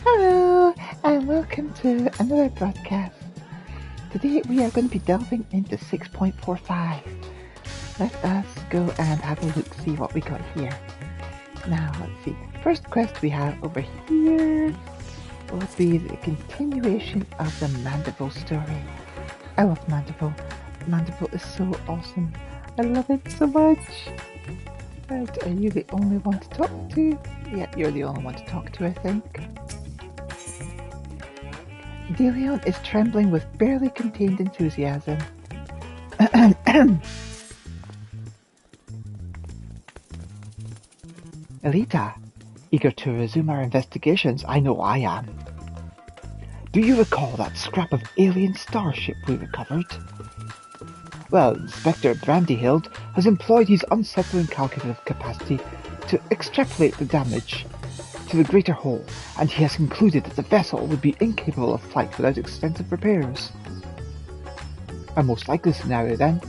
Hello, and welcome to another broadcast. Today we are going to be delving into 6.45. Let us go and have a look, see what we got here. Now, let's see. First quest we have over here will be the continuation of the Mandible story. I love Mandible. Mandible is so awesome. I love it so much. Right, are you the only one to talk to? Yeah, you're the only one to talk to, I think. DeLeon is trembling with barely contained enthusiasm. Elita, eager to resume our investigations, I know I am. Do you recall that scrap of alien starship we recovered? Well, Inspector Brandyhild has employed his unsettling calculative capacity to extrapolate the damage to the greater whole, and he has concluded that the vessel would be incapable of flight without extensive repairs. Our most likely scenario, then,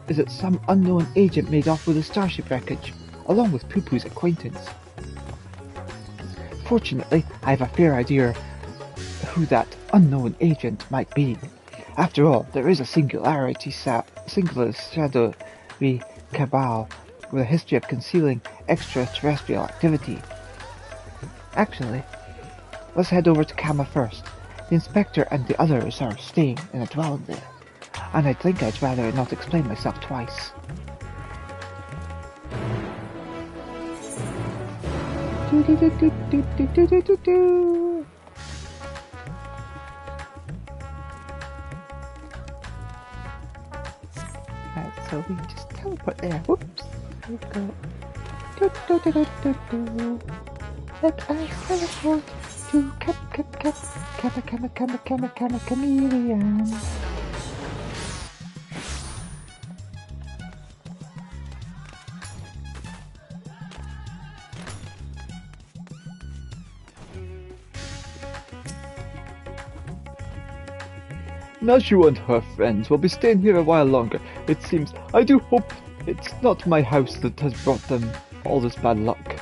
is that some unknown agent made off with the starship wreckage, along with Poo-Poo's acquaintance. Fortunately, I have a fair idea who that unknown agent might be. After all, there is a singular shadowy cabal with a history of concealing extraterrestrial activity. Actually, let's head over to Kama first. The inspector and the others are staying in a dwelling there, and I think I'd rather not explain myself twice. Alright, so we just teleport there. Whoops. There we go. Let us teleport to chameleon. Nashu and her friends will be staying here a while longer, it seems. I do hope it's not my house that has brought them all this bad luck.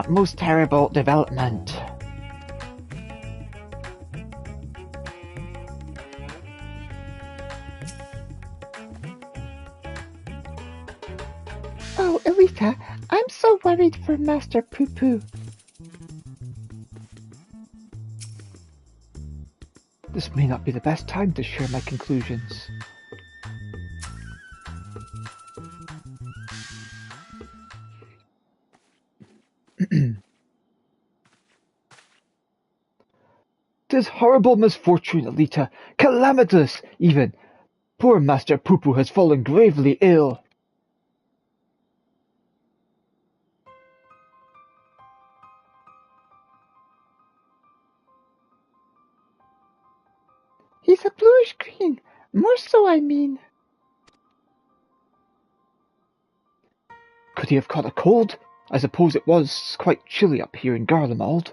Most terrible development. Oh, Elita, I'm so worried for Master Poo-Poo. This may not be the best time to share my conclusions. Tis horrible misfortune, Elita. Calamitous, even. Poor Master Poo-Poo has fallen gravely ill. He's a bluish green. More so, I mean. Could he have caught a cold? I suppose it was quite chilly up here in Garlemald.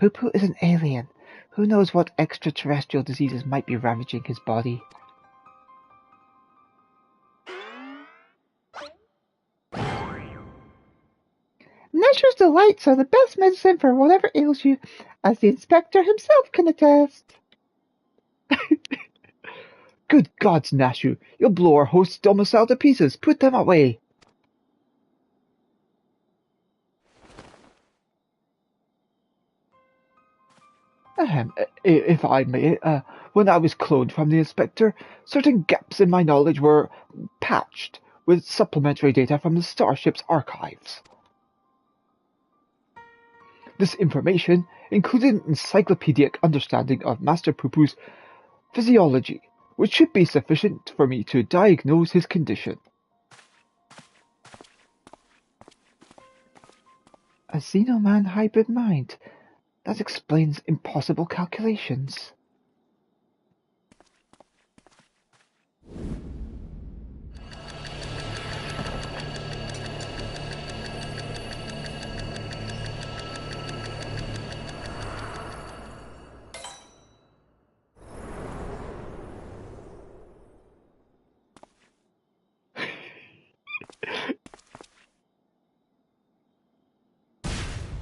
Poo-Poo is an alien. Who knows what extraterrestrial diseases might be ravaging his body? Nature's delights are the best medicine for whatever ails you, as the inspector himself can attest. Good gods, Nashu, you'll blow our host's domicile to pieces. Put them away. If I may, when I was cloned from the inspector, certain gaps in my knowledge were patched with supplementary data from the starship's archives. This information included an encyclopedic understanding of Master Poo-Poo's physiology, which should be sufficient for me to diagnose his condition. A Xenoman hybrid mind. That explains impossible calculations.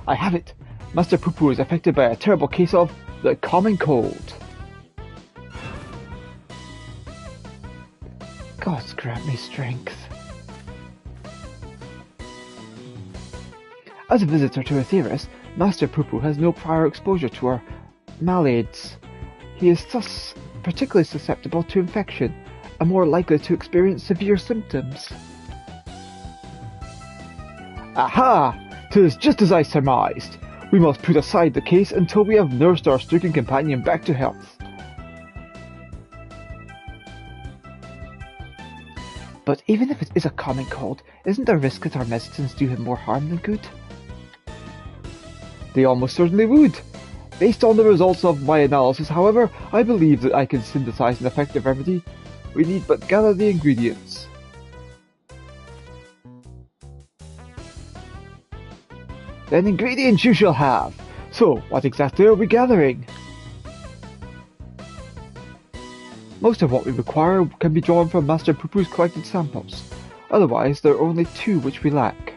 I have it. Master Poo-Poo is affected by a terrible case of the common cold. Gods grant me strength. As a visitor to Aetheris, Master Poo-Poo has no prior exposure to our maladies. He is thus particularly susceptible to infection and more likely to experience severe symptoms. Aha! 'Tis just as I surmised. We must put aside the case until we have nursed our stricken companion back to health. But even if it is a common cold, isn't there a risk that our medicines do him more harm than good? They almost certainly would. Based on the results of my analysis, however, I believe that I can synthesize an effective remedy. We need but gather the ingredients. Then ingredients you shall have. So, what exactly are we gathering? Most of what we require can be drawn from Master Poo-Poo's collected samples. Otherwise, there are only two which we lack.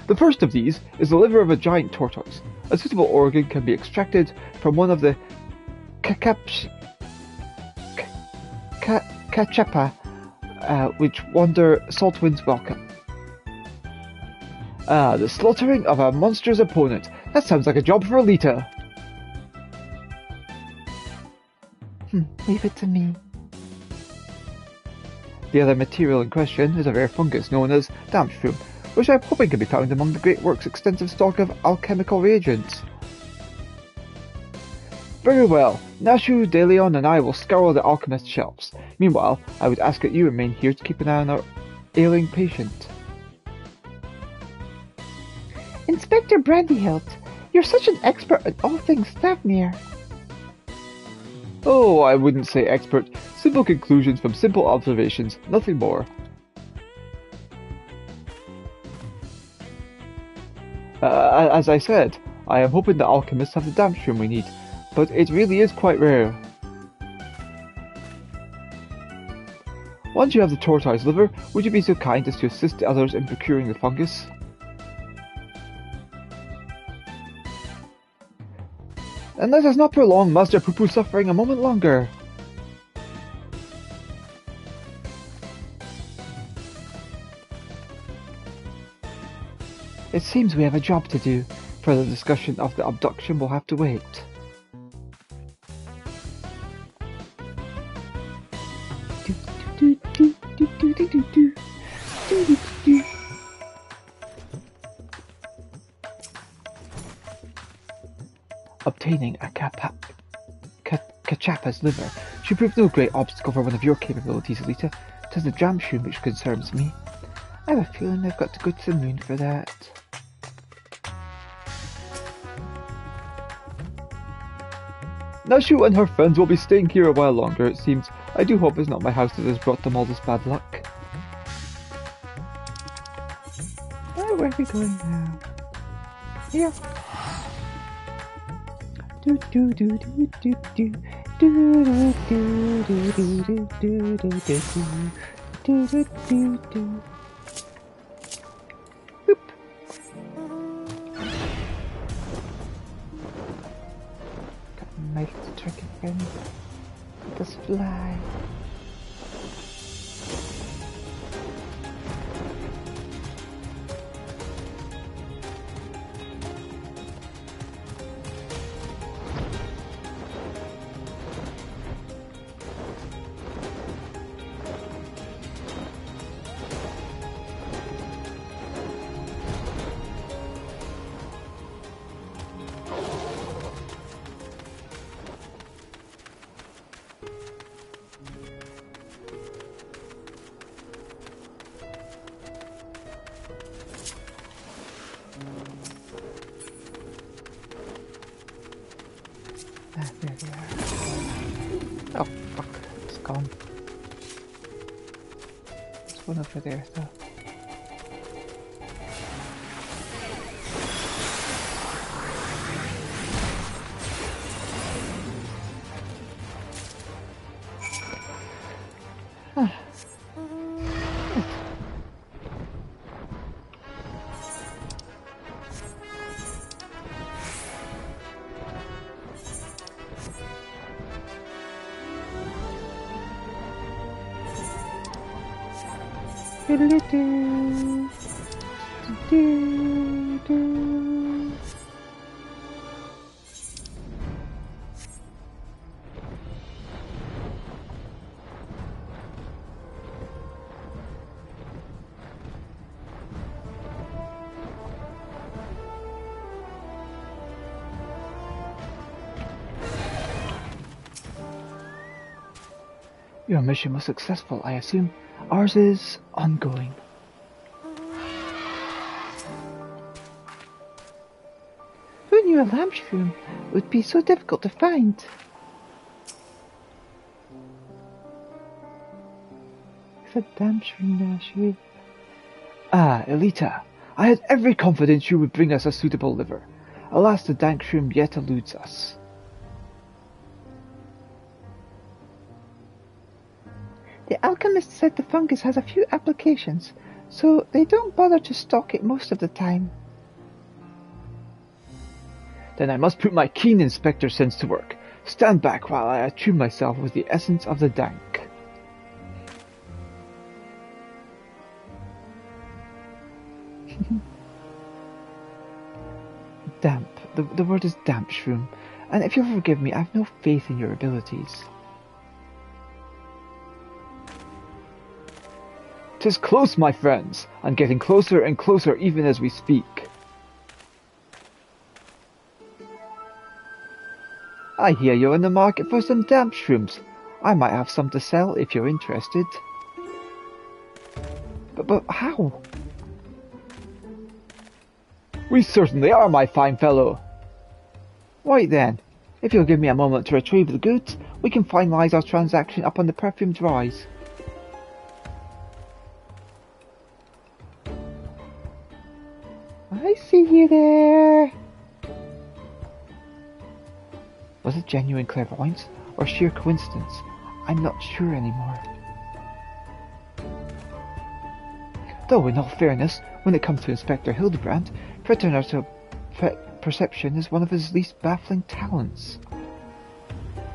The first of these is the liver of a giant tortoise. A suitable organ can be extracted from one of the Cachapa, which wander salt winds welcome. Ah, the slaughtering of a monstrous opponent. That sounds like a job for Elita. Leave it to me. The other material in question is a rare fungus known as Dampshroom, which I'm hoping can be found among the Great Works' extensive stock of alchemical reagents. Very well, Nashu, DeLeon and I will scour the alchemist's shelves. Meanwhile, I would ask that you remain here to keep an eye on our ailing patient. Inspector Brandyhilt, you're such an expert at all things Stavnir. Oh, I wouldn't say expert. Simple conclusions from simple observations, nothing more. As I said, I am hoping the alchemists have the Dampshroom we need, but it really is quite rare. Once you have the tortoise liver, would you be so kind as to assist the others in procuring the fungus? And let us not prolong Master Poo-Poo's suffering a moment longer. It seems we have a job to do. Further discussion of the abduction will have to wait. Obtaining a Cachapa's liver should prove no great obstacle for one of your capabilities, Elita. 'Tis the Dampshroom which concerns me. I have a feeling I've got to go to the moon for that. Nashu and her friends will be staying here a while longer, it seems. I do hope it's not my house that has brought them all this bad luck. Oh, where are we going now? Here. Do do do do do do do do do do do do do do do do do. Make the trick again. Let us fly. There we are. Oh, fuck. It's gone. There's one over there, though. Your mission was successful, I assume. Ours is ongoing. Who knew a lamp shroom would be so difficult to find? It's a damn shroom there, Shui. Ah, Elita, I had every confidence you would bring us a suitable liver. Alas, the dank shroom yet eludes us. The alchemist said the fungus has a few applications, so they don't bother to stock it most of the time. Then I must put my keen inspector sense to work. Stand back while I attune myself with the essence of the dank. Damp. The word is damp, shroom. And if you'll forgive me, I've no faith in your abilities. 'Tis close, my friends, and getting closer and closer even as we speak. I hear you're in the market for some damp shrooms. I might have some to sell if you're interested. But how? We certainly are, my fine fellow. Right then, if you'll give me a moment to retrieve the goods, we can finalize our transaction up on the perfumed rise. I see you there. Was it genuine clairvoyance or sheer coincidence? I'm not sure anymore. Though, in all fairness, when it comes to Inspector Hildebrand, preternatural perception is one of his least baffling talents.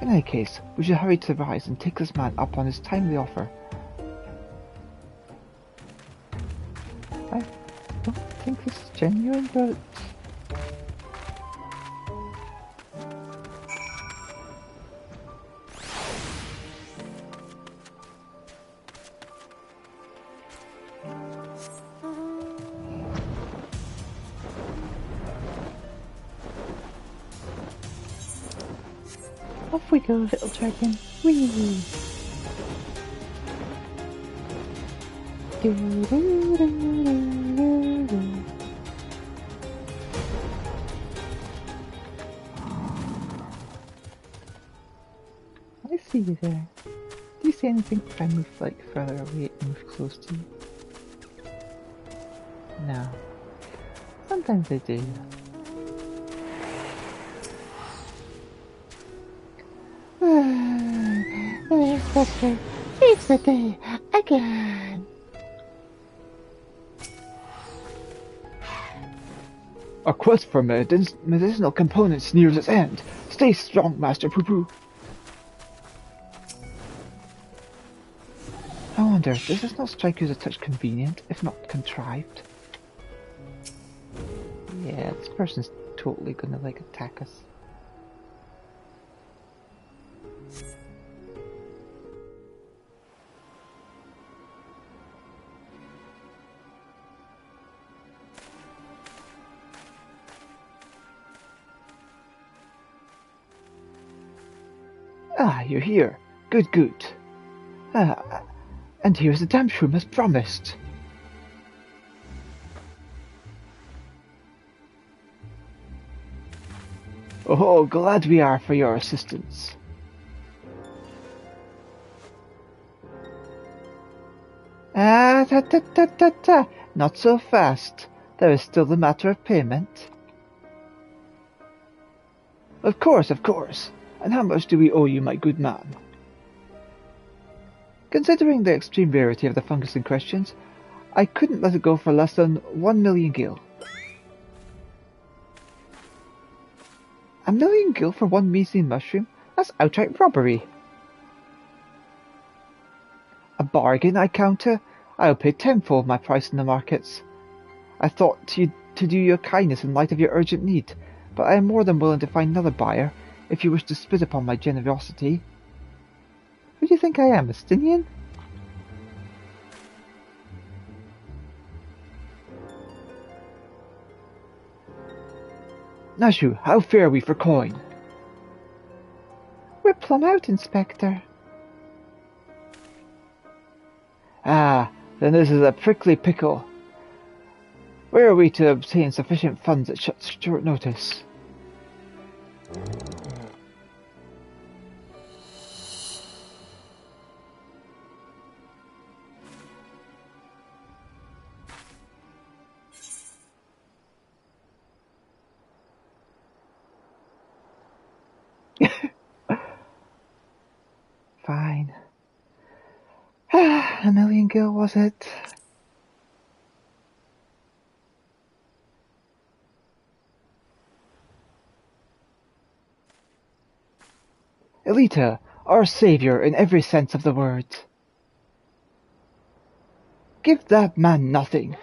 In any case, we should hurry to the rise and take this man up on his timely offer. I don't think this is genuine, but... Off we go, little dragon. Whee! I see you there. Do you see anything if I move like further away and move close to you? No. Sometimes I do. Inspector, it's the day again. Our quest for medicinal components nears its end. Stay strong, Master Poo-Poo. I wonder, does this not strike you as a touch convenient, if not contrived? Yeah, this person's totally gonna like attack us. Ah, you're here. Good, good. And here's the damp shroom as promised. Oh, glad we are for your assistance. Ah, ta. Not so fast. There is still the matter of payment. Of course. And how much do we owe you, my good man? Considering the extreme rarity of the fungus in question, I couldn't let it go for less than 1,000,000 gil. 1,000,000 gil for one measly mushroom? That's outright robbery. A bargain, I counter. I'll pay tenfold my price in the markets. I thought to do you a kindness in light of your urgent need, but I am more than willing to find another buyer if you wish to spit upon my generosity. Who do you think I am, a Stinian? Nashu, how fare we for coin? We're plumb out, Inspector. Ah, then this is a prickly pickle. Where are we to obtain sufficient funds at such short notice? Fine. A million gil, was it? Elita, our saviour in every sense of the word. Give that man nothing.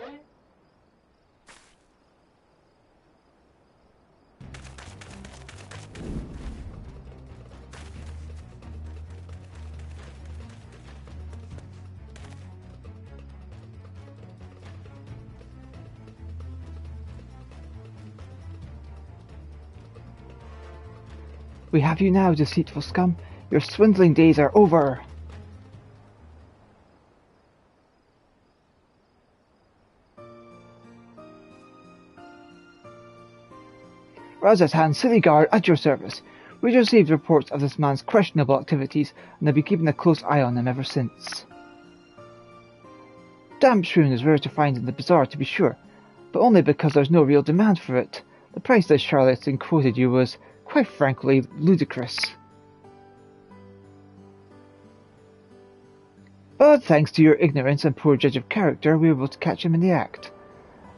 We have you now, deceitful scum. Your swindling days are over. Razatan, City Guard, at your service. We've received reports of this man's questionable activities and have been keeping a close eye on him ever since. Damp shroon is rare to find in the bazaar, to be sure, but only because there's no real demand for it. The price that charlatan quoted you was, quite frankly, ludicrous. But thanks to your ignorance and poor judge of character, we were able to catch him in the act.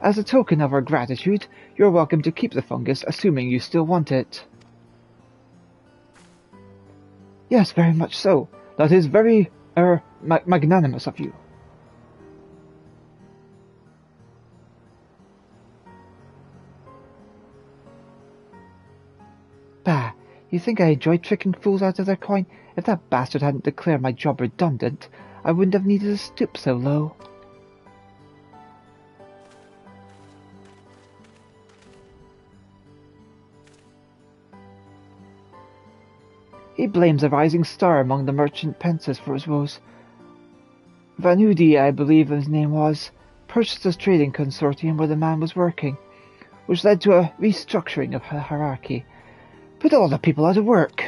As a token of our gratitude, you're welcome to keep the fungus, assuming you still want it. Yes, very much so. That is very, magnanimous of you. Bah, you think I enjoy tricking fools out of their coin? If that bastard hadn't declared my job redundant, I wouldn't have needed to stoop so low. He blames a rising star among the merchant princes for his woes. Van Hoody, I believe his name was, purchased a trading consortium where the man was working, which led to a restructuring of the hierarchy. Put a lot of people out of work.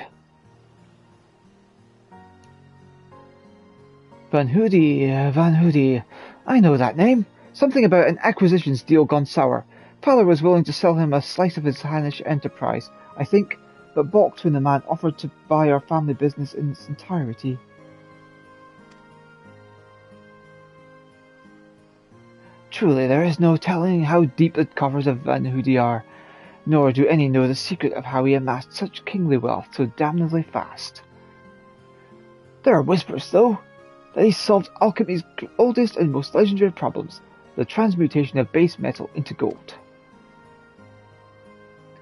Van Hoody, I know that name. Something about an acquisitions deal gone sour. Fowler was willing to sell him a slice of his Hanish enterprise, I think, but balked when the man offered to buy our family business in its entirety. Truly, there is no telling how deep the covers of Van Hoody are, nor do any know the secret of how he amassed such kingly wealth so damnably fast. There are whispers, though, that he solved alchemy's oldest and most legendary problems, the transmutation of base metal into gold.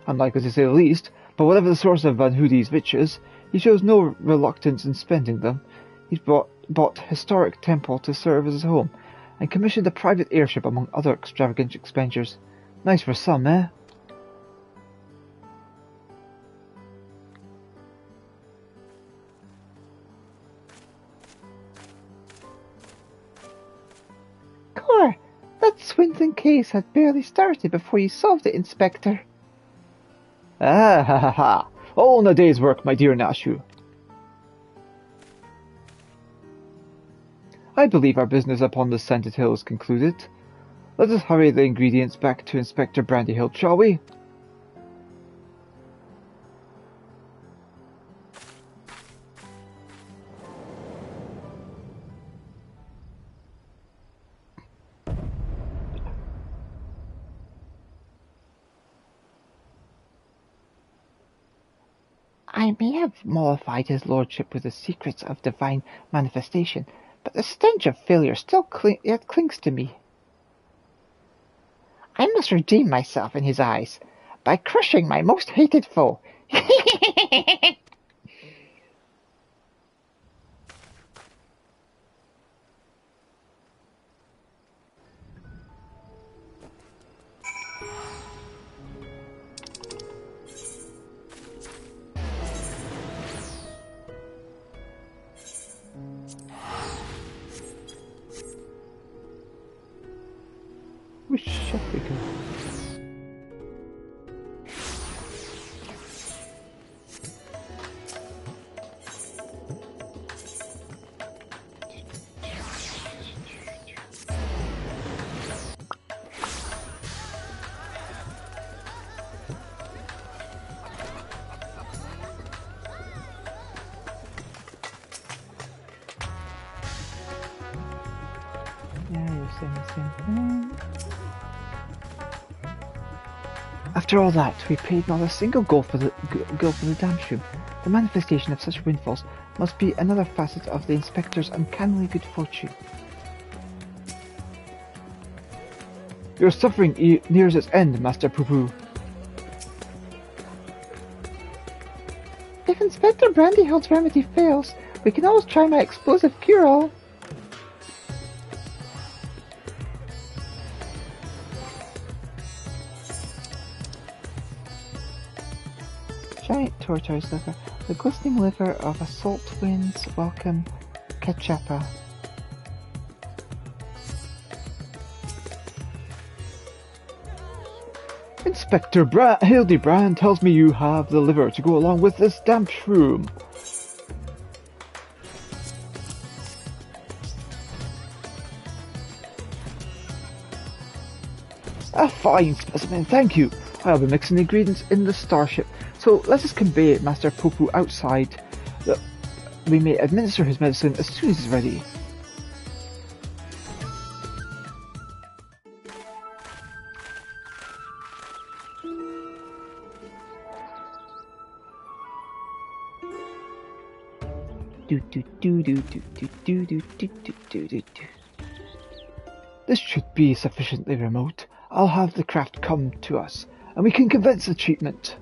Unlikely to say the least, but whatever the source of Van Hoody's riches, he shows no reluctance in spending them. He's bought historic temple to serve as his home, and commissioned a private airship among other extravagant expenditures. Nice for some, eh? Core, that swindling case had barely started before you solved it, Inspector. Ah, ha ha ha! All in a day's work, my dear Nashu. I believe our business upon the scented hill is concluded. Let us hurry the ingredients back to Inspector Brandyhill, shall we? I may have mollified his lordship with the secrets of divine manifestation, but the stench of failure still yet clings to me. I must redeem myself in his eyes by crushing my most hated foe. Which shall we go? Yeah, you're saying the same thing. After all that, we paid not a single goal for the damn shroom. The manifestation of such windfalls must be another facet of the Inspector's uncannily good fortune. Your suffering nears its end, Master Poo-Poo. If Inspector Brandyhild's remedy fails, we can always try my explosive cure-all. Giant tortoise liver, the glistening liver of a salt wind's welcome cachapa. Inspector Hildebrand tells me you have the liver to go along with this damp shroom. A fine specimen, thank you. I'll be mixing the ingredients in the starship, so let us convey Master Poo-Poo outside. We may administer his medicine as soon as he's ready. This should be sufficiently remote. I'll have the craft come to us, and we can commence the treatment.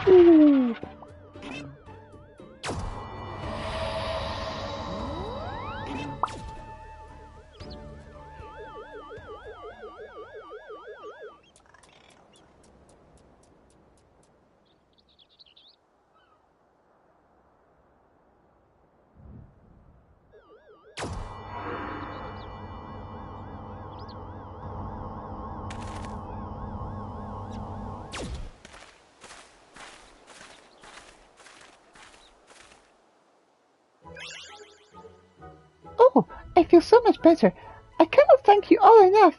Ooh. Oh, I feel so much better. I cannot thank you all enough.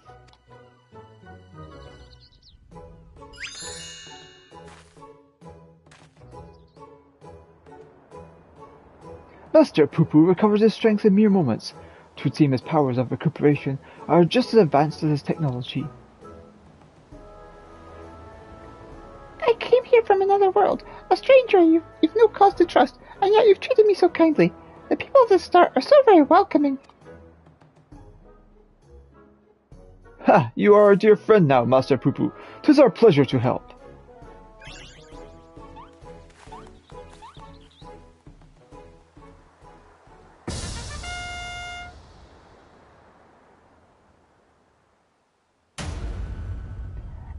Master Poo-Poo recovers his strength in mere moments. 'Twould seem his powers of recuperation are just as advanced as his technology. I came here from another world, a stranger you've no cause to trust, and yet you've treated me so kindly. The people of this star are so very welcoming. Ha! You are our dear friend now, Master Poo-Poo. 'Tis our pleasure to help.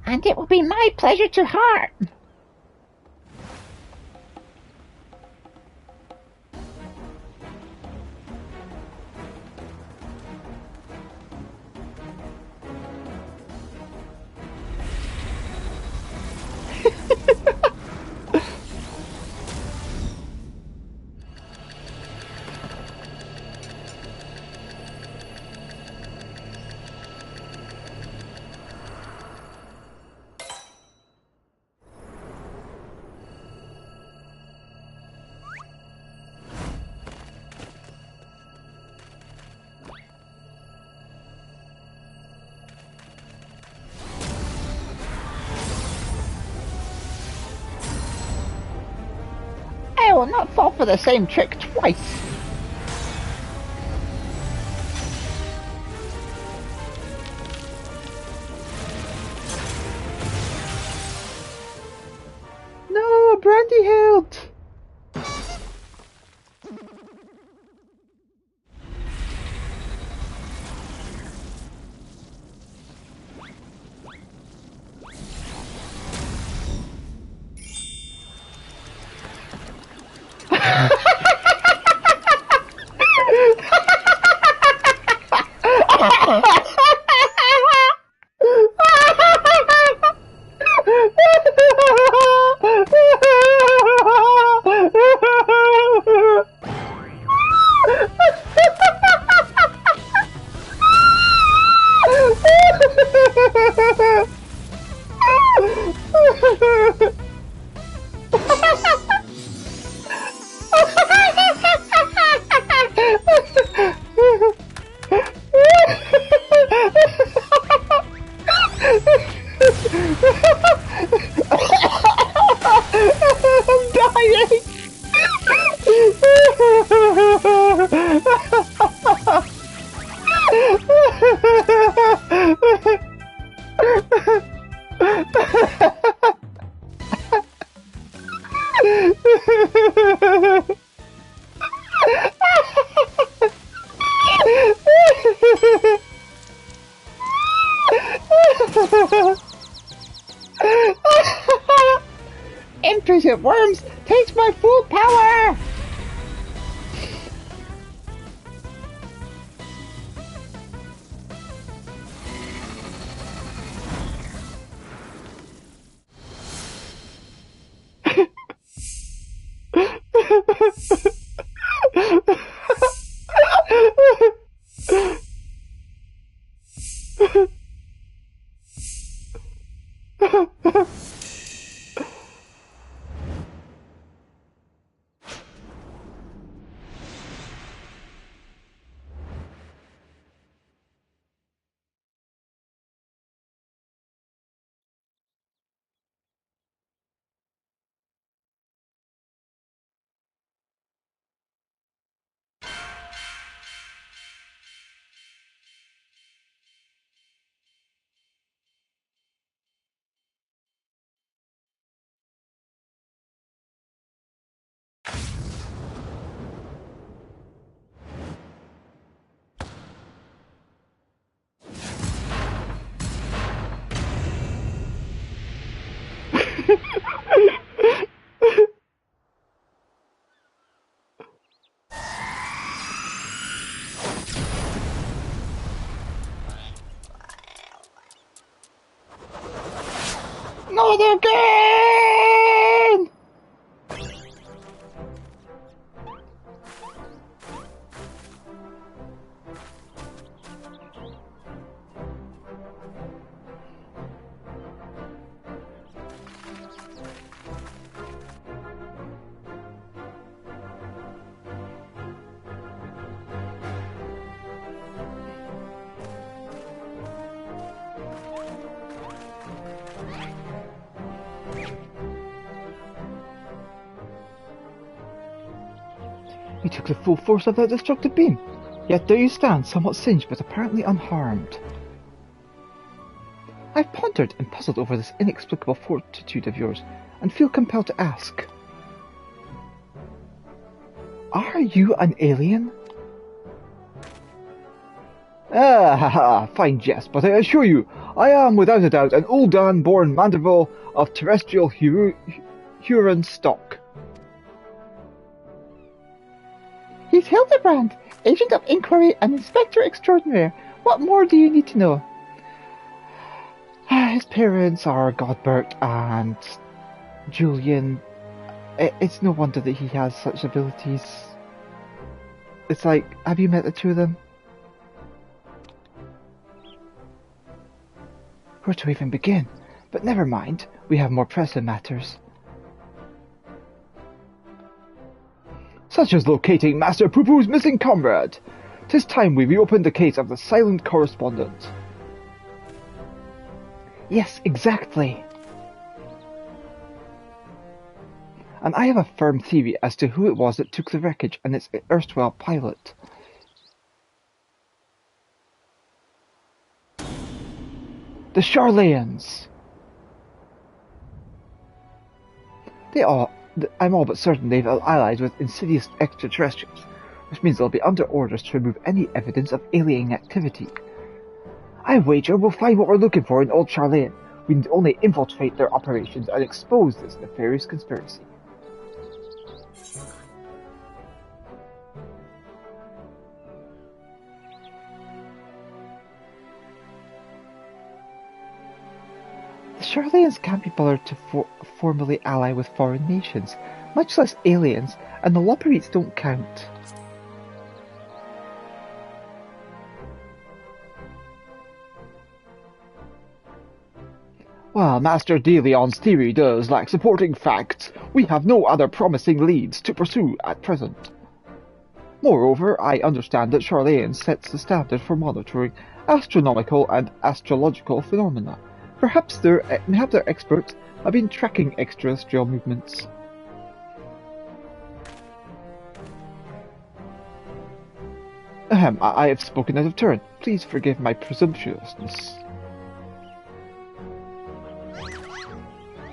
And it will be my pleasure to harm. will not fall for the same trick twice. No, Brandy Hilt! Imprisoned worms takes my full power! Not again! We took the full force of that destructive beam. Yet there you stand, somewhat singed but apparently unharmed. I've pondered and puzzled over this inexplicable fortitude of yours, and feel compelled to ask. Are you an alien? Fine jest, but I assure you, I am without a doubt an Uldan-born Manderville of terrestrial Huron stock. He's Hildebrand, Agent of Inquiry and Inspector Extraordinaire. What more do you need to know? His parents are Godbert and Julian. It's no wonder that he has such abilities. It's like, have you met the two of them? Where to even begin? But never mind, we have more pressing matters. Such as locating Master Poo-Poo's missing comrade. 'Tis time we reopened the case of the silent correspondent. Yes, exactly. and I have a firm theory as to who it was that took the wreckage and its erstwhile pilot. The Charlayans! I'm all but certain they've allied with insidious extraterrestrials, which means they'll be under orders to remove any evidence of alien activity. I wager we'll find what we're looking for in Old Charlayan. We need only infiltrate their operations and expose this nefarious conspiracy. The Charlayans can't be bothered to formally ally with foreign nations, much less aliens, and the Loperites don't count. While Master DeLeon's theory does lack supporting facts, we have no other promising leads to pursue at present. Moreover, I understand that Charlayan sets the standard for monitoring astronomical and astrological phenomena. Perhaps their experts have been tracking extraterrestrial movements. I have spoken out of turn. Please forgive my presumptuousness.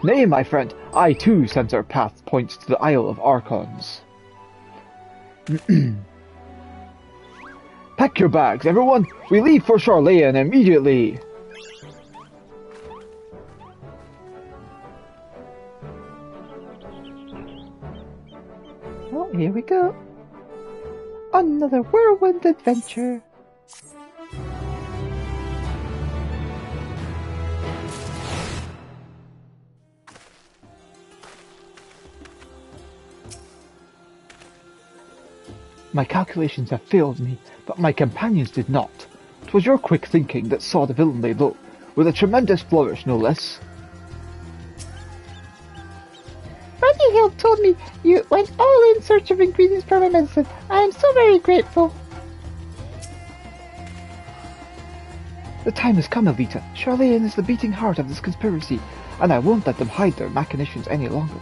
Nay, my friend, I too sense our path points to the Isle of Archons. Pack your bags, everyone! We leave for Charlayan immediately! Oh, here we go. Another whirlwind adventure. My calculations have failed me, but my companions did not. 'Twas your quick thinking that saw the villain lay low, with a tremendous flourish, no less. Buddy Hill told me you went all in search of ingredients for my medicine. I am so very grateful. The time has come, Elita. Charlayan is the beating heart of this conspiracy, and I won't let them hide their machinations any longer.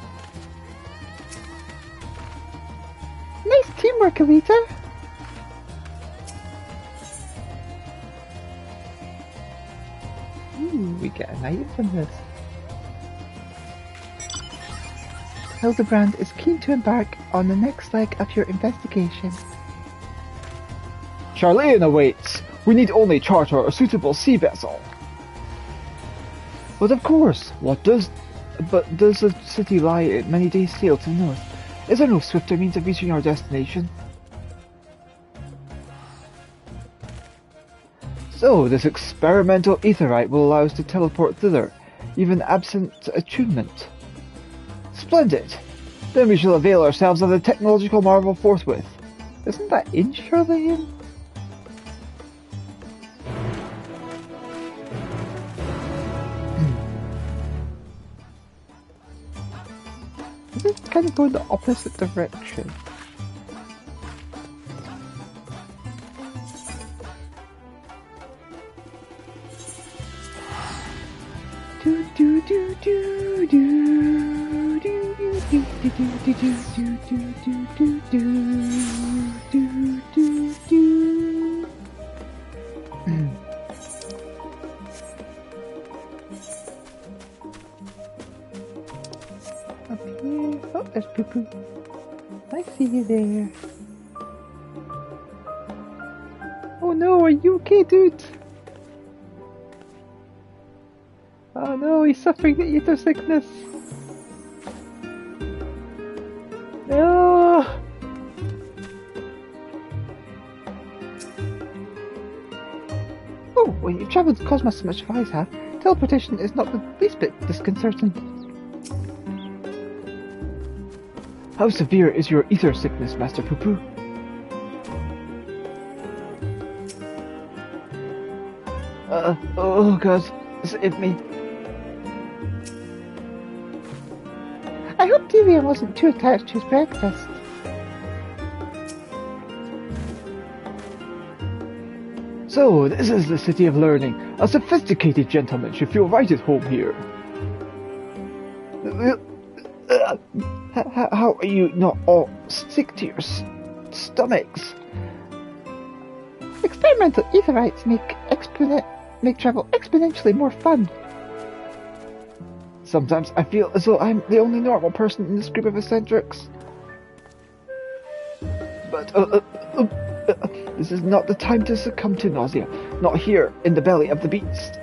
Nice teamwork, Elita. Ooh, we get an item from this. Hildebrand is keen to embark on the next leg of your investigation. Charlayan awaits! We need only charter a suitable sea vessel. But of course, does the city lie many days' sail to the north? Is there no swifter means of reaching our destination? So, this experimental aetherite will allow us to teleport thither, even absent attunement. Splendid! Then we shall avail ourselves of the technological marvel forthwith. Isn't that in Charlayan? Is it kind of going the opposite direction? Up here. Oh, there's Poo Poo. I see you there. Oh no, are you okay, dude? Oh no, he's suffering the ether sickness. No! Oh, when you've travelled the cosmos so much as I have, teleportation is not the least bit disconcerting. How severe is your ether sickness, Master Poo Poo? Oh god, save me. I hope Devian wasn't too attached to his breakfast. So, this is the City of Learning. A sophisticated gentleman should feel right at home here. How are you not all sick to your stomachs? Experimental etherites make travel exponentially more fun. Sometimes I feel as though I'm the only normal person in this group of eccentrics. But this is not the time to succumb to nausea. Not here, in the belly of the beast.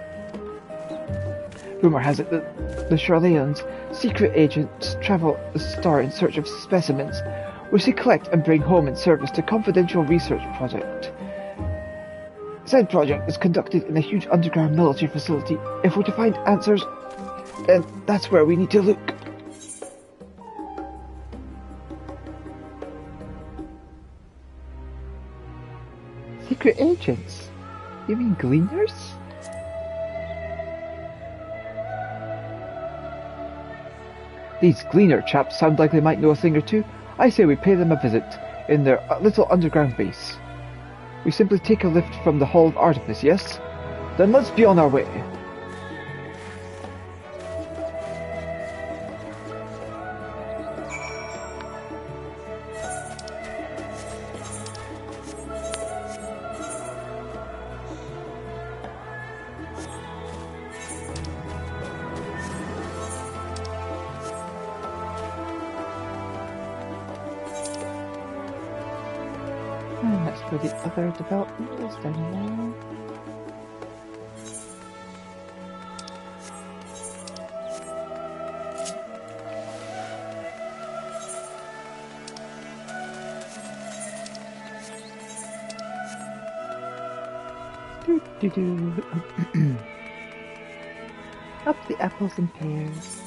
Rumor has it that the Charleans' secret agents travel the star in search of specimens, which they collect and bring home in service to confidential research project. Said project is conducted in a huge underground military facility. If we're to find answers, then that's where we need to look. Secret agents? You mean gleaners? These gleaner chaps sound like they might know a thing or two. I say we pay them a visit in their little underground base. We simply take a lift from the Hall of Artifice, yes? Then let's be on our way. And that's where the other development is down there. Up the apples and pears.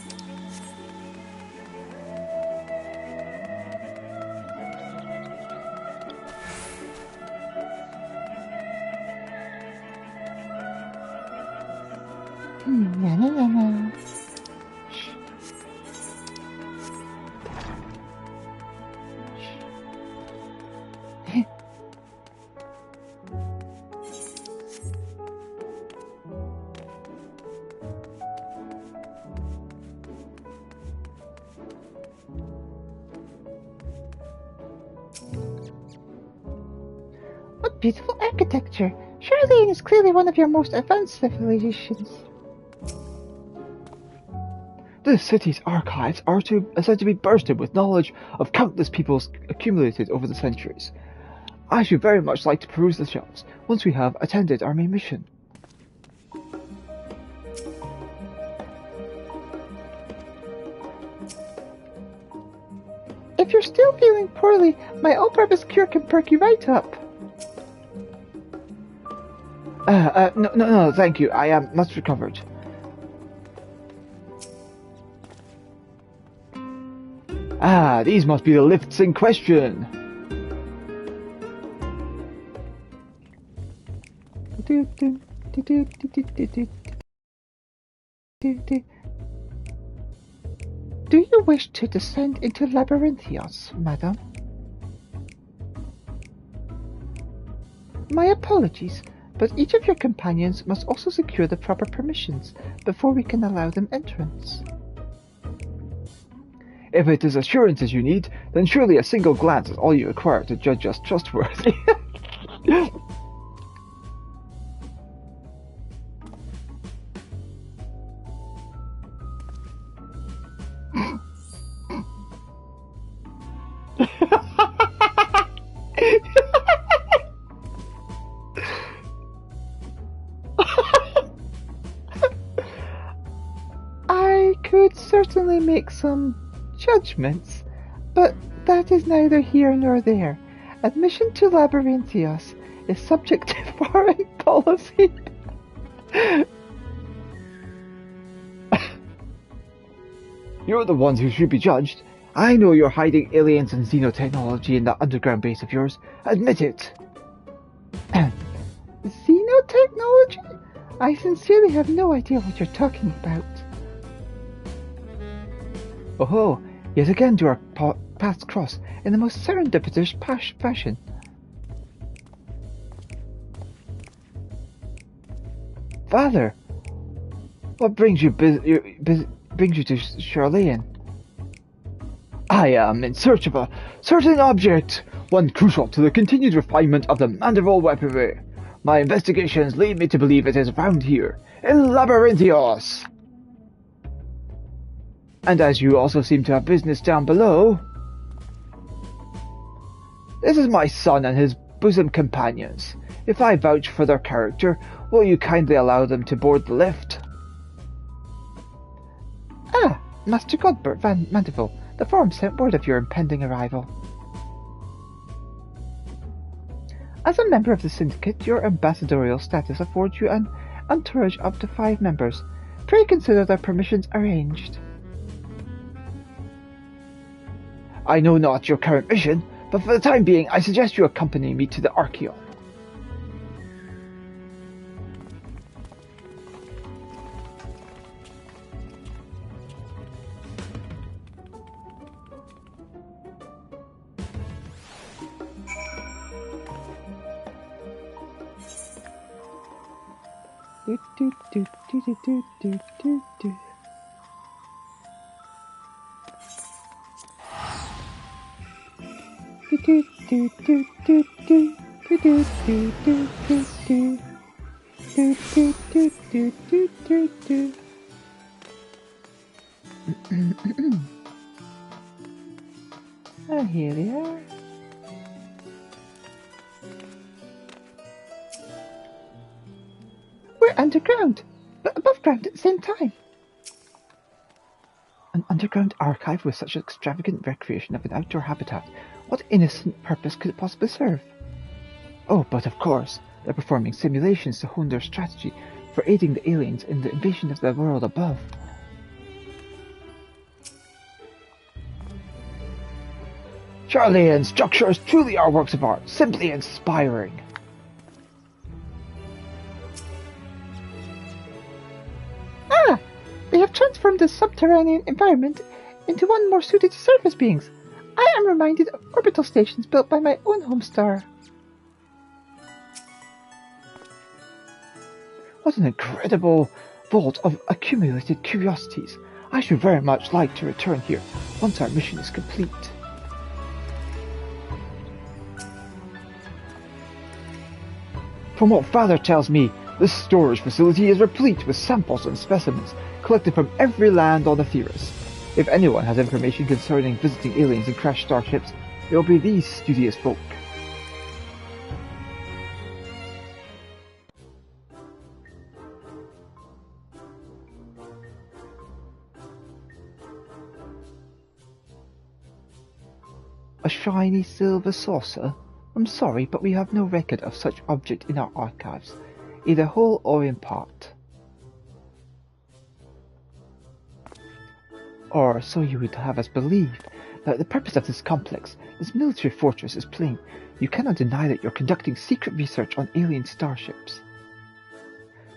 Na na na na. Shh. Shh. What beautiful architecture! Charlene is clearly one of your most advanced civilizations. This city's archives are said to be bursting with knowledge of countless peoples accumulated over the centuries. I should very much like to peruse the shelves once we have attended our main mission. If you're still feeling poorly, my all-purpose cure can perk you right up. No, thank you. I am much recovered. Ah, these must be the lifts in question. Do you wish to descend into Labyrinthios, madam? My apologies, but each of your companions must also secure the proper permissions before we can allow them entrance. If it is assurances you need, then surely a single glance is all you require to judge us trustworthy. I could certainly make some judgments, but that is neither here nor there. Admission to Labyrinthios is subject to foreign policy. You're the ones who should be judged. I know you're hiding aliens and xenotechnology in that underground base of yours. Admit it. Xenotechnology? I sincerely have no idea what you're talking about. Oh, yet again do our paths cross in the most serendipitous fashion. Father, what brings you to Charlean? I am in search of a certain object, one crucial to the continued refinement of the Mandible weaponry. My investigations lead me to believe it is found here, in Labyrinthios. And as you also seem to have business down below, this is my son and his bosom companions. If I vouch for their character, will you kindly allow them to board the lift? Ah, Master Godbert van Mandeville, the forum sent word of your impending arrival. As a member of the Syndicate, your ambassadorial status affords you an entourage up to 5 members. Pray consider their permissions arranged. I know not your current mission, but for the time being, I suggest you accompany me to the Archeon. Do, do, do, do, do, do, do, do, do. Do, do, do, do, do, do, do, do, do, do, do, do. Do, do, do, do, do, do, do. Oh, here they are. We're underground, but above ground at the same time. An underground archive with such extravagant recreation of an outdoor habitat. What innocent purpose could it possibly serve? Oh, but of course, they're performing simulations to hone their strategy for aiding the aliens in the invasion of the world above. Charlean structures truly are works of art, simply inspiring. Ah! They have transformed the subterranean environment into one more suited to surface beings. I am reminded of orbital stations built by my own home star. What an incredible vault of accumulated curiosities. I should very much like to return here once our mission is complete. From what Father tells me, this storage facility is replete with samples and specimens collected from every land on Aetheris. If anyone has information concerning visiting aliens and crashed starships, it will be these studious folk. A shiny silver saucer? I'm sorry, but we have no record of such object in our archives, either whole or in part. Or so you would have us believe. Now, the purpose of this complex, this military fortress, is plain. You cannot deny that you're conducting secret research on alien starships.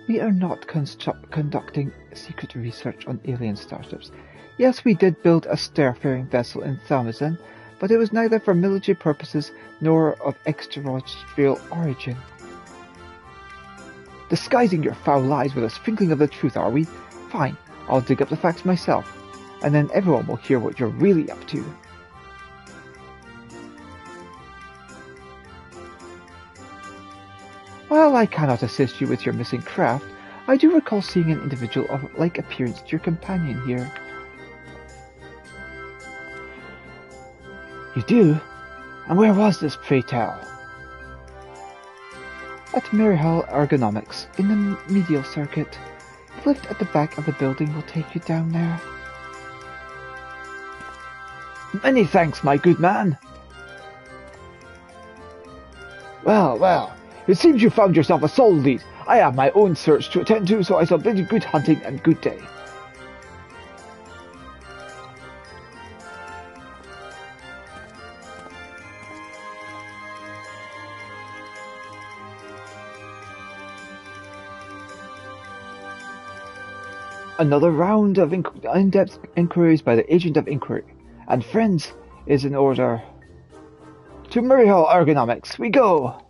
We are not conducting secret research on alien starships. Yes, we did build a starfaring vessel in Thamazan, but it was neither for military purposes nor of extraterrestrial origin. Disguising your foul lies with a sprinkling of the truth, are we? Fine, I'll dig up the facts myself, and then everyone will hear what you're really up to. While I cannot assist you with your missing craft, I do recall seeing an individual of like appearance to your companion here. You do? And where was this, pray tell? At Maryhall Ergonomics, in the medial circuit. The lift at the back of the building will take you down there. Many thanks, my good man. Well, it seems you found yourself a solid lead. I have my own search to attend to, so I shall bid you good hunting and good day. Another round of in-depth inquiries by the Agent of Inquiry and friends is in order. To Maryhall Ergonomics, we go!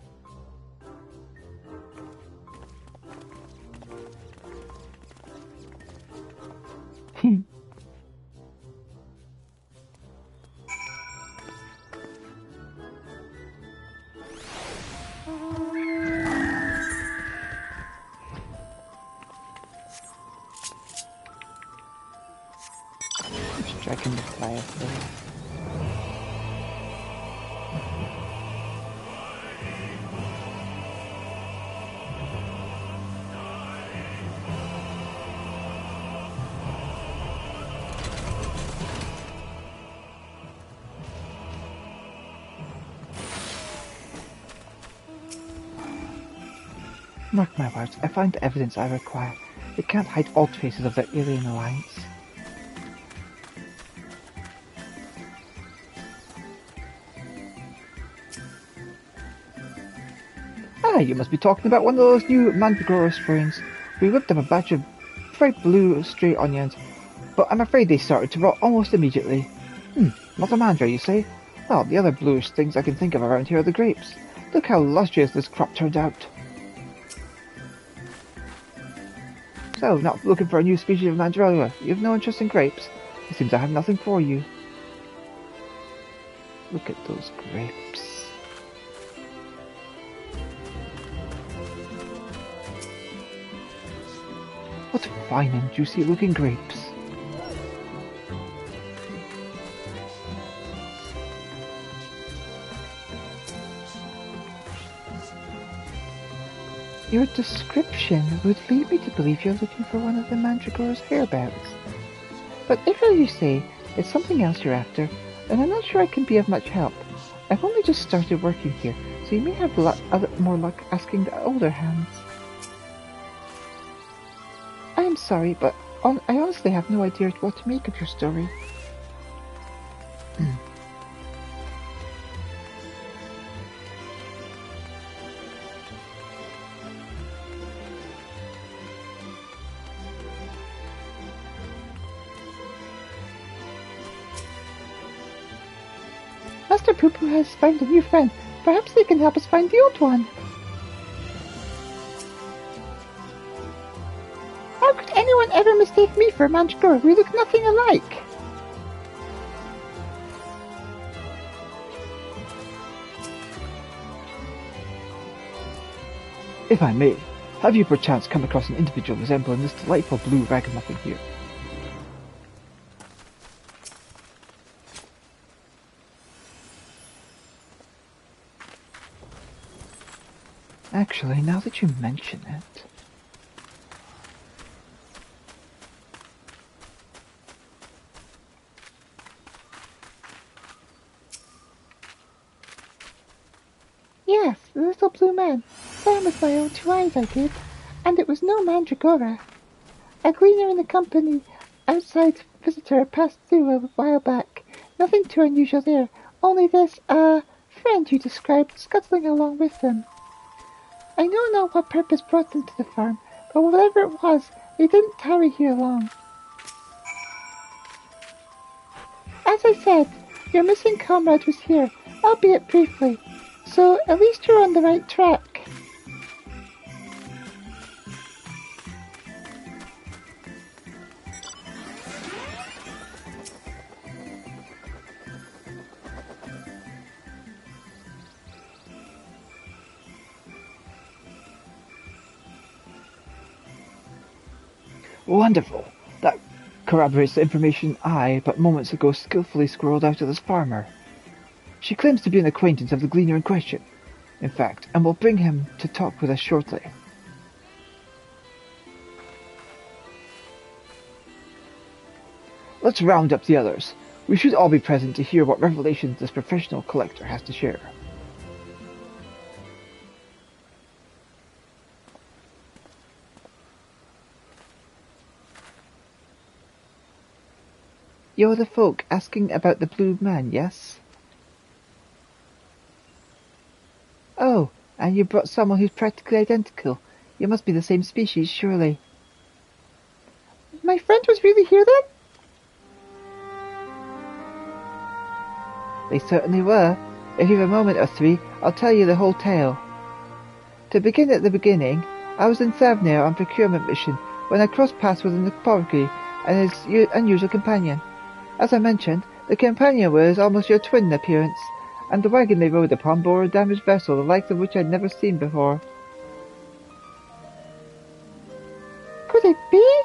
sure I can reply after this. Mark my words, I find the evidence I require. It can't hide all traces of their alien alliance. Ah, you must be talking about one of those new mandragora springs. We whipped up a batch of fried blue stray onions, but I'm afraid they started to rot almost immediately. Not a mandra, you say? Well, the other bluish things I can think of around here are the grapes. Look how luscious this crop turned out. So, not looking for a new species of mandragora? You have no interest in grapes? It seems I have nothing for you. Look at those grapes. What fine and juicy looking grapes. Your description would lead me to believe you're looking for one of the mandragora's hairbands. But if, as you say, it's something else you're after, then I'm not sure I can be of much help. I've only just started working here, so you may have more luck asking the older hands. I'm sorry, but I honestly have no idea what to make of your story. Master Poo-Poo has found a new friend. Perhaps they can help us find the old one. How could anyone ever mistake me for a mandragora? We look nothing alike. If I may, have you perchance come across an individual resembling this delightful blue ragamuffin here? Actually, now that you mention it... Yes, the little blue man. Saw him with my own 2 eyes, I did. And it was no mandragora. A gleaner in the company outside visitor passed through a while back. Nothing too unusual there. Only this, friend you described scuttling along with them. I know not what purpose brought them to the farm, but whatever it was, they didn't tarry here long. As I said, your missing comrade was here, albeit briefly, so at least you're on the right track. Wonderful! That corroborates the information I, but moments ago, skillfully squirreled out of this farmer. She claims to be an acquaintance of the gleaner in question, in fact, and will bring him to talk with us shortly. Let's round up the others. We should all be present to hear what revelations this professional collector has to share. You're the folk asking about the blue man, yes? Oh, and you brought someone who's practically identical. You must be the same species, surely. My friend was really here then? They certainly were. If you've a moment or 3, I'll tell you the whole tale. To begin at the beginning, I was in Thavnir on procurement mission when I crossed paths with an Elita and his unusual companion. As I mentioned, the companion was almost your twin in appearance, and the wagon they rode upon bore a damaged vessel the likes of which I'd never seen before. Could it be?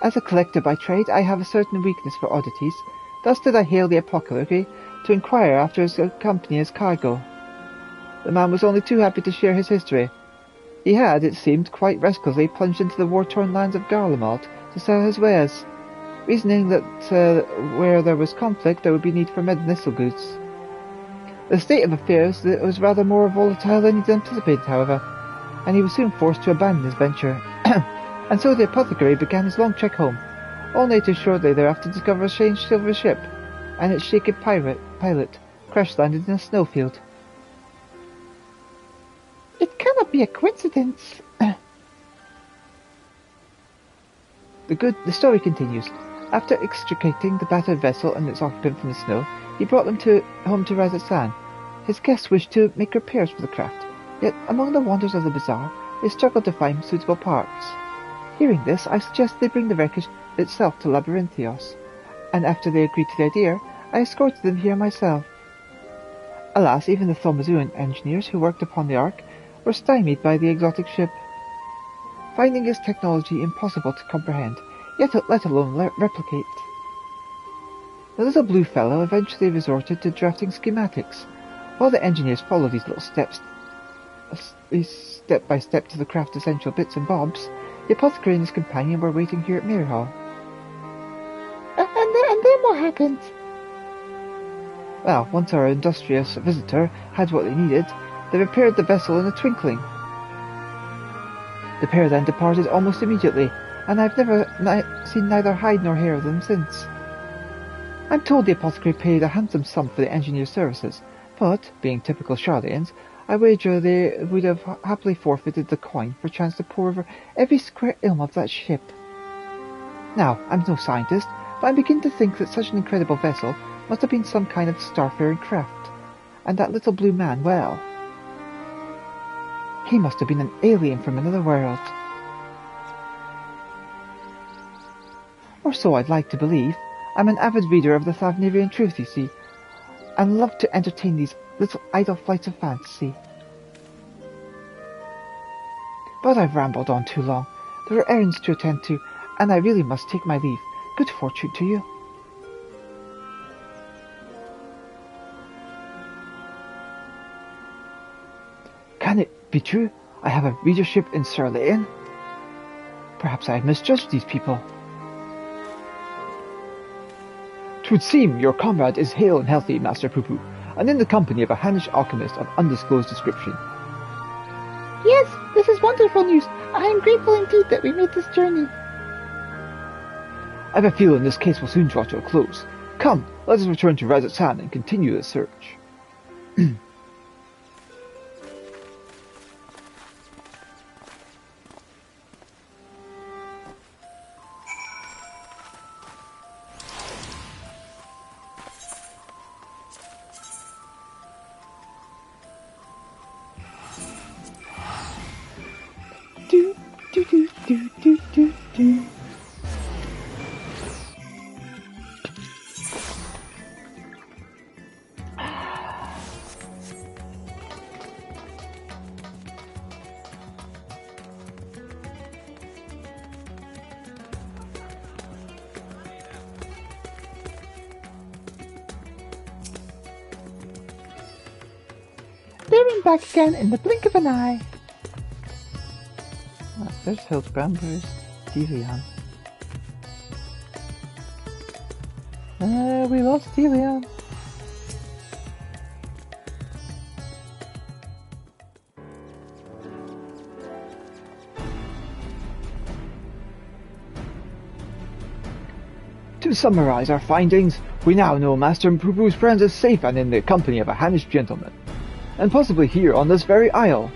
As a collector by trade, I have a certain weakness for oddities. Thus did I hail the apothecary to inquire after his company as cargo. The man was only too happy to share his history. He had, it seemed, quite restlessly plunged into the war-torn lands of Garlemald to sell his wares, reasoning that where there was conflict there would be need for medicinal goods. The state of affairs was rather more volatile than he'd anticipated, however, and he was soon forced to abandon his venture. And so the apothecary began his long trek home, only to shortly thereafter discover a strange silver ship, and its shaken pilot crash-landed in a snowfield. It cannot be a coincidence. The story continues. After extricating the battered vessel and its occupant from the snow, he brought them home to Razatsan. His guests wished to make repairs for the craft, yet among the wonders of the bazaar, they struggled to find suitable parts. Hearing this, I suggested they bring the wreckage itself to Labyrinthios, and after they agreed to the idea, I escorted them here myself. Alas, even the Thaumazuan engineers who worked upon the Ark were stymied by the exotic ship, finding its technology impossible to comprehend, yet let alone replicate. The little blue fellow eventually resorted to drafting schematics. While the engineers followed these little steps, step by step to the craft's essential bits and bobs, the apothecary and his companion were waiting here at Mirahall. And then what happened? Well, once our industrious visitor had what they needed, they repaired the vessel in a twinkling. The pair then departed almost immediately, and I've never seen neither hide nor hair of them since. I'm told the apothecary paid a handsome sum for the engineer's services, but, being typical Charlatans, I wager they would have happily forfeited the coin for a chance to pore over every square inch of that ship. Now, I'm no scientist, but I begin to think that such an incredible vessel must have been some kind of starfaring craft, and that little blue man, well, he must have been an alien from another world. Or so I'd like to believe. I'm an avid reader of the Thavnerian truth, you see, and love to entertain these little idle flights of fantasy. But I've rambled on too long. There are errands to attend to, and I really must take my leave. Good fortune to you. Can it be true? I have a readership in Charlatan? Perhaps I have misjudged these people. 'Twould seem your comrade is hale and healthy, Master Poo-Poo, and in the company of a Hannish alchemist of undisclosed description. Yes, this is wonderful news. I am grateful indeed that we made this journey. I have a feeling this case will soon draw to a close. Come, let us return to Razatsan and continue the search. Do. There and back again in the blink of an eye. Ah, there's Hildbrand, where's Delian? We lost Delian. To summarize our findings, we now know Master Poo-Poo's friend is safe and in the company of a Hannish gentleman, and possibly here on this very isle.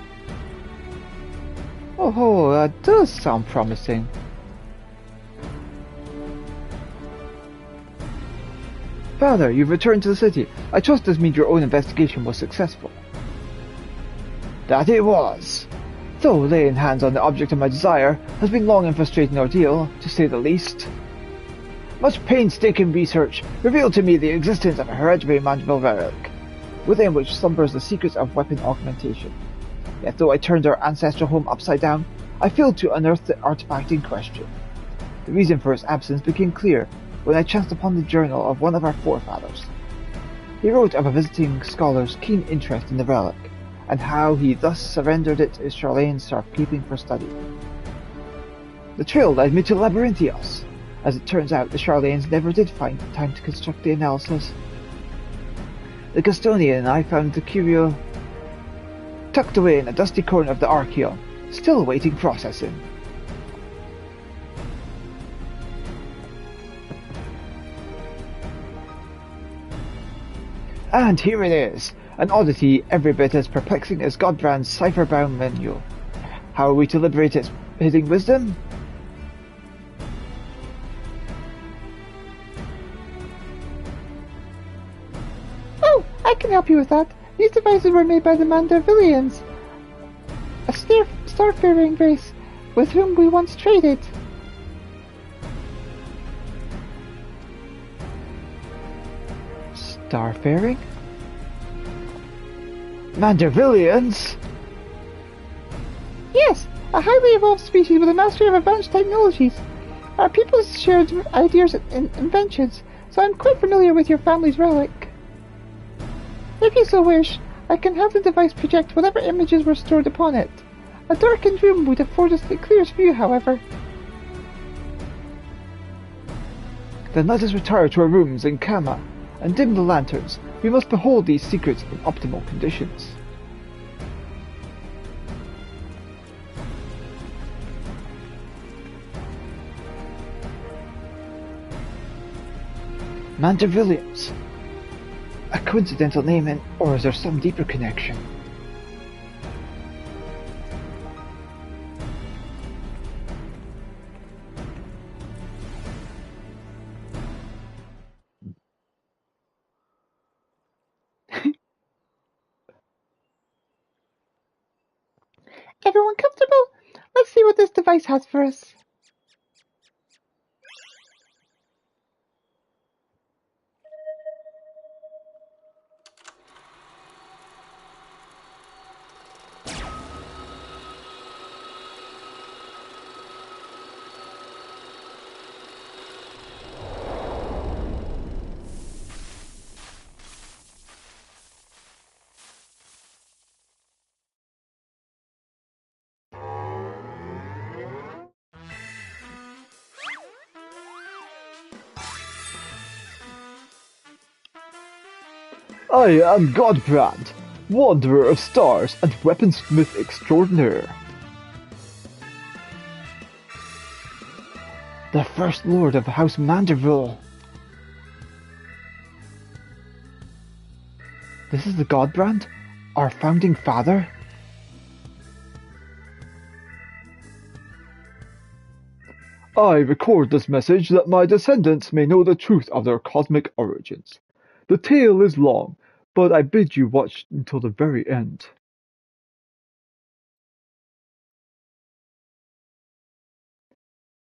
Oh, that does sound promising. Father, you've returned to the city. I trust this means your own investigation was successful. That it was. Though laying hands on the object of my desire has been long and frustrating ordeal, to say the least. Much painstaking research revealed to me the existence of a hereditary magical relic, within which slumbers the secrets of weapon augmentation. Yet though I turned our ancestral home upside down, I failed to unearth the artifact in question. The reason for its absence became clear when I chanced upon the journal of one of our forefathers. He wrote of a visiting scholar's keen interest in the relic, and how he thus surrendered it to Charlene's safekeeping for study. The trail led me to Labyrinthios. As it turns out, the Charlanes never did find time to construct the analysis. The custodian and I found the curio tucked away in a dusty corner of the Archeon, still awaiting processing. And here it is, an oddity every bit as perplexing as Godbrand's cipher-bound manual. How are we to liberate its hidden wisdom? Oh, I can help you with that. These devices were made by the Mandervillians, a starfaring race with whom we once traded. Starfaring? Mandervillians? Yes, a highly evolved species with a mastery of advanced technologies. Our peoples shared ideas and inventions, so I'm quite familiar with your family's relic. If you so wish, I can have the device project whatever images were stored upon it. A darkened room would afford us the clearest view, however. Then let us retire to our rooms in Kama, and dim the lanterns. We must behold these secrets in optimal conditions. Mandervillians. A coincidental name, or is there some deeper connection? Everyone comfortable? Let's see what this device has for us. I am Godbrand, Wanderer of Stars and Weaponsmith Extraordinaire. The First Lord of House Manderville. This is the Godbrand? Our founding father? I record this message that my descendants may know the truth of their cosmic origins. The tale is long, but I bid you watch until the very end.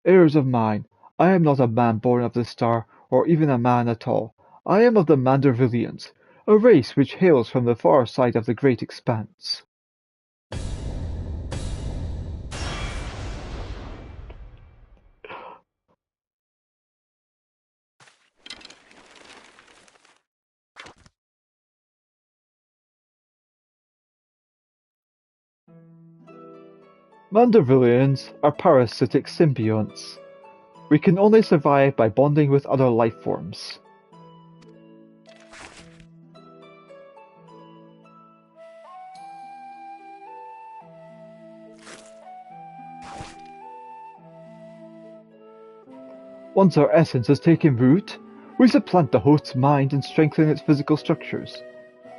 Heirs of mine, I am not a man born of the star, or even a man at all. I am of the Mandervillians, a race which hails from the far side of the great expanse. Mandervillians are parasitic symbionts. We can only survive by bonding with other life forms. Once our essence has taken root, we supplant the host's mind and strengthen its physical structures,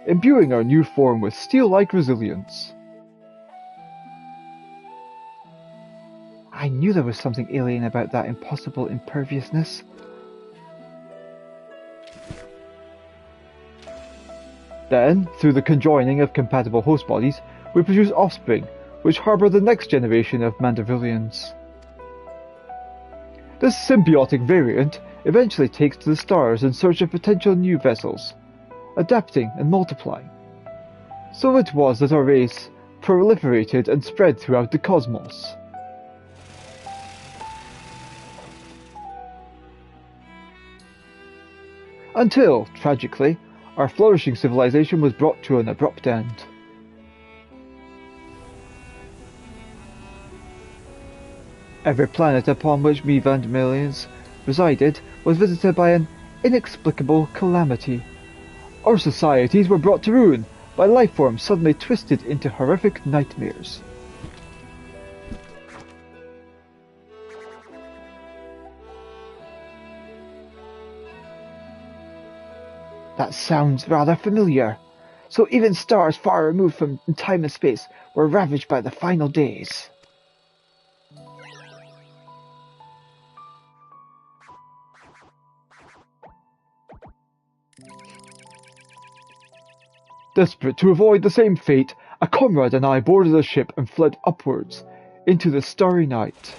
imbuing our new form with steel-like resilience. I knew there was something alien about that impossible imperviousness. Then, through the conjoining of compatible host bodies, we produce offspring, which harbour the next generation of Mandervillians. This symbiotic variant eventually takes to the stars in search of potential new vessels, adapting and multiplying. So it was that our race proliferated and spread throughout the cosmos. Until, tragically, our flourishing civilization was brought to an abrupt end. Every planet upon which we Vandemilians resided was visited by an inexplicable calamity. Our societies were brought to ruin by life forms suddenly twisted into horrific nightmares. That sounds rather familiar. So even stars far removed from time and space were ravaged by the final days. Desperate to avoid the same fate, a comrade and I boarded a ship and fled upwards into the starry night.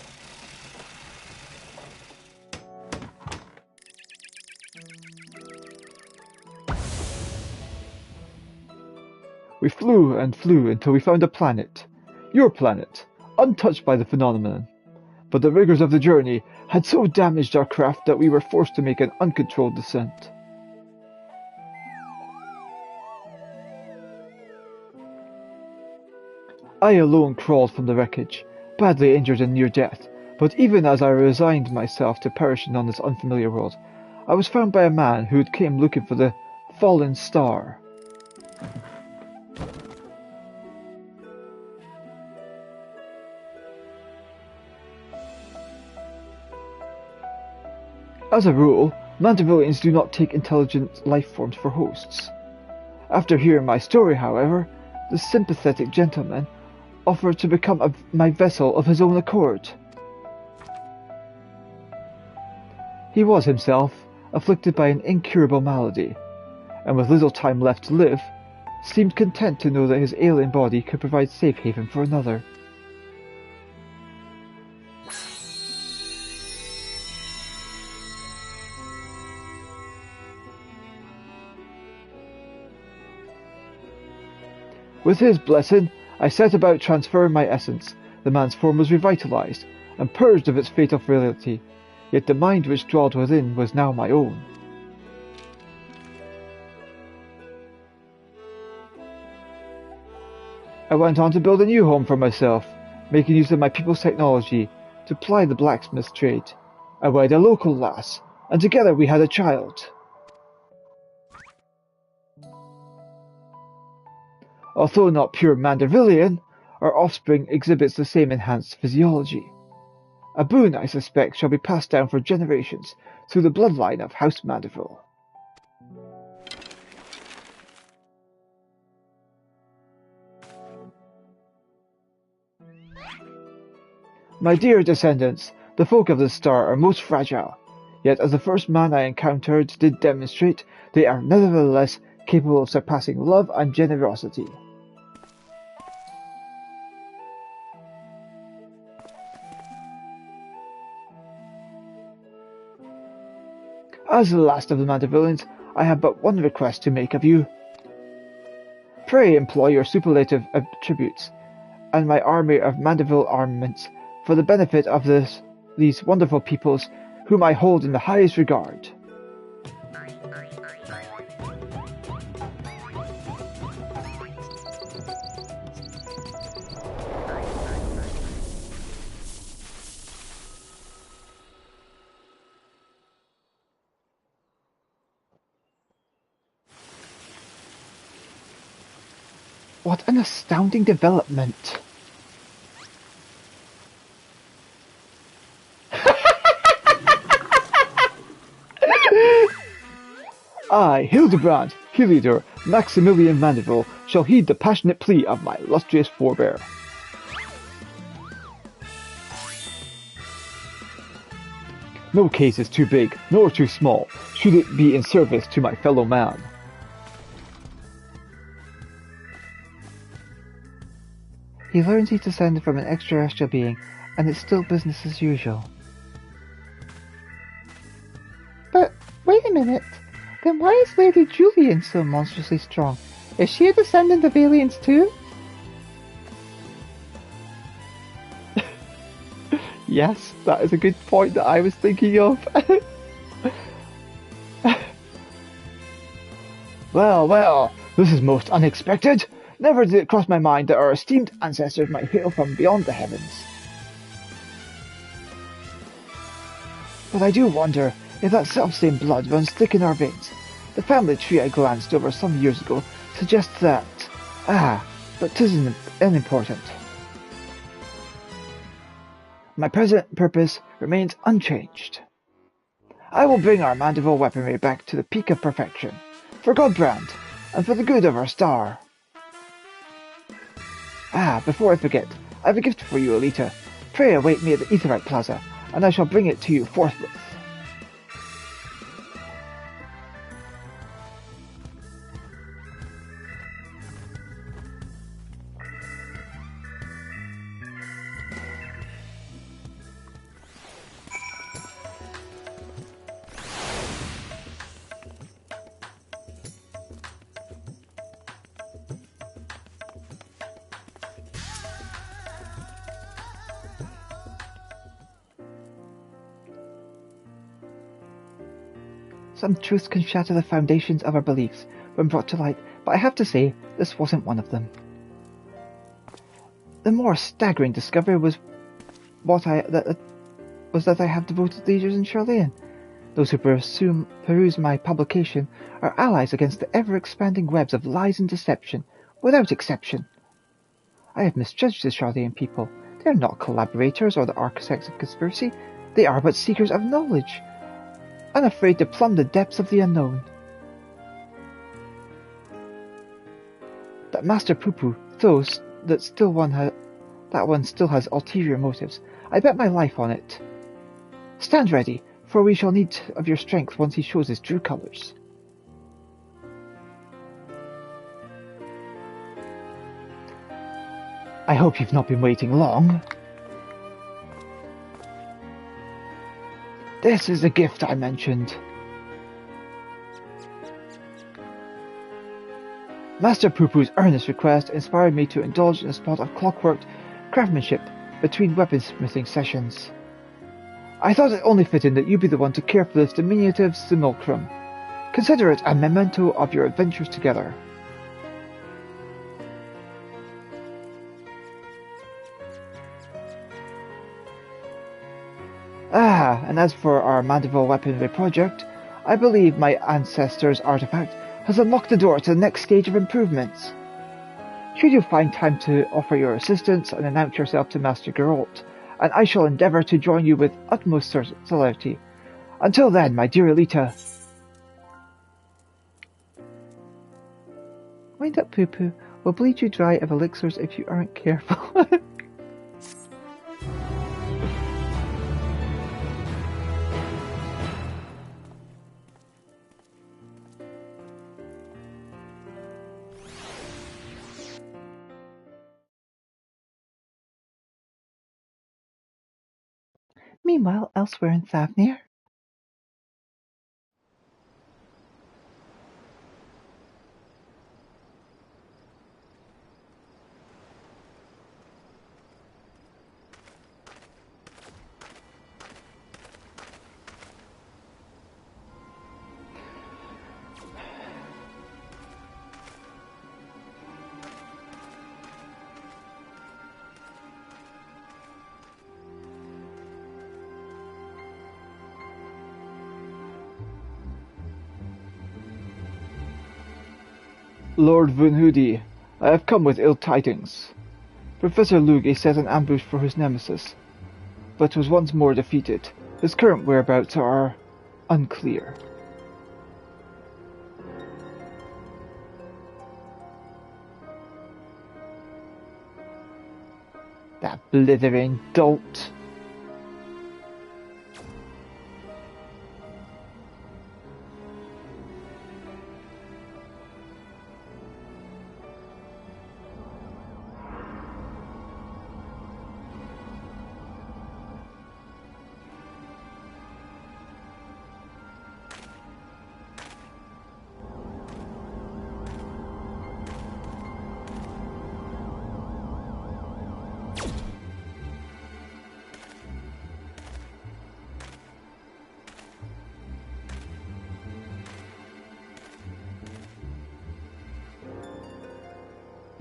We flew and flew until we found a planet, your planet, untouched by the phenomenon. But the rigors of the journey had so damaged our craft that we were forced to make an uncontrolled descent. I alone crawled from the wreckage, badly injured and near death, but even as I resigned myself to perishing on this unfamiliar world, I was found by a man who came looking for the fallen star. As a rule, Mandavillians do not take intelligent life forms for hosts. After hearing my story, however, the sympathetic gentleman offered to become my vessel of his own accord. He was himself afflicted by an incurable malady, and with little time left to live, seemed content to know that his alien body could provide safe haven for another. With his blessing, I set about transferring my essence. The man's form was revitalized, and purged of its fatal frailty, yet the mind which dwelled within was now my own. I went on to build a new home for myself, making use of my people's technology to ply the blacksmith's trade. I wed a local lass, and together we had a child. Although not pure Mandavillian, our offspring exhibits the same enhanced physiology. A boon, I suspect, shall be passed down for generations through the bloodline of House Mandeville. My dear descendants, the folk of this star are most fragile, yet as the first man I encountered did demonstrate, they are nevertheless capable of surpassing love and generosity. As the last of the Mandavillians, I have but one request to make of you. Pray employ your superlative attributes, and my army of Mandeville armaments, for the benefit of these wonderful peoples, whom I hold in the highest regard. What an astounding development! I, Hildebrand, Heliodor, Maximilian Mandeville, shall heed the passionate plea of my illustrious forebear. No case is too big, nor too small, should it be in service to my fellow man. He learns he's descended from an extraterrestrial being, and it's still business as usual. But, wait a minute. Then why is Lady Julian so monstrously strong? Is she a descendant of aliens too? Yes, that is a good point that I was thinking of. Well, well, this is most unexpected. Never did it cross my mind that our esteemed ancestors might hail from beyond the heavens. But I do wonder if that self-same blood runs thick in our veins. The family tree I glanced over some years ago suggests that. But 'tisn't unimportant. My present purpose remains unchanged. I will bring our mandible weaponry back to the peak of perfection, for Godbrand, and for the good of our star. Before I forget, I have a gift for you, Elita. Pray await me at the Aetheryte Plaza, and I shall bring it to you forthwith. Some truths can shatter the foundations of our beliefs when brought to light, but I have to say, this wasn't one of them. The more staggering discovery was that I have devoted leaders in Charlayan. Those who peruse my publication are allies against the ever-expanding webs of lies and deception, without exception. I have misjudged the Charlayan people. They are not collaborators or the architects of conspiracy. They are but seekers of knowledge, unafraid to plumb the depths of the unknown. That Master Poo-Poo, that one still has ulterior motives. I bet my life on it. Stand ready, for we shall need of your strength once he shows his true colors. I hope you've not been waiting long. This is the gift I mentioned. Master Poo-Poo's earnest request inspired me to indulge in a spot of clockwork craftsmanship between weaponsmithing sessions. I thought it only fitting that you be the one to care for this diminutive simulacrum. Consider it a memento of your adventures together. And as for our mandible weaponry project, I believe my ancestor's artifact has unlocked the door to the next stage of improvements. Should you find time to offer your assistance and announce yourself to Master Geralt, and I shall endeavour to join you with utmost celerity. Until then, my dear Elita. Wind up, Poo-Poo. We'll bleed you dry of elixirs if you aren't careful. Meanwhile, elsewhere in Thavnir. Lord Vunhudi, I have come with ill tidings. Professor Lugi set an ambush for his nemesis, but was once more defeated. His current whereabouts are unclear. That blithering dolt.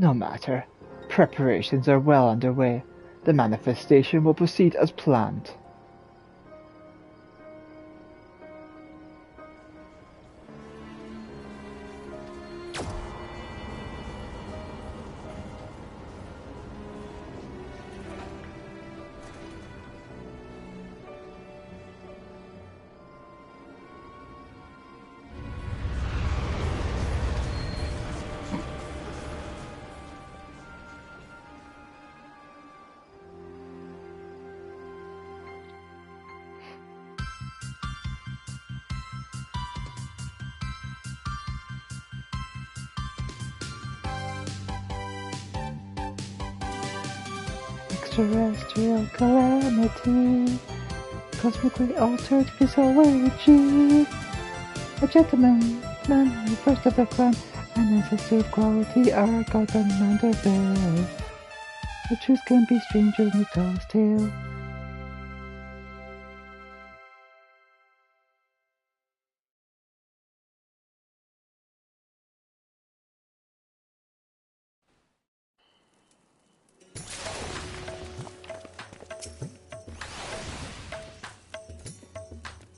No matter. Preparations are well underway. The manifestation will proceed as planned. Extraterrestrial calamity, cosmically altered physiology. A gentleman, the first of the clan, an ancestor of quality, our godson Mandeville. The truth can be stranger than the tallest tale.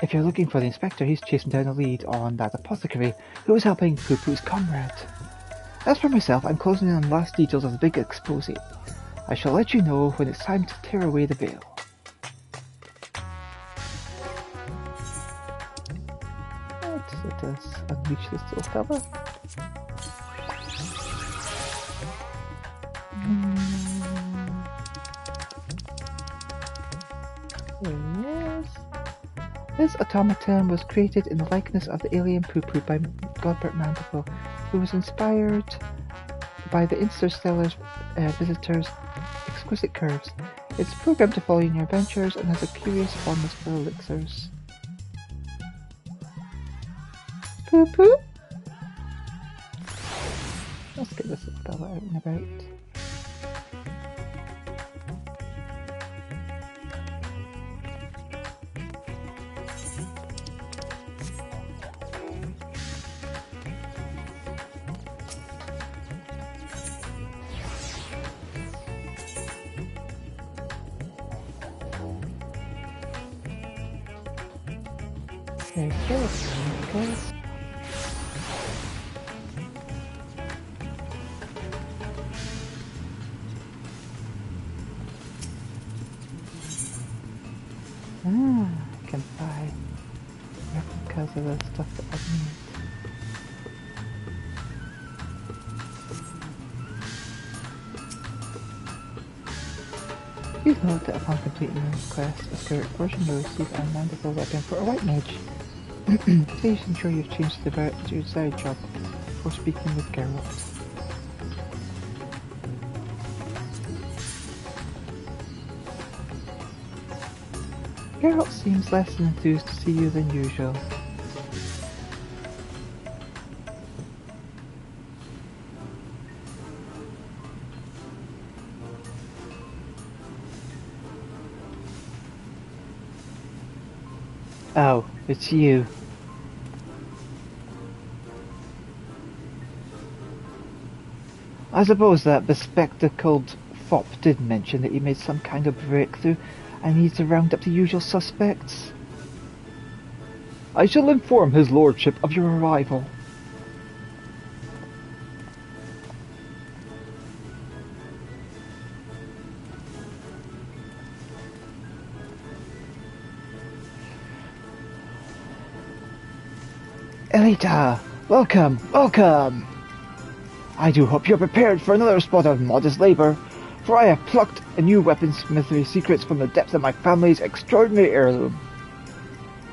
If you're looking for the inspector, he's chasing down a lead on that apothecary who was helping Poo-Poo's comrade. As for myself, I'm closing in on the last details of the big exposé. I shall let you know when it's time to tear away the veil. Let us unleash this little fella. There he is. This automaton was created in the likeness of the alien Poo-Poo by Godbert Mandeville, who was inspired by the interstellar visitor's exquisite curves. It's programmed to follow you in your adventures and has a curious fondness for elixirs. Poo-Poo? Let's get this little fella out and about. There he goes. There he goes. I can buy replicas of the stuff that I need. Please note that upon completing this quest, a skirt version will receive a mandatory weapon for a white mage. Please ensure you've changed the desired job before speaking with Geralt. Geralt seems less enthused to see you than usual. Oh, it's you. I suppose that bespectacled fop did mention that you made some kind of breakthrough and need to round up the usual suspects. I shall inform his lordship of your arrival. Elita, welcome, welcome! I do hope you're prepared for another spot of modest labour, for I have plucked a new weaponsmithing secrets from the depths of my family's extraordinary heirloom.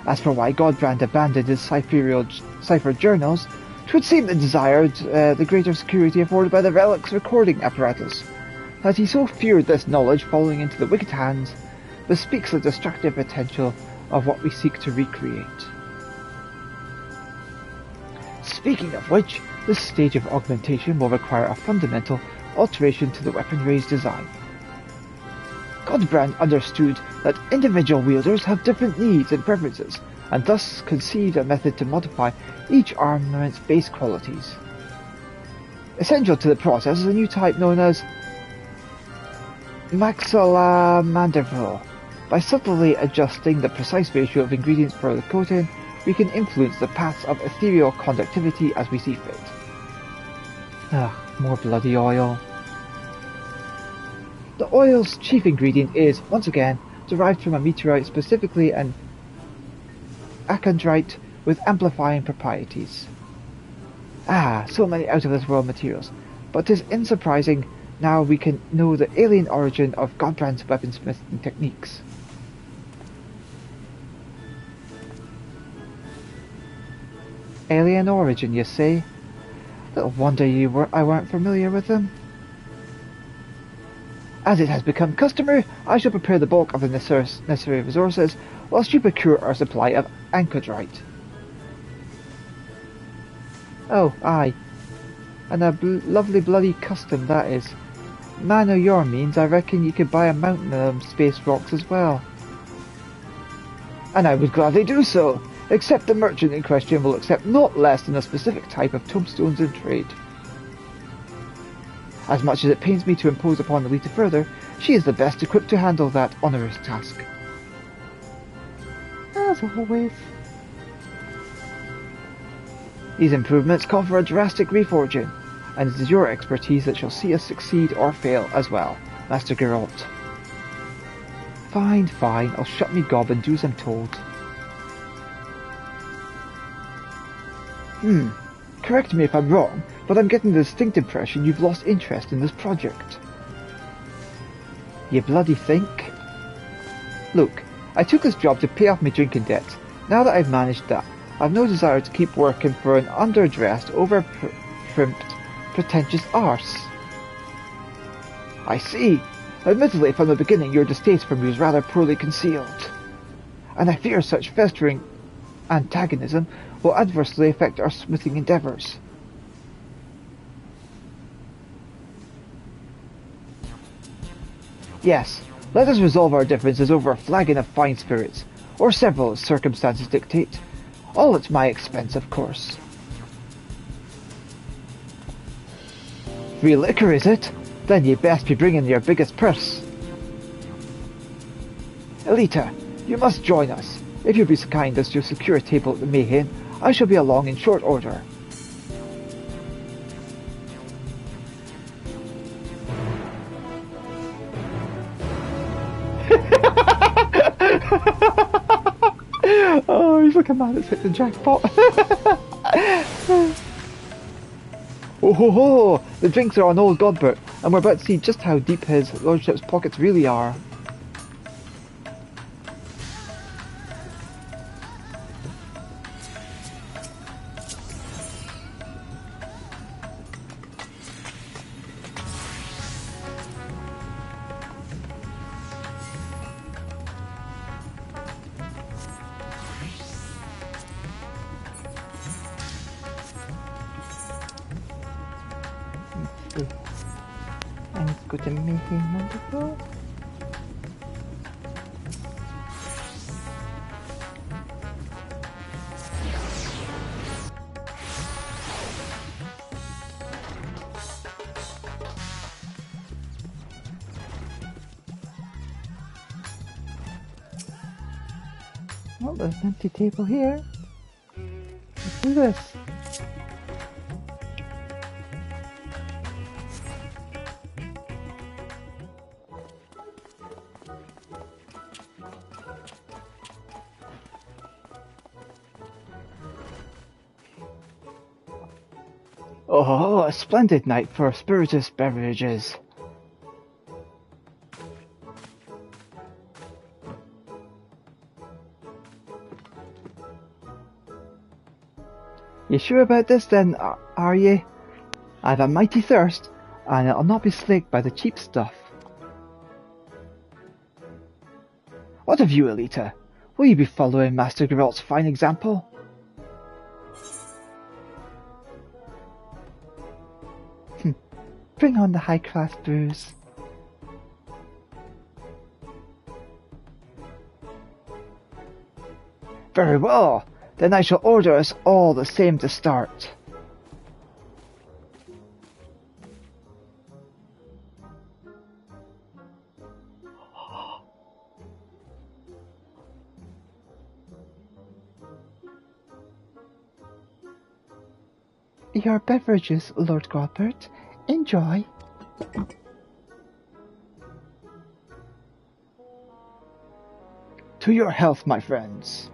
As for why Godbrand abandoned his cipher journals, 'twould seem that desired the greater security afforded by the relic's recording apparatus. That he so feared this knowledge falling into the wicked hands bespeaks the destructive potential of what we seek to recreate. Speaking of which, this stage of augmentation will require a fundamental alteration to the weaponry's design. Godbrand understood that individual wielders have different needs and preferences, and thus conceived a method to modify each armament's base qualities. Essential to the process is a new type known as Maxilla. By subtly adjusting the precise ratio of ingredients for the coating, we can influence the paths of ethereal conductivity as we see fit. More bloody oil. The oil's chief ingredient is, once again, derived from a meteorite, specifically an achondrite with amplifying properties. So many out-of-this-world materials. But 'tis unsurprising now we can know the alien origin of Godbrand's weaponsmithing techniques. Alien origin, you say? Little wonder I weren't familiar with them. As it has become customary, I shall prepare the bulk of the necessary resources, whilst you procure our supply of anchodrite. Oh, aye. And a lovely bloody custom that is. Man o' your means, I reckon you could buy a mountain of them space rocks as well. And I would gladly do so, except the merchant in question will accept not less than a specific type of tombstones in trade. As much as it pains me to impose upon Elita further, she is the best equipped to handle that onerous task. As always. These improvements call for a drastic reforging, and it is your expertise that shall see us succeed or fail as well, Master Geralt. Fine, I'll shut me gob and do as I'm told. Correct me if I'm wrong, but I'm getting the distinct impression you've lost interest in this project. You bloody think? Look, I took this job to pay off my drinking debt. Now that I've managed that, I've no desire to keep working for an underdressed, over-primped, pretentious arse. I see. Admittedly, from the beginning your distaste for me was rather poorly concealed. And I fear such festering antagonism will adversely affect our smithing endeavours. Yes, let us resolve our differences over a flagon of fine spirits, or several as circumstances dictate. All at my expense, of course. Free liquor, is it? Then ye best be bringing your biggest purse. Elita, you must join us. If you'll be so kind as to secure a table at the Mayhem, I shall be along in short order. Oh, he's like a man that's hit the jackpot. Oh ho ho! The drinks are on old Godbert, and we're about to see just how deep his lordship's pockets really are. Let's go to Mayhem number 4. Oh, there's an empty table here. Let's do this. Oh, a splendid night for spirituous beverages. You sure about this then, are ye? I've a mighty thirst, and it'll not be slaked by the cheap stuff. What of you, Elita? Will you be following Master Geralt's fine example? Bring on the high-class brews. Very well, then I shall order us all the same to start. Your beverages, Lord Godbert. Enjoy. To your health, my friends.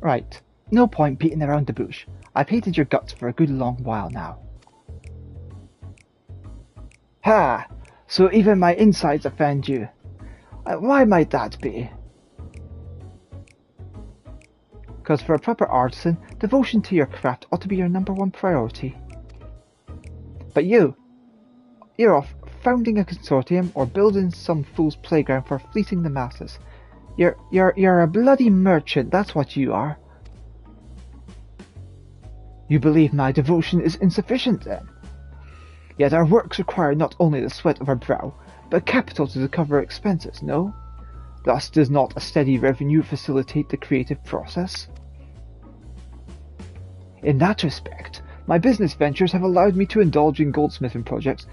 Right. No point beating around the bush. I've hated your guts for a good long while now. Ha! So even my insides offend you. Why might that be? Because for a proper artisan, devotion to your craft ought to be your #1 priority. But you're off founding a consortium or building some fool's playground for fleecing the masses. You're a bloody merchant, that's what you are. You believe my devotion is insufficient, then? Yet our works require not only the sweat of our brow, but capital to cover expenses, no? Thus does not a steady revenue facilitate the creative process? In that respect, my business ventures have allowed me to indulge in goldsmithing projects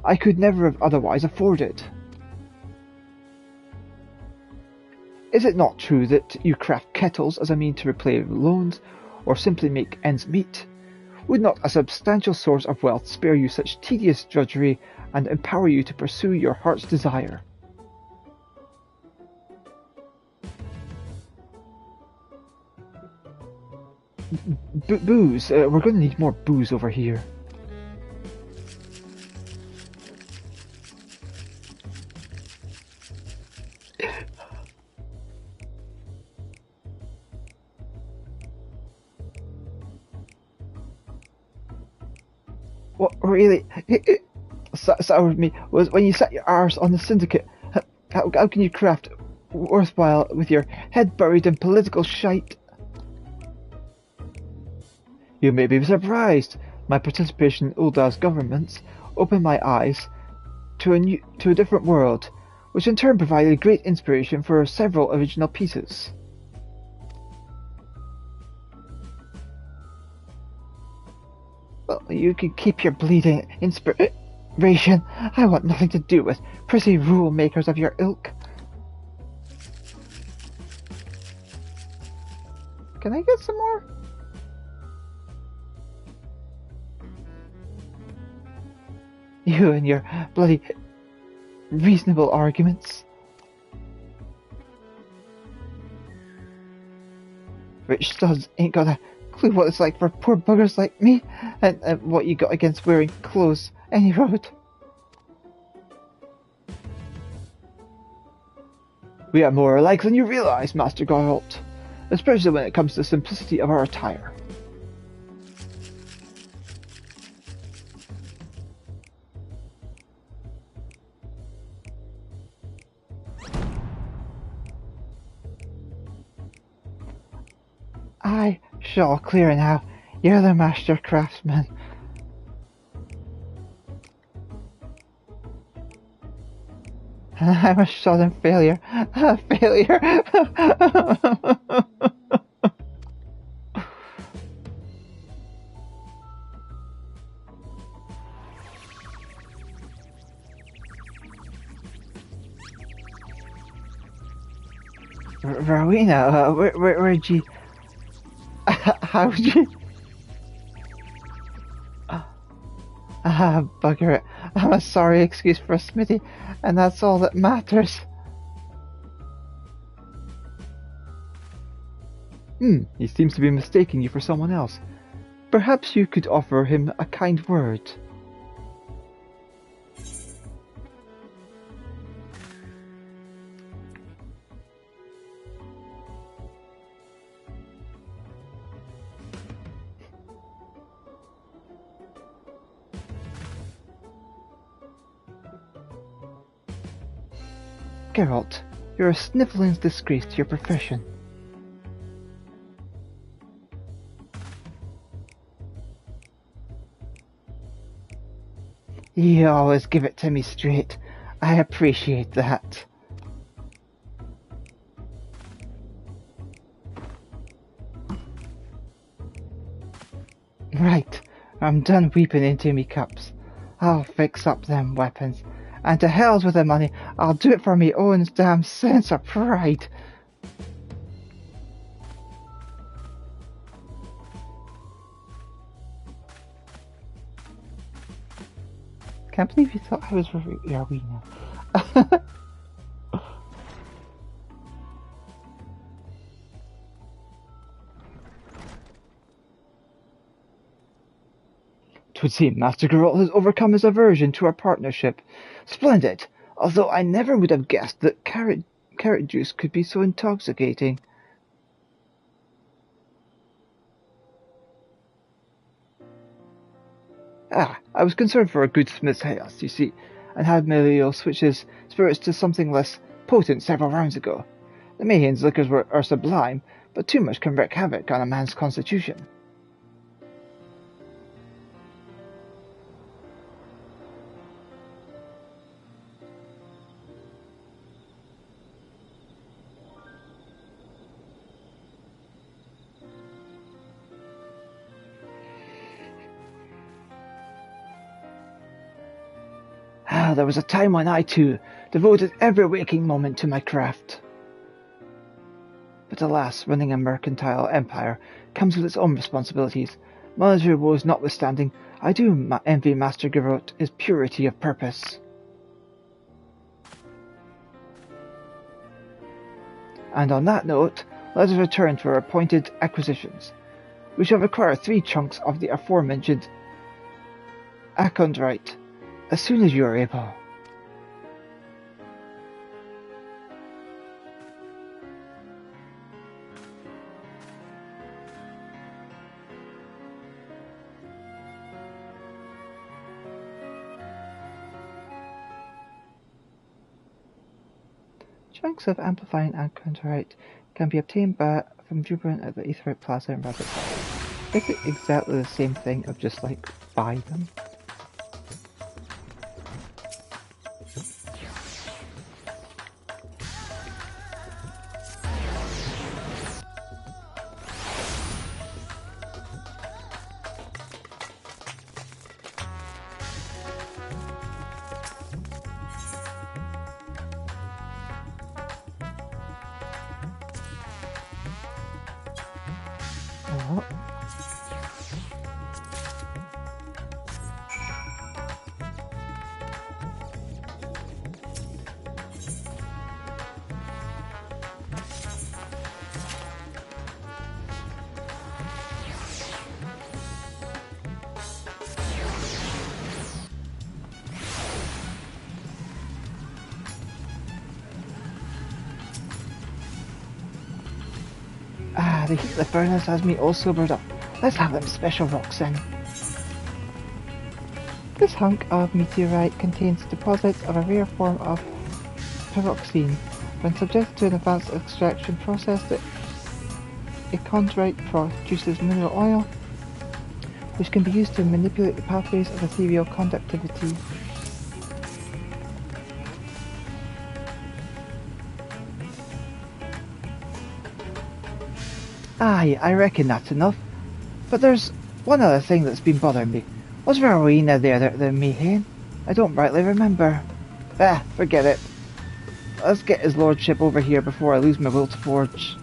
I could never have otherwise afforded. Is it not true that you craft kettles as a mean to repay loans, or simply make ends meet? Would not a substantial source of wealth spare you such tedious drudgery and empower you to pursue your heart's desire? Booze. We're going to need more booze over here. What really soured me was when you set your arse on the syndicate. How can you craft worthwhile with your head buried in political shite? You may be surprised. My participation in Ulda's governments opened my eyes to a different world, which in turn provided great inspiration for several original pieces. Well, you can keep your bleeding inspiration. I want nothing to do with prissy rule makers of your ilk. Can I get some more? You and your bloody reasonable arguments. Rich studs ain't got a clue what it's like for poor buggers like me, and what you got against wearing clothes any road. We are more alike than you realize, Master Geralt, especially when it comes to the simplicity of our attire. Aye, sure, clear now. You're the master craftsman. I'm a sudden failure. A failure. Rowena, where'd you... How'd you... Bugger it. I'm a sorry excuse for a smithy, and that's all that matters. He seems to be mistaking you for someone else. Perhaps you could offer him a kind word. Geralt, you're a snivelling disgrace to your profession. You always give it to me straight. I appreciate that. Right, I'm done weeping into me cups. I'll fix up them weapons. And to hell's with the money, I'll do it for me own damn sense of pride. Can't believe you thought I was your arena. 'Twould seem Master Geralt has overcome his aversion to our partnership. Splendid! Although I never would have guessed that carrot juice could be so intoxicating. I was concerned for a good smith's house, you see, and had Melio switch his spirits to something less potent several rounds ago. The Mayhane's liquors are sublime, but too much can wreak havoc on a man's constitution. There was a time when I, too, devoted every waking moment to my craft. But alas, running a mercantile empire comes with its own responsibilities. Monetary woes notwithstanding, I do envy Master Geralt his purity of purpose. And on that note, let us return to our appointed acquisitions. We shall require 3 chunks of the aforementioned Achondrite as soon as you are able. Chunks of amplifying Achondrite can be obtained from Jubilant at the Aetheryte Plaza in Rabbit Hall. Is it exactly the same thing of just like buy them? The heat of the furnace has me all sobered up. Let's have them special rocks then. This hunk of meteorite contains deposits of a rare form of pyroxene. When subjected to an advanced extraction process, the achondrite produces mineral oil, which can be used to manipulate the pathways of ethereal conductivity. Aye, I reckon that's enough. But there's one other thing that's been bothering me. Was Rowena there at the Mayhane? I don't rightly remember. Forget it. Let's get his lordship over here before I lose my will to forge.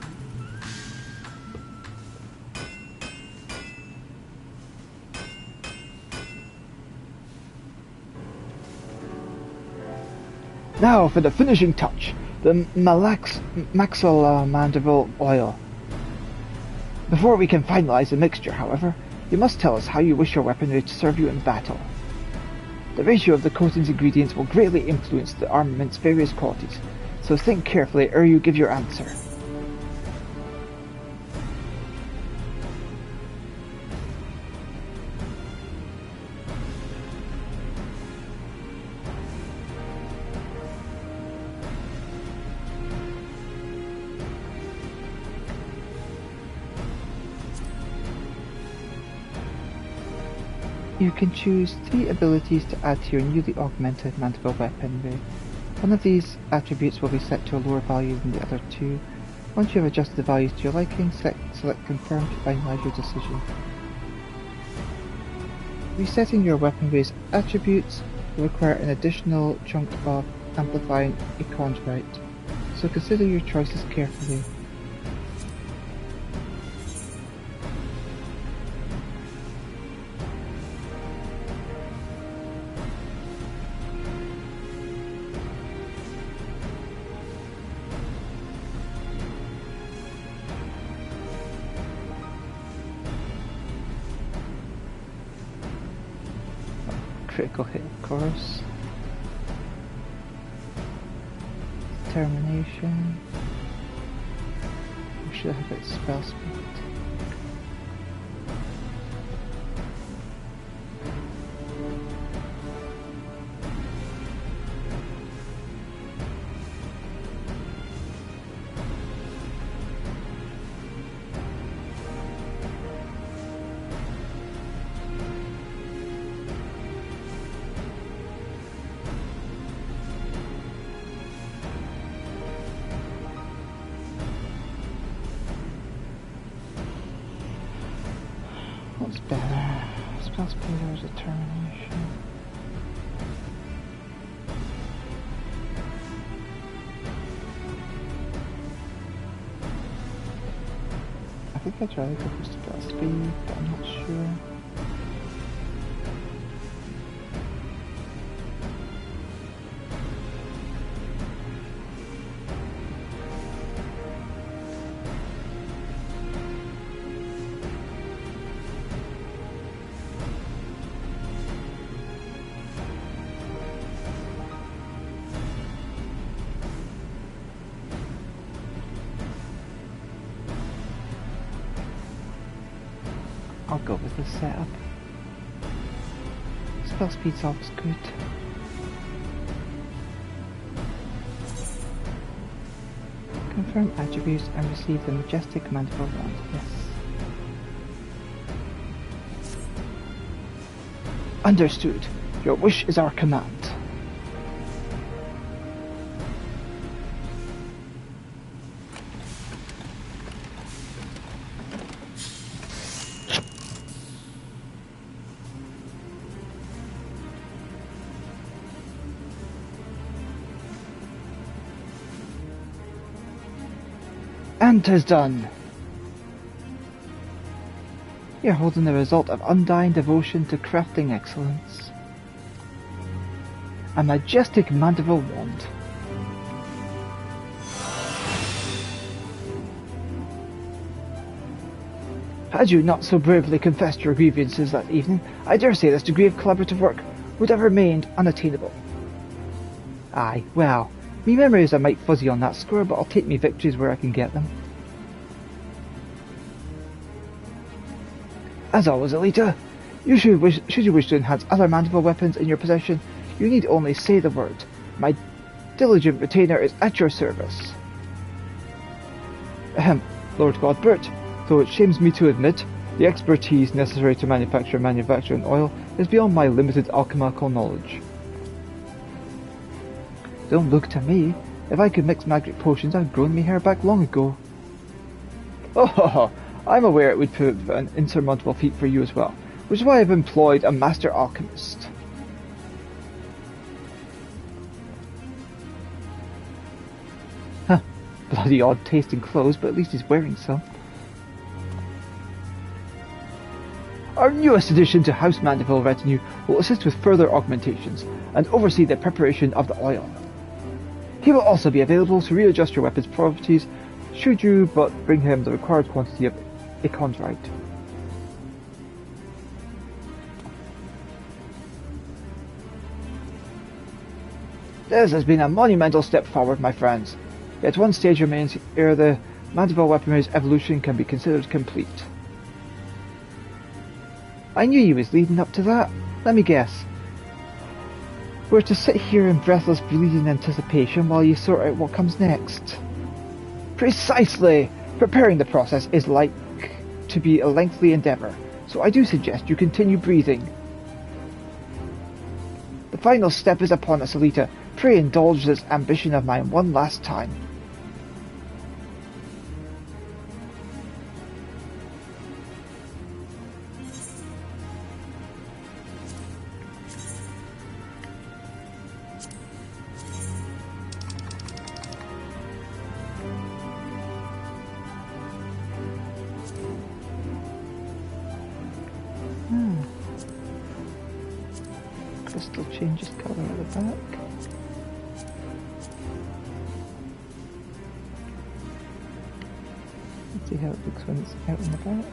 Now for the finishing touch, the Maxilla Mandible oil. Before we can finalize the mixture, however, you must tell us how you wish your weaponry to serve you in battle. The ratio of the coating's ingredients will greatly influence the armament's various qualities, so think carefully ere you give your answer. You can choose 3 abilities to add to your newly augmented mandible weaponry. One of these attributes will be set to a lower value than the other 2. Once you have adjusted the values to your liking, select Confirm to finalize your decision. Resetting your weaponry's attributes will require an additional chunk of amplifying a chondrite, so consider your choices carefully. Critical hit, of course. Determination. We should have its spell speed. What's better? Spell speed or determination? I think I'd rather go for spell speed, but I'm not sure. I'll go with this setup. Spell speed's always good. Confirm attributes and receive the majestic mandible wand. Yes. Understood. Your wish is our command. And 'tis done. You're holding the result of undying devotion to crafting excellence. A majestic mandible wand. Had you not so bravely confessed your grievances that evening, I dare say this degree of collaborative work would have remained unattainable. Aye, well, me memory is a mite fuzzy on that score, but I'll take me victories where I can get them. As always, Elita, should you wish to enhance other mandible weapons in your possession, you need only say the word. My diligent retainer is at your service. Ahem, Lord Godbert, though it shames me to admit, the expertise necessary to manufacture an oil is beyond my limited alchemical knowledge. Don't look to me. If I could mix magic potions, I'd grown me hair back long ago. Oh, I'm aware it would prove an insurmountable feat for you as well, which is why I've employed a master alchemist. Huh, bloody odd tasting clothes, but at least he's wearing some. Our newest addition to House Mandible retinue will assist with further augmentations, and oversee the preparation of the oil. He will also be available to readjust your weapon's properties, should you but bring him the required quantity of a chondrite. This has been a monumental step forward, my friends. Yet one stage remains ere the mandible weaponry's evolution can be considered complete. I knew you was leading up to that. Let me guess. We're to sit here in breathless, bleeding anticipation while you sort out what comes next. Precisely! Preparing the process is like to be a lengthy endeavour, so I do suggest you continue breathing. The final step is upon us, Elita. Pray indulge this ambition of mine one last time. crystal changes colour at the back. Let's see how it looks when it's out and about.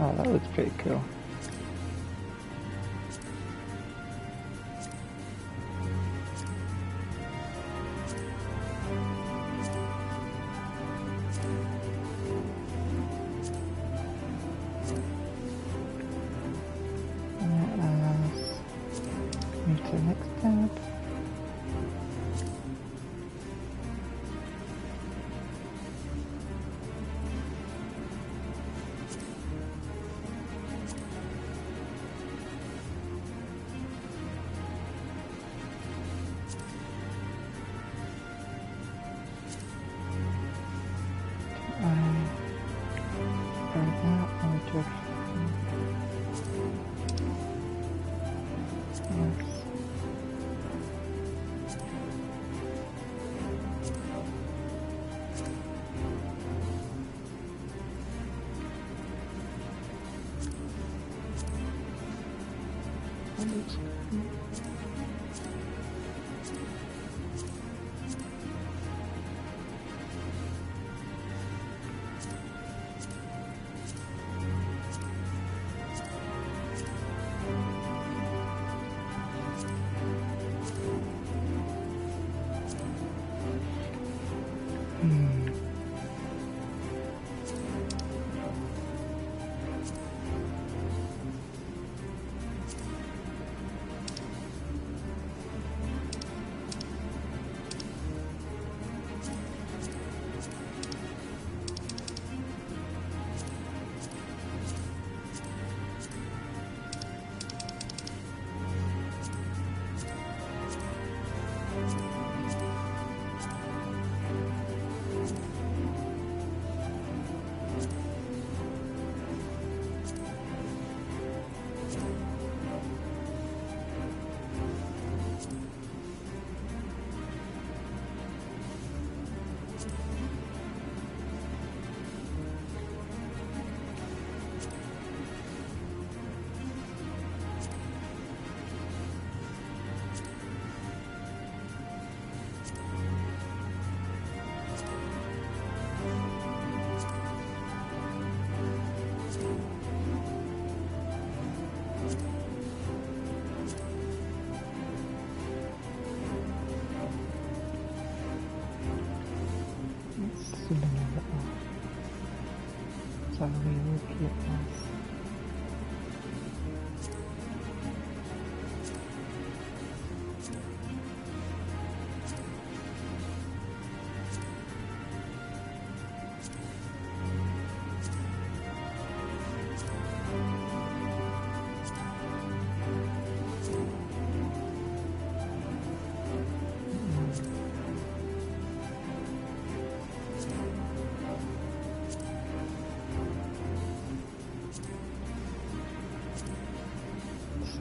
Oh, that looks pretty cool. Move to the next tab. So we look at this.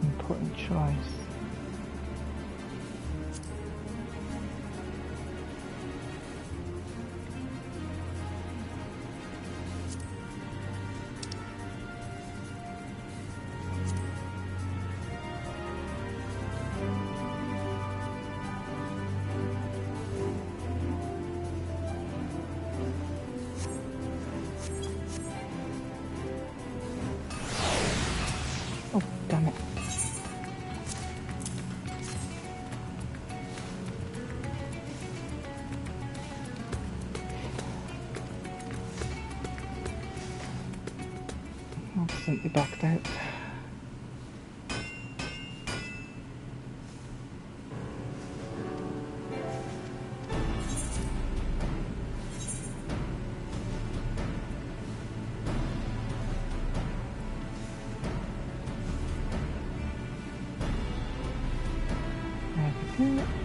Important choice. Oh, damn it. Accidentally backed out.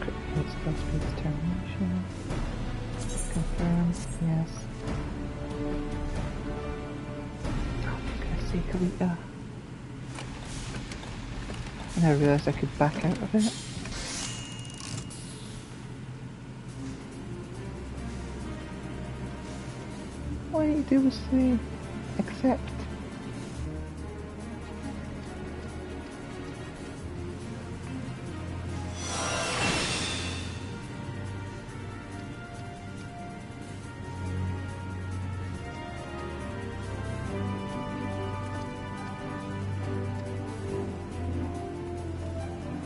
Critical spell speed determination. Confirm, yes. Elita. And I realised I could back out of it. Why do you do this thing? Accept.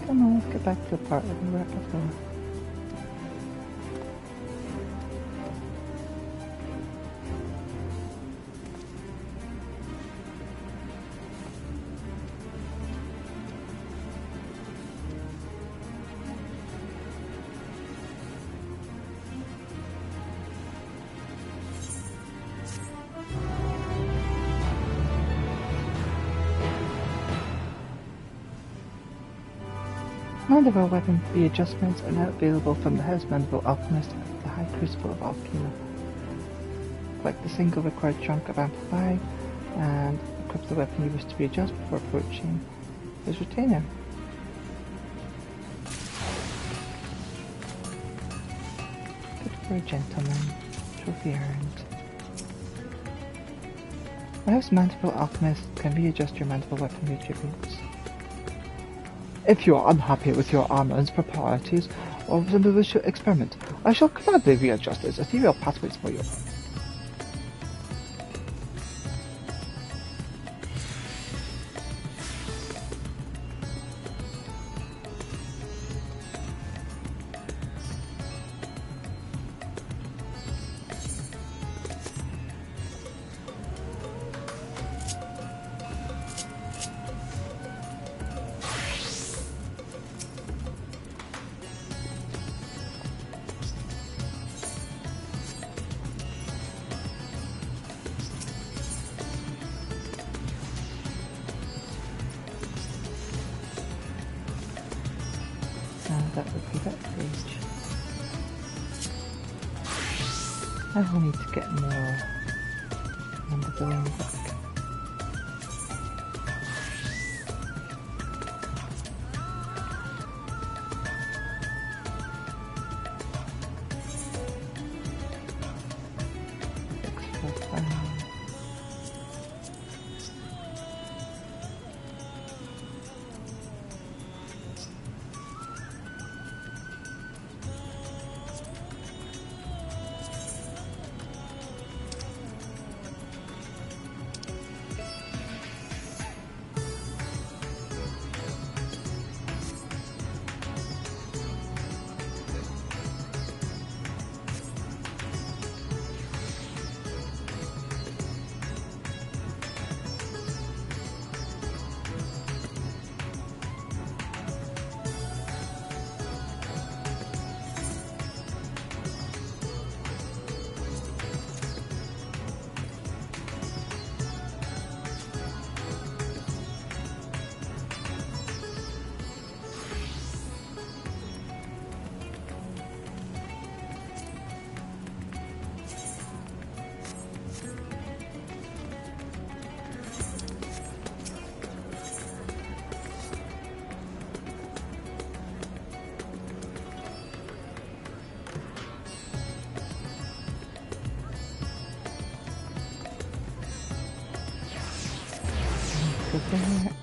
Come on, let's get back to the part where we were at before. Mandible weapon readjustments are now available from the House Mandible Alchemist at the High Crucible of Alchema. Collect the single required chunk of Amplify and equip the weapon you wish to readjust before approaching his retainer. Good for a gentleman. Trophy earned. The House Mandible Alchemist can readjust your mandible weapon attributes. If you are unhappy with your armor's properties or with a malicious experiment, I shall gladly readjust its ethereal pathways for you. That would be that page. I will need to get more mandible back. There.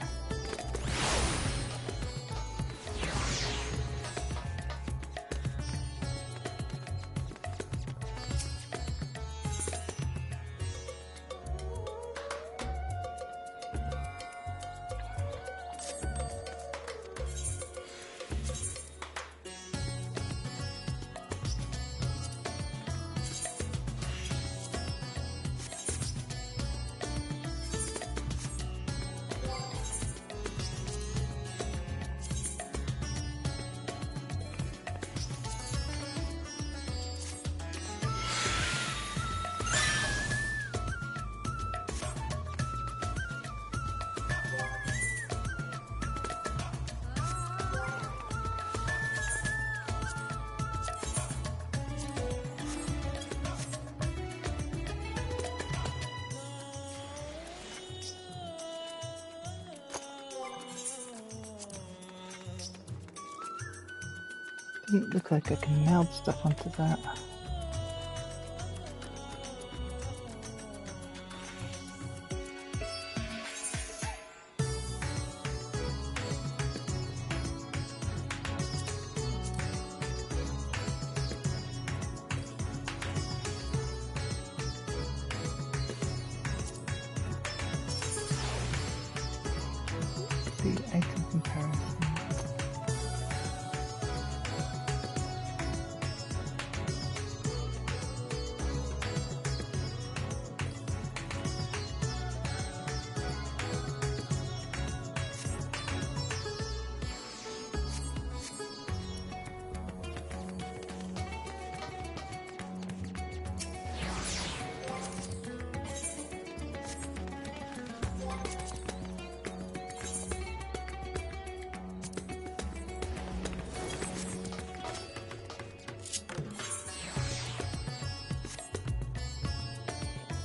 Doesn't look like I can meld stuff onto that.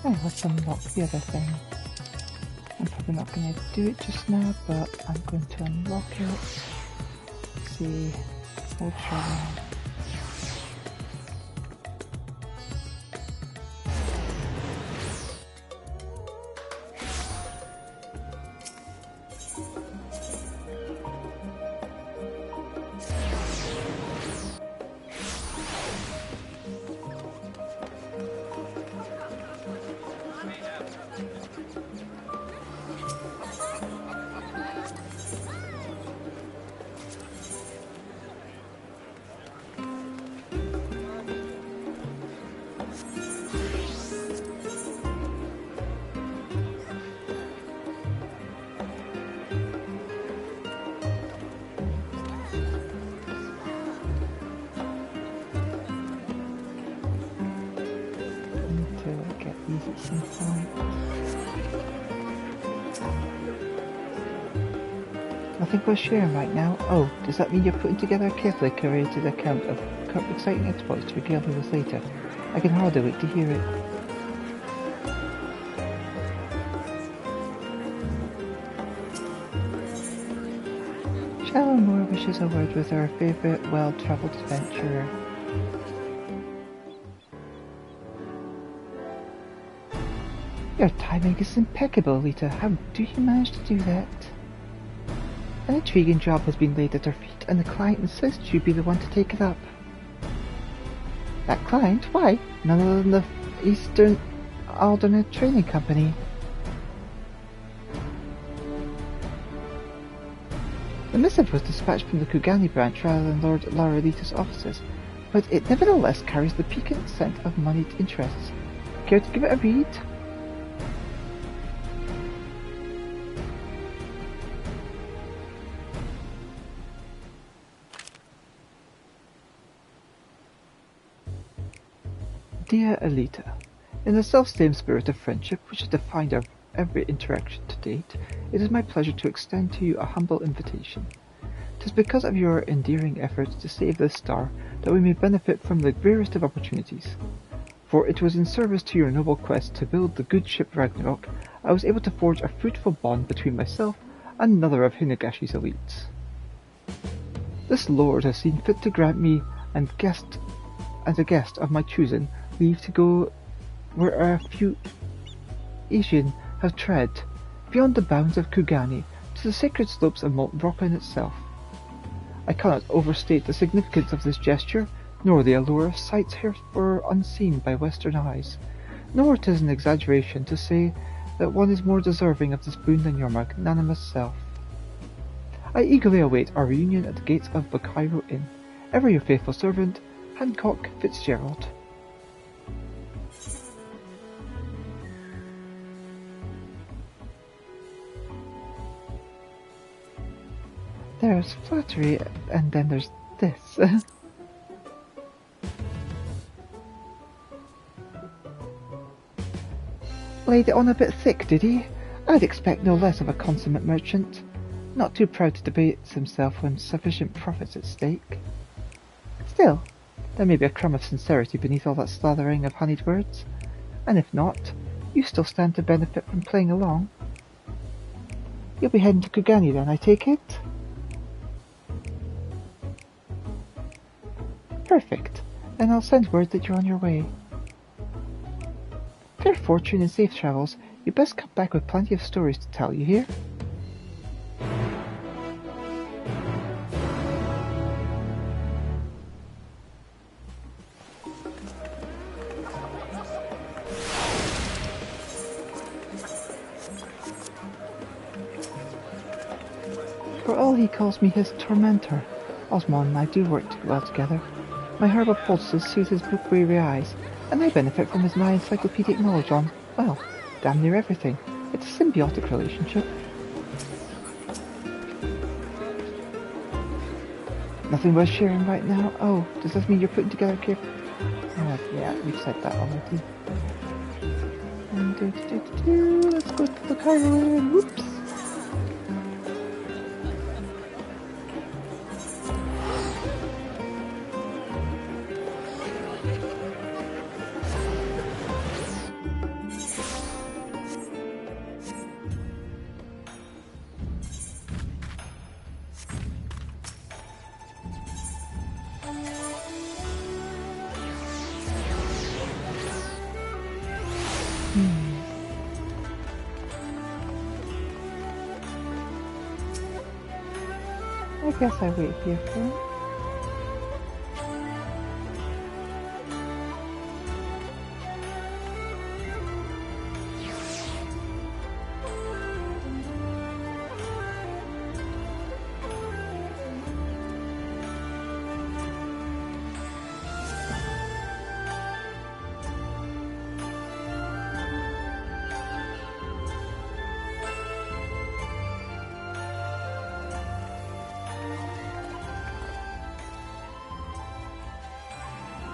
Now let's unlock the other thing. I'm probably not going to do it just now, but I'm going to unlock it. Let's see, hold travel. At some point. Nothing worth sharing right now. Oh, does that mean you're putting together a carefully curated account of exciting exploits to regale me with later? I can hardly wait to hear it. Shallow Moore wishes a word with our favourite well-travelled adventurer. Your timing is impeccable, Elita. How do you manage to do that? An intriguing job has been laid at our feet, and the client insists you be the one to take it up. That client? Why? None other than the Eastern Aldernate Training Company. The missive was dispatched from the Kugani branch rather than Lord Laralita's offices, but it nevertheless carries the piquant scent of moneyed interests. Care to give it a read? Dear Elita, in the self-same spirit of friendship which has defined our every interaction to date, it is my pleasure to extend to you a humble invitation. 'Tis because of your endearing efforts to save this star that we may benefit from the rarest of opportunities. For it was in service to your noble quest to build the good ship Ragnarok, I was able to forge a fruitful bond between myself and another of Hinegashi's elites. This lord has seen fit to grant me and a guest of my choosing leave to go where a few Asian have tread, beyond the bounds of Kugani, to the sacred slopes of Molten Rockland itself. I cannot overstate the significance of this gesture, nor the allure of sights heretofore unseen by Western eyes, nor it is an exaggeration to say that one is more deserving of this boon than your magnanimous self. I eagerly await our reunion at the gates of Bakairo Inn. Ever your faithful servant, Hancock Fitzgerald. There's flattery, and then there's this. Laid it on a bit thick, did he? I'd expect no less of a consummate merchant. Not too proud to debase himself when sufficient profit's at stake. Still, there may be a crumb of sincerity beneath all that slathering of honeyed words, and if not, you still stand to benefit from playing along. You'll be heading to Kugani then, I take it? Perfect. Then I'll send word that you're on your way. Fair fortune and safe travels. You best come back with plenty of stories to tell, you hear? For all he calls me his tormentor, Osmond and I do work well together. My herbal poultices soothe his book-weary eyes, and I benefit from his nigh encyclopedic knowledge on, well, damn near everything. It's a symbiotic relationship. Nothing worth sharing right now? Oh, does this mean you're putting together a careful... Oh, yeah, we've said that already. And let's go to the Cairo Inn. Whoops! Guess I wait here for him.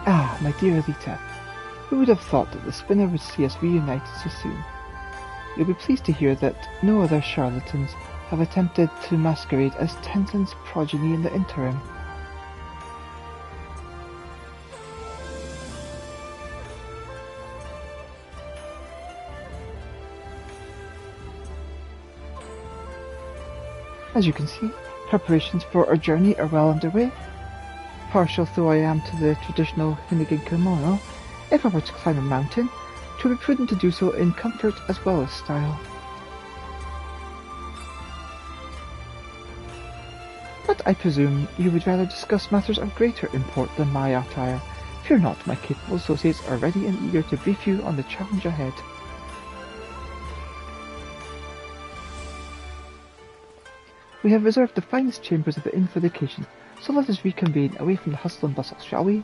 Ah, my dear Elita, who would have thought that the spinner would see us reunited so soon? You'll be pleased to hear that no other charlatans have attempted to masquerade as Tenzin's progeny in the interim. As you can see, preparations for our journey are well underway. Partial though I am to the traditional Hinnigan kimono, if I were to climb a mountain, it would be prudent to do so in comfort as well as style. But I presume you would rather discuss matters of greater import than my attire. Fear not, my capable associates are ready and eager to brief you on the challenge ahead. We have reserved the finest chambers of the inn for the occasion, so let us reconvene away from the hustle and bustle, shall we?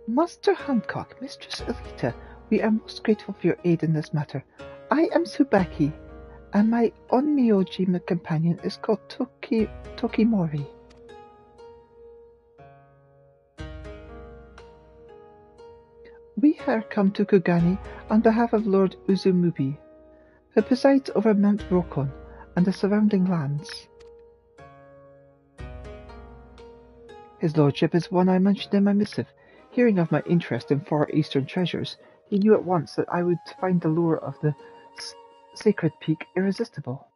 Master Hancock, Mistress Elita, we are most grateful for your aid in this matter. I am Tsubaki, and my Onmyoji companion is called Tokimori. We are come to Kugani on behalf of Lord Uzumubi, who presides over Mount Rokon and the surrounding lands. His lordship is one I mentioned in my missive. Hearing of my interest in far eastern treasures, he knew at once that I would find the lure of the sacred peak irresistible.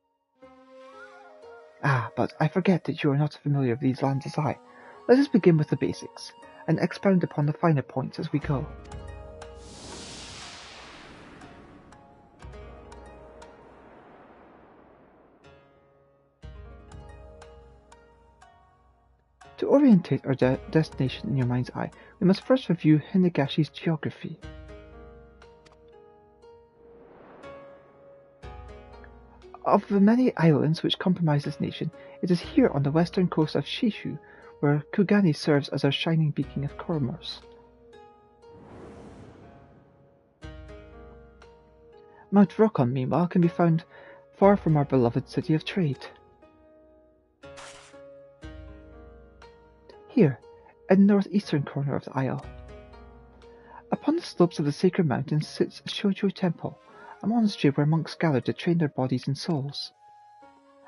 Ah, but I forget that you are not as familiar with these lands as I. Let us begin with the basics, and expound upon the finer points as we go. To orientate our destination in your mind's eye, we must first review Hinegashi's geography. Of the many islands which comprise this nation, it is here on the western coast of Shishu where Kugani serves as our shining beacon of commerce. Mount Rokon, meanwhile, can be found far from our beloved city of trade. Here, in the northeastern corner of the isle, upon the slopes of the sacred mountains sits Shoujo Temple, a monastery where monks gather to train their bodies and souls.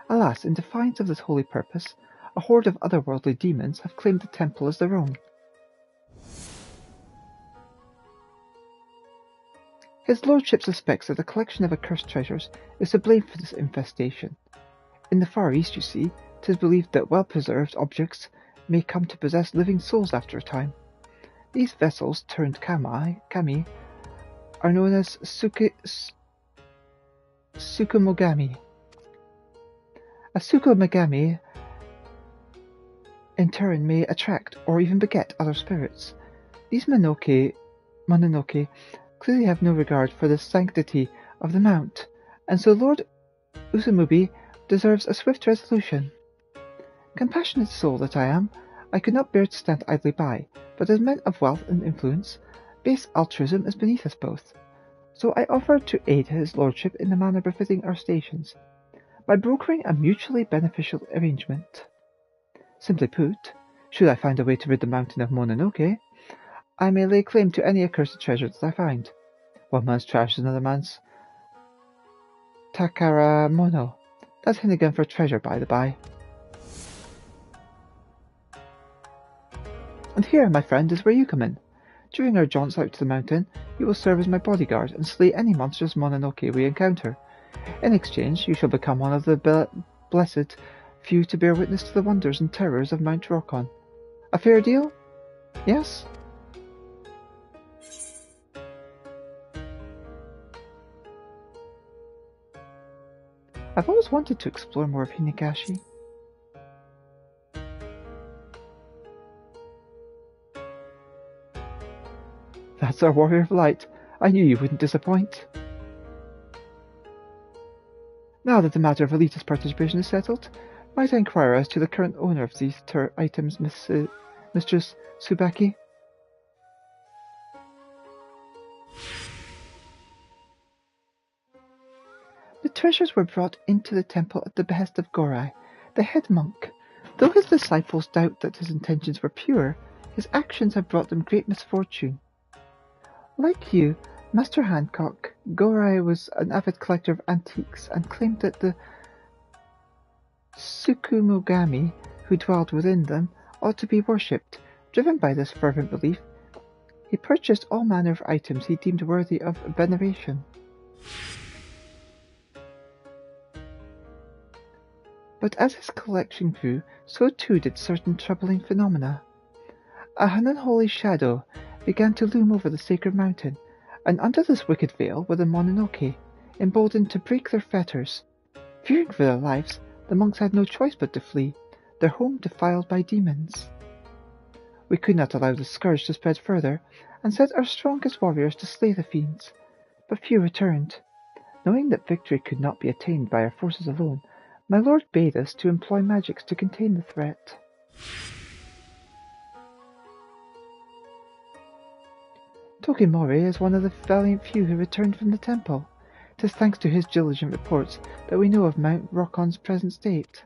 Alas, in defiance of this holy purpose, a horde of otherworldly demons have claimed the temple as their own. His lordship suspects that the collection of accursed treasures is to blame for this infestation. In the Far East, you see, 'tis believed that well-preserved objects may come to possess living souls after a time. These vessels, turned kami, are known as Tsukumogami. A Tsukumogami, in turn, may attract or even beget other spirits. These Mononoke clearly have no regard for the sanctity of the mount, and so Lord Uzumubi deserves a swift resolution. Compassionate soul that I am, I could not bear to stand idly by, but as men of wealth and influence, base altruism is beneath us both. So I offered to aid his lordship in the manner befitting our stations, by brokering a mutually beneficial arrangement. Simply put, should I find a way to rid the mountain of Mononoke, I may lay claim to any accursed treasure that I find. One man's trash is another man's takaramono. That's Hinnigan for treasure, by the by. And here, my friend, is where you come in. During our jaunts out to the mountain, you will serve as my bodyguard and slay any monstrous Mononoke we encounter. In exchange, you shall become one of the blessed few to bear witness to the wonders and terrors of Mount Dracon. A fair deal? Yes? I've always wanted to explore more of Hinagashi. That's our warrior of light. I knew you wouldn't disappoint. Now that the matter of Elita's participation is settled, might I inquire as to the current owner of these items, Mistress Tsubaki? The treasures were brought into the temple at the behest of Gorai, the head monk. Though his disciples doubt that his intentions were pure, his actions have brought them great misfortune. Like you, Master Hancock, Gorai was an avid collector of antiques and claimed that the Tsukumogami who dwelled within them ought to be worshipped. Driven by this fervent belief, he purchased all manner of items he deemed worthy of veneration. But as his collection grew, so too did certain troubling phenomena. An unholy shadow began to loom over the sacred mountain, and under this wicked veil were the Mononoke, emboldened to break their fetters. Fearing for their lives, the monks had no choice but to flee, their home defiled by demons. We could not allow the scourge to spread further, and sent our strongest warriors to slay the fiends, but few returned. Knowing that victory could not be attained by our forces alone, my lord bade us to employ magics to contain the threat. Tokimori is one of the valiant few who returned from the temple. 'Tis thanks to his diligent reports that we know of Mount Rokon's present state.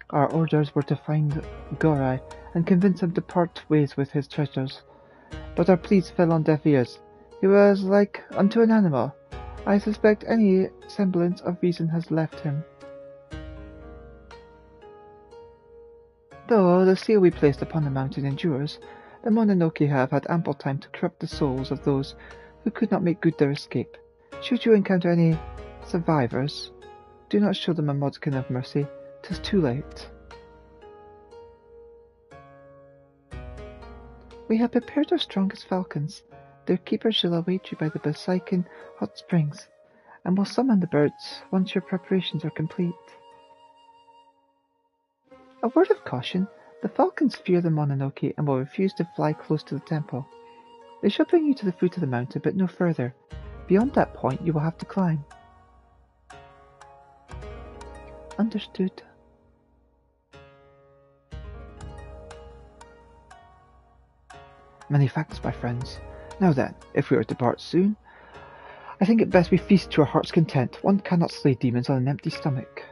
Our orders were to find Gorai and convince him to part ways with his treasures, but our pleas fell on deaf ears. He was like unto an animal. I suspect any semblance of reason has left him. Though the seal we placed upon the mountain endures, the Mononoke have had ample time to corrupt the souls of those who could not make good their escape. Should you encounter any survivors, do not show them a modicum of mercy. 'Tis too late. We have prepared our strongest falcons. Their keepers shall await you by the Bosaiken hot springs, and will summon the birds once your preparations are complete. A word of caution, the falcons fear the Mononoke and will refuse to fly close to the temple. They shall bring you to the foot of the mountain, but no further. Beyond that point you will have to climb. Understood. Many thanks, my friends. Now then, if we are to depart soon, I think it best we feast to our heart's content. One cannot slay demons on an empty stomach.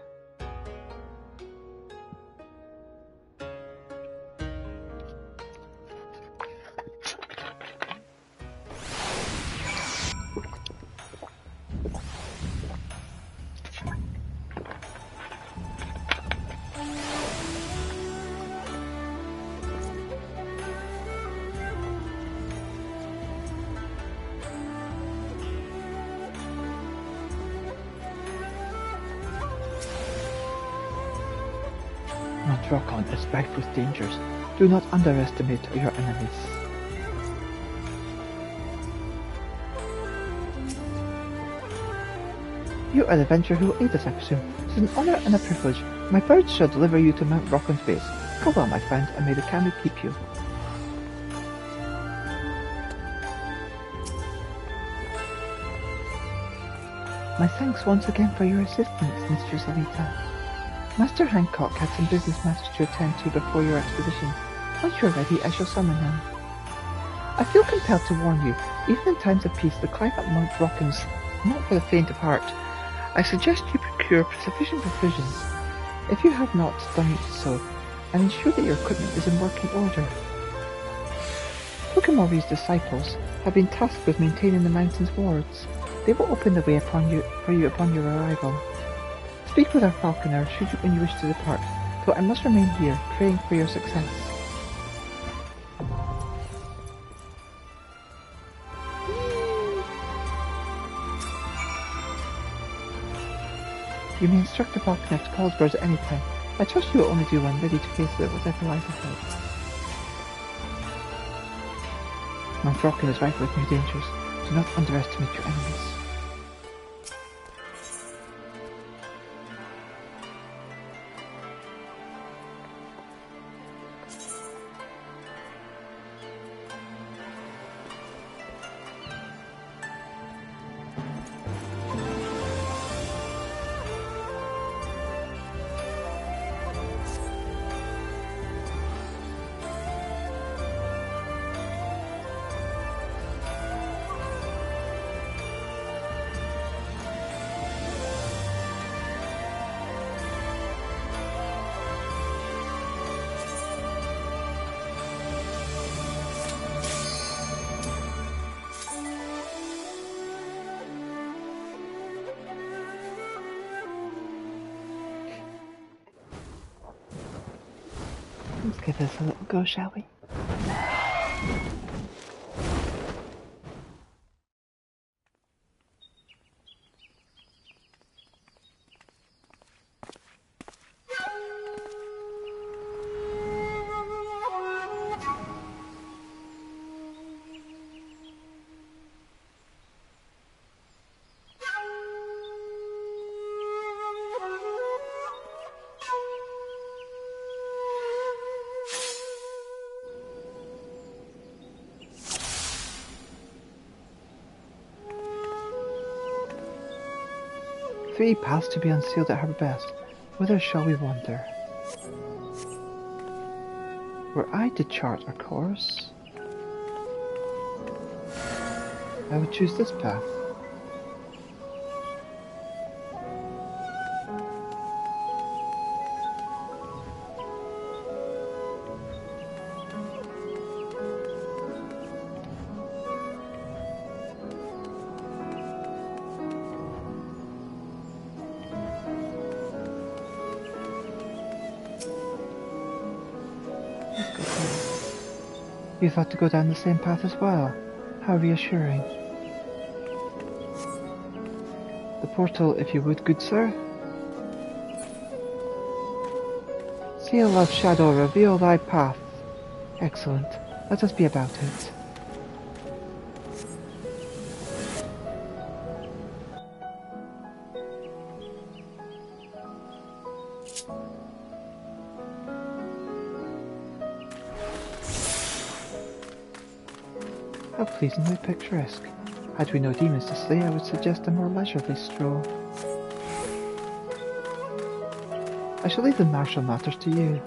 Mount Dracon is rife with dangers. Do not underestimate your enemies. You are the adventurer who will aid us, I presume. It is an honour and a privilege. My birds shall deliver you to Mount Dracon's base. Go well, my friend, and may the Kami keep you. My thanks once again for your assistance, Mistress Elita. Master Hancock had some business matters to attend to before your expedition. Once you are ready, I shall summon him. I feel compelled to warn you, even in times of peace, the climb up Mount Dracon is not for the faint of heart. I suggest you procure sufficient provisions, if you have not done so, and ensure that your equipment is in working order. Tokimori's disciples have been tasked with maintaining the mountain's wards. They will open the way for you upon your arrival. Speak with our falconer when you wish to depart. So I must remain here, praying for your success. You may instruct the Falconer to call his birds at any time. I trust you will only do one, ready to face whatever lies ahead. Endwalker is rife with new dangers. Do not underestimate your enemies. Let's give this a little go, shall we? Three paths to be unsealed at her best. Whither shall we wander? Were I to chart a course, I would choose this path. You thought to go down the same path as well. How reassuring. The portal, if you would, good sir. Seal of shadow, reveal thy path. Excellent. Let us be about it. How pleasingly picturesque. Had we no demons to slay, I would suggest a more leisurely stroll. I shall leave the martial matters to you.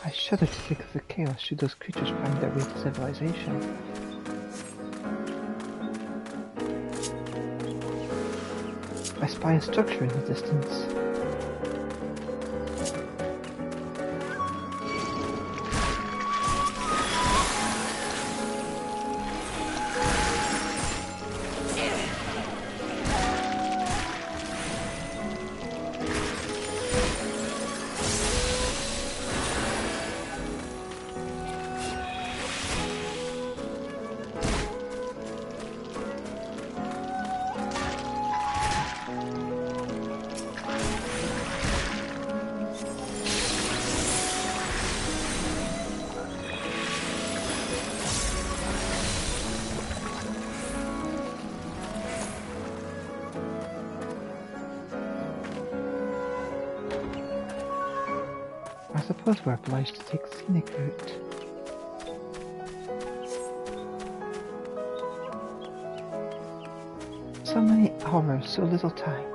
I shudder to think of the chaos should those creatures find their way to civilization. I spy a structure in the distance. I suppose we're obliged to take the scenic route. So many hours, so little time.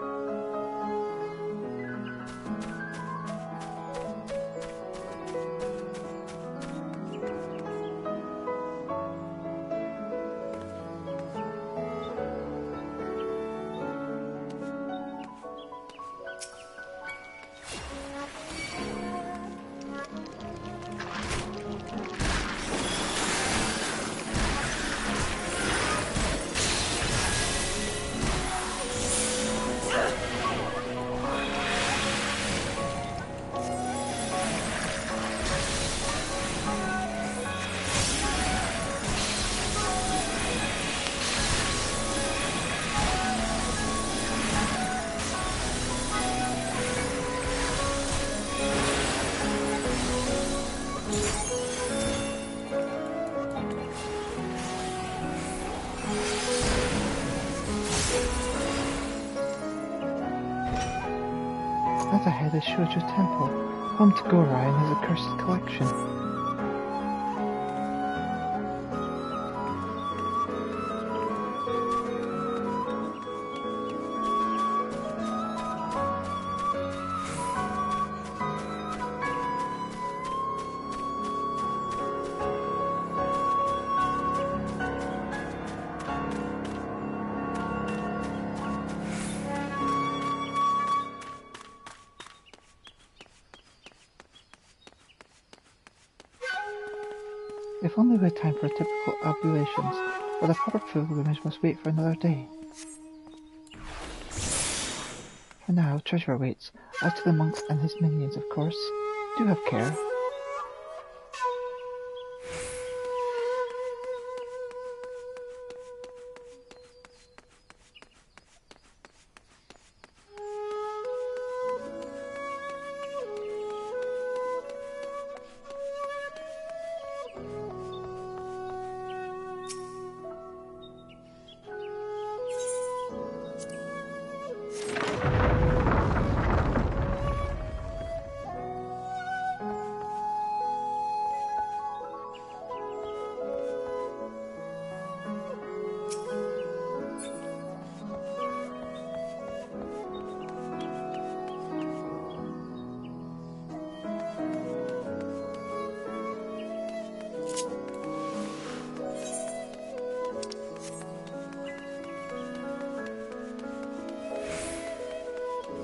As ahead is Shoujo Temple, home to Gorai and his accursed collection. If only we had time for typical oblations, but the proper pilgrimage must wait for another day. For now, treasure awaits. As to the monk and his minions, of course, do have care.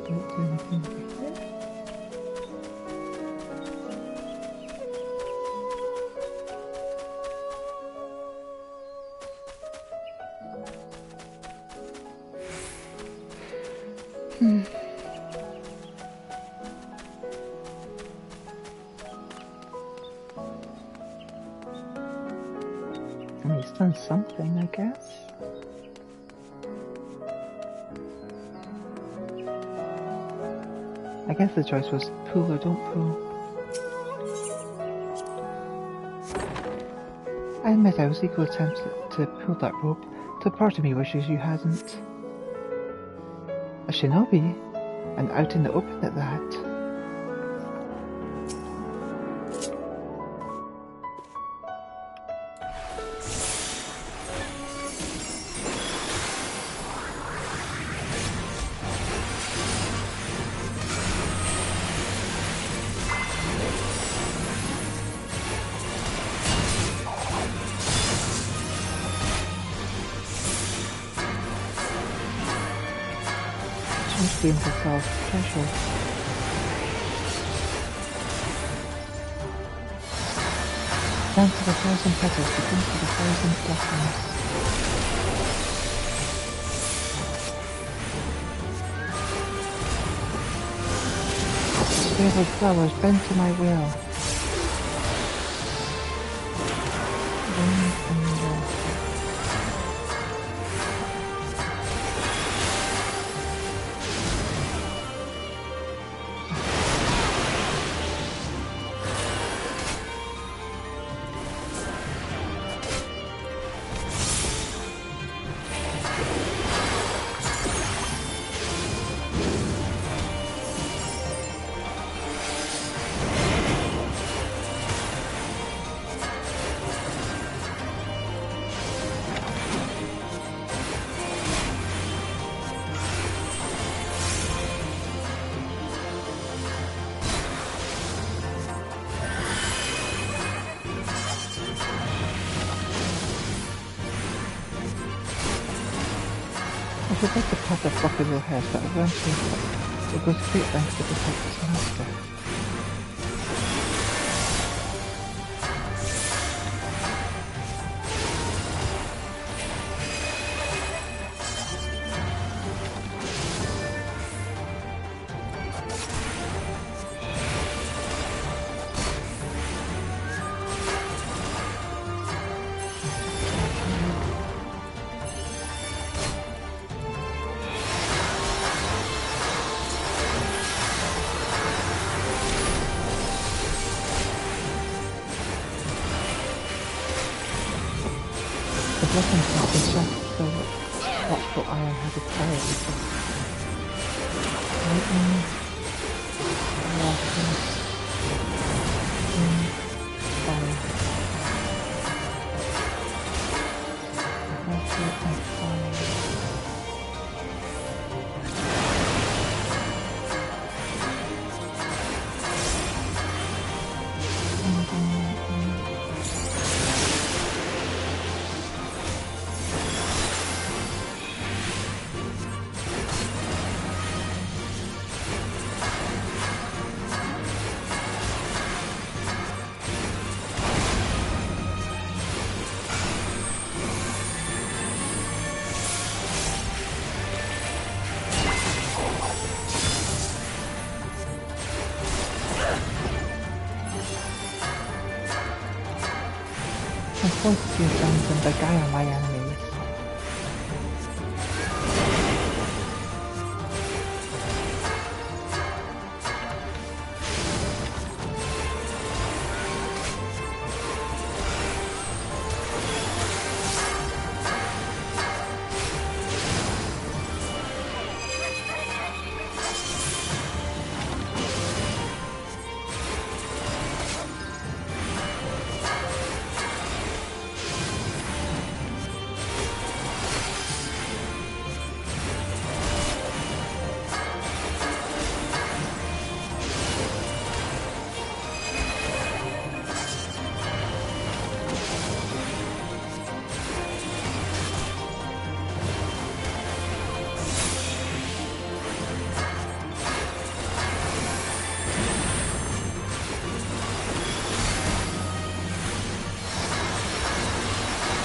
Don't do anything over here. I mean, he's done something, I guess. I guess the choice was pull or don't pull. I admit I was equally tempted to pull that rope, till part of me wishes you hadn't. A shinobi, and out in the open at that. Being herself treasure. Dance of 1,000 petals begins with 1,000 blossoms. Favorite flowers bend to my will. Wind and water. should like to pat that fluffy little head, but eventually it goes to great lengths to protect its master. The blessings have been shafted so that watchful iron has its power with it. Lightning, water, wind, fire. Water and fire. I'm forced to use guns and beguile my enemies.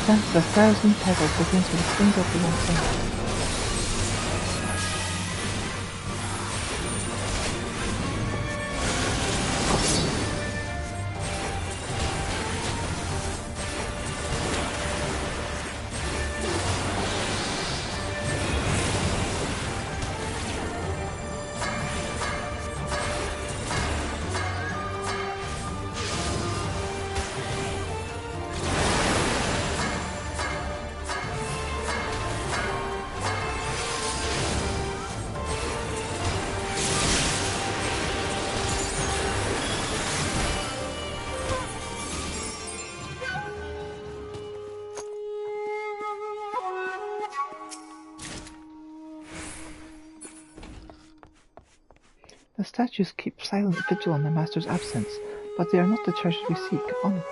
Dance of a thousand petals begins with a single blossom. The statues keep silent vigil in the master's absence, but they are not the treasures we seek. Onward.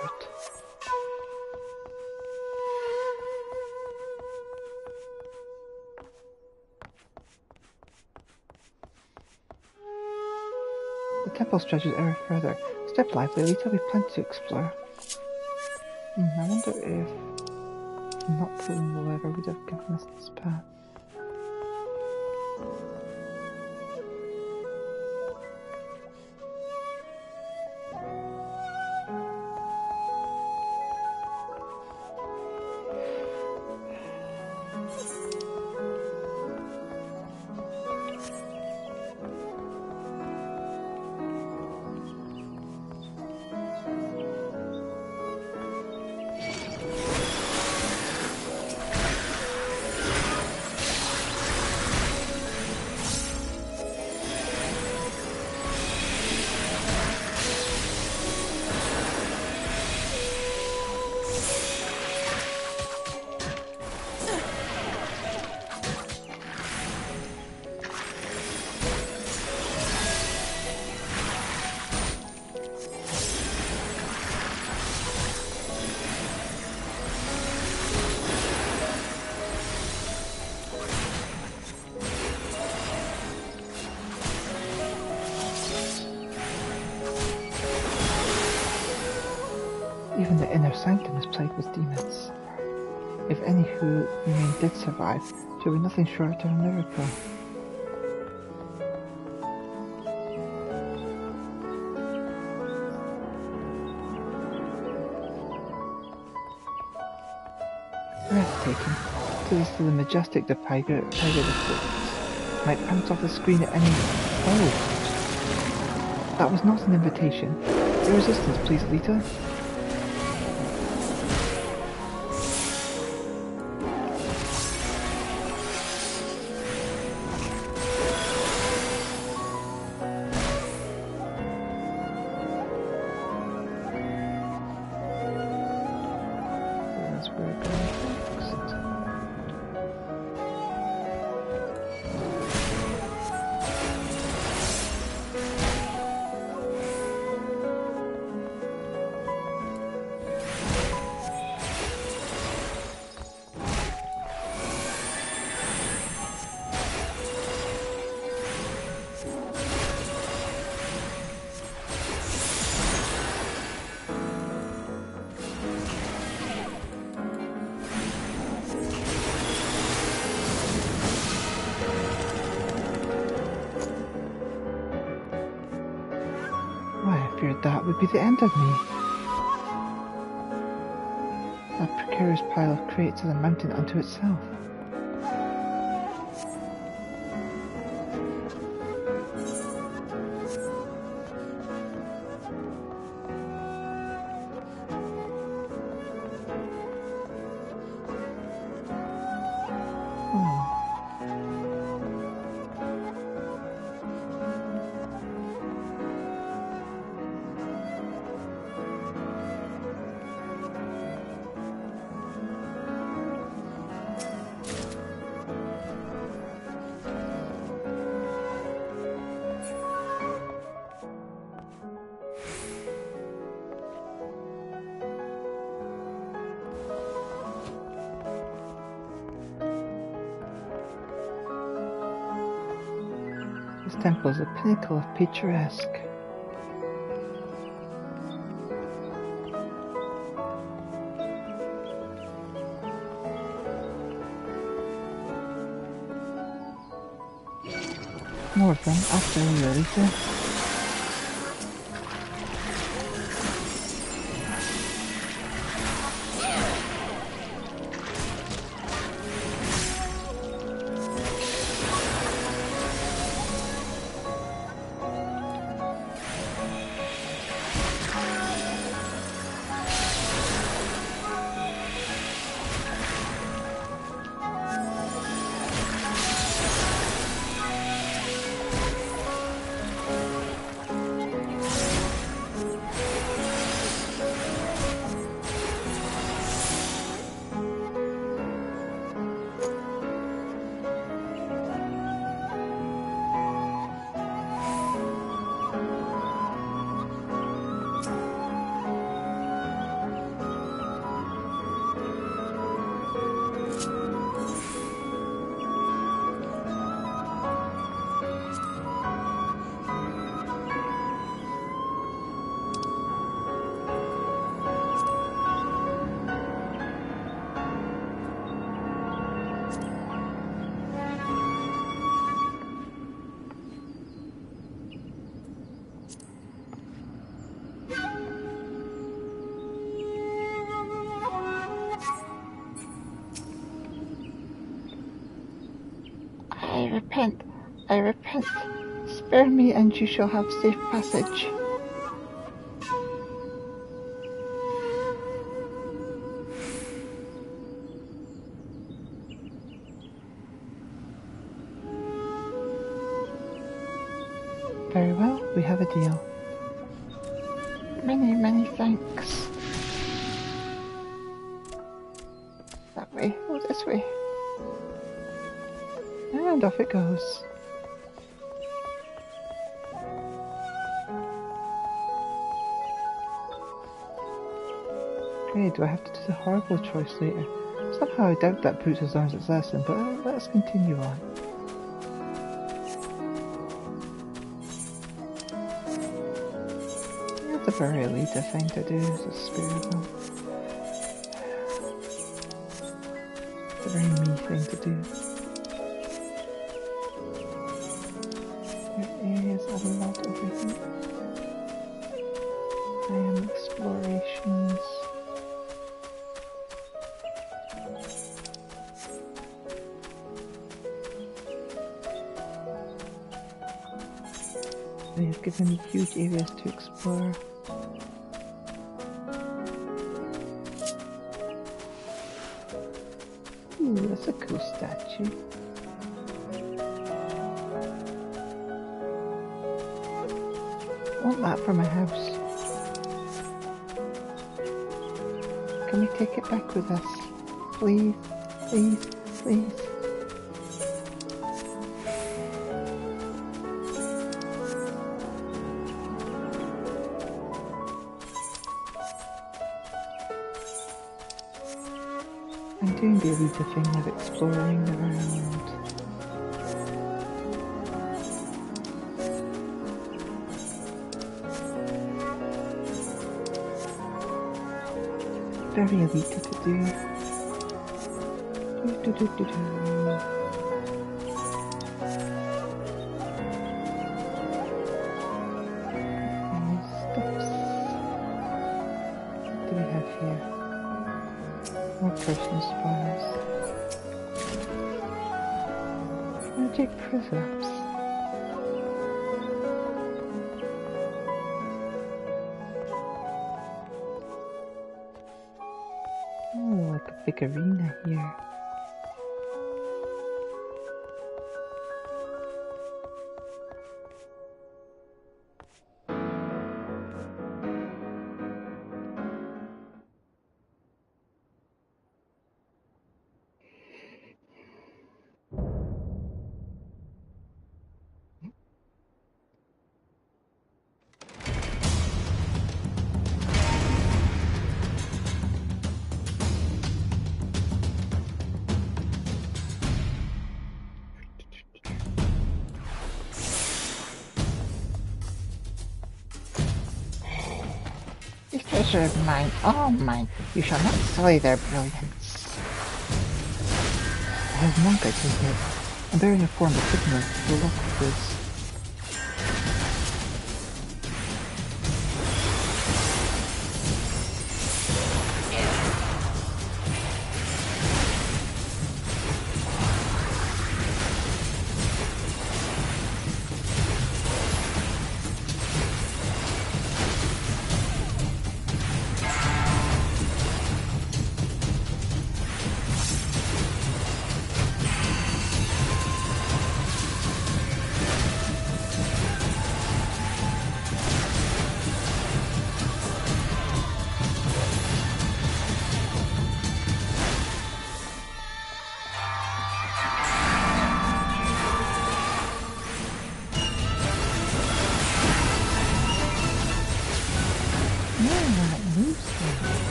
The temple stretches ever further. Step lively, Elita, we've plenty to explore. I wonder if not pulling the lever would have given us this path. Even the inner sanctum is plagued with demons. If any who remain did survive, it would be nothing short of a miracle. Breathtaking. To this to the majestic the tiger the might pounce off the screen at any... Oh! That was not an invitation. Your resistance, please, Elita. That's where we're going next. I feared that would be the end of me. That precarious pile of crates is a mountain unto itself. This temple is a pinnacle of picturesque. More of them after you, Elita. I repent. Spare me and you shall have safe passage. Very well, we have a deal. Many, many thanks. That way, oh this way. And off it goes. Okay, do I have to do the horrible choice later? Somehow I doubt that Boots has learned its lesson, but let's continue on. Yeah, the very Elita thing to do, is a spare them. It's a very me thing to do. There is a lot over here. I am explorations. They have given me huge areas to explore. Ooh, that's a cool statue. I want that for my house. Can we take it back with us? Please, please, please. I'm doing the Elita thing of exploring around. Very Elita to do. Stuffs. What do we have here? More personal spies. Magic preserves. Oh, like a big arena here. This treasure is mine, all mine. You shall not sully their brilliance. I have monk, I take it. I'm bearing a form of signal to the lock of this.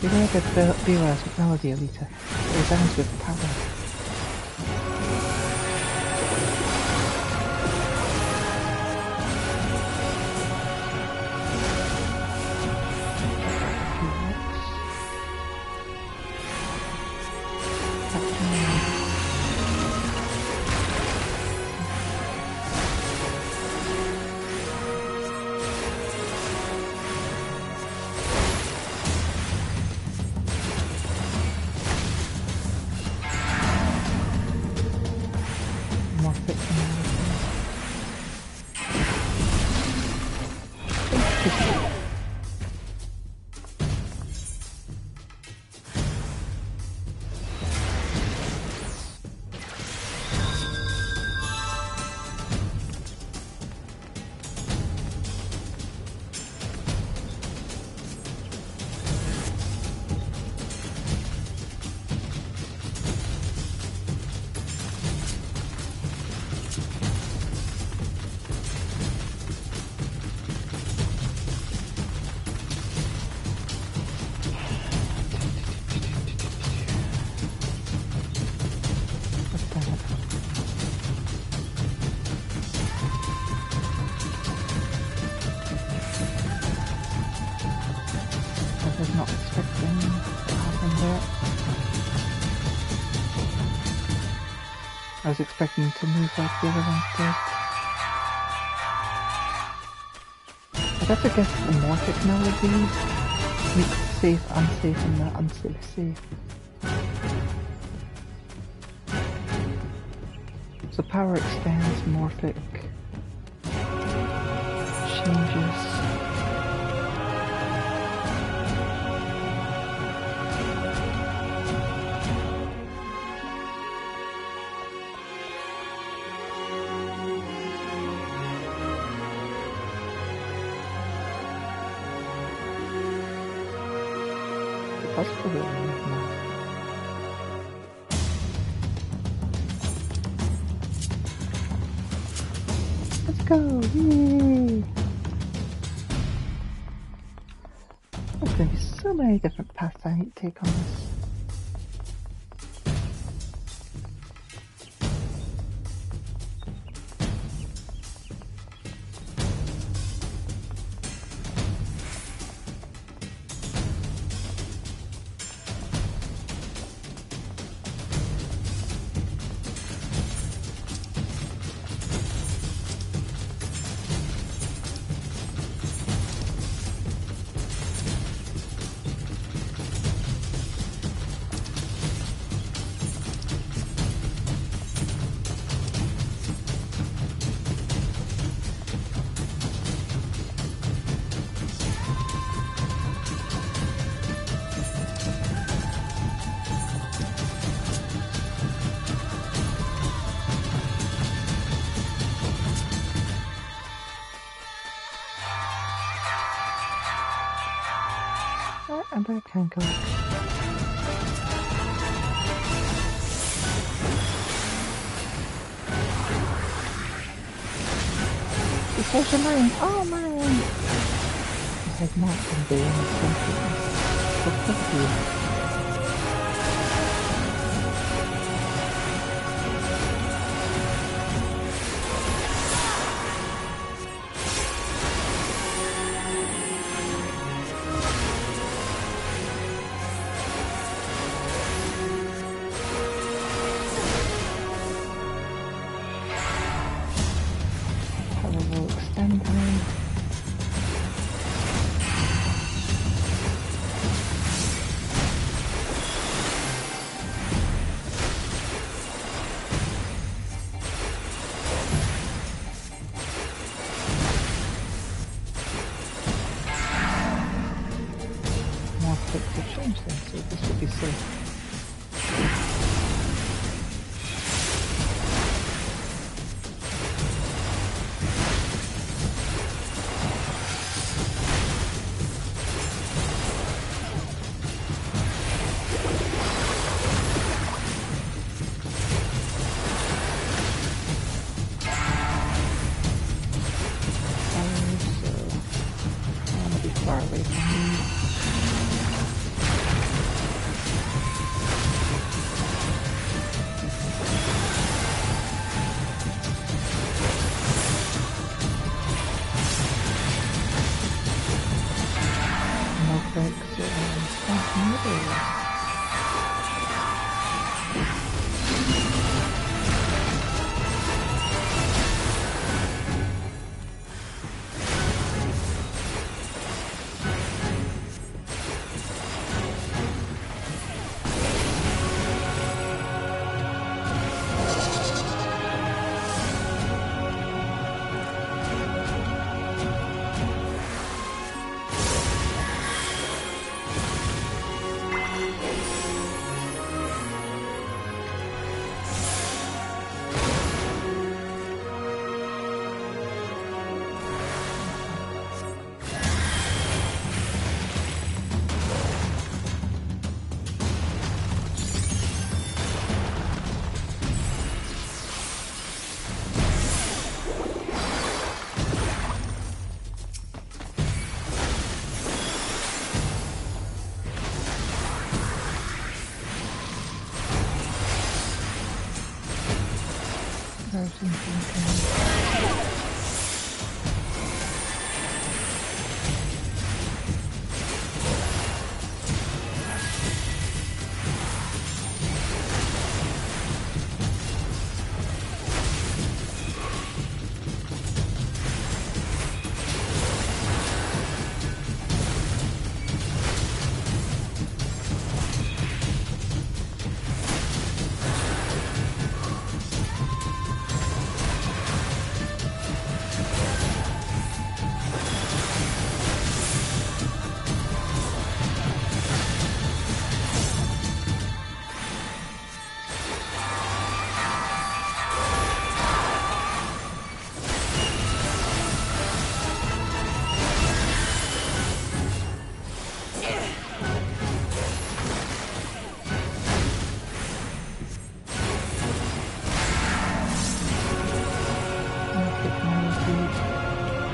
Beware the bearers with melody, Elita. They bounce with power. was expecting to move like the other ones did. I got to guess the more technology makes safe unsafe and the unsafe safe. So power expands, morphic changes. That's pretty now. Let's go! Yay! There's going to be so many different paths I need to take on this. And I can go. He says you're mine. Oh, mine! He has not been doing something. So fuck you.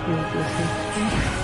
Here will be a safe space.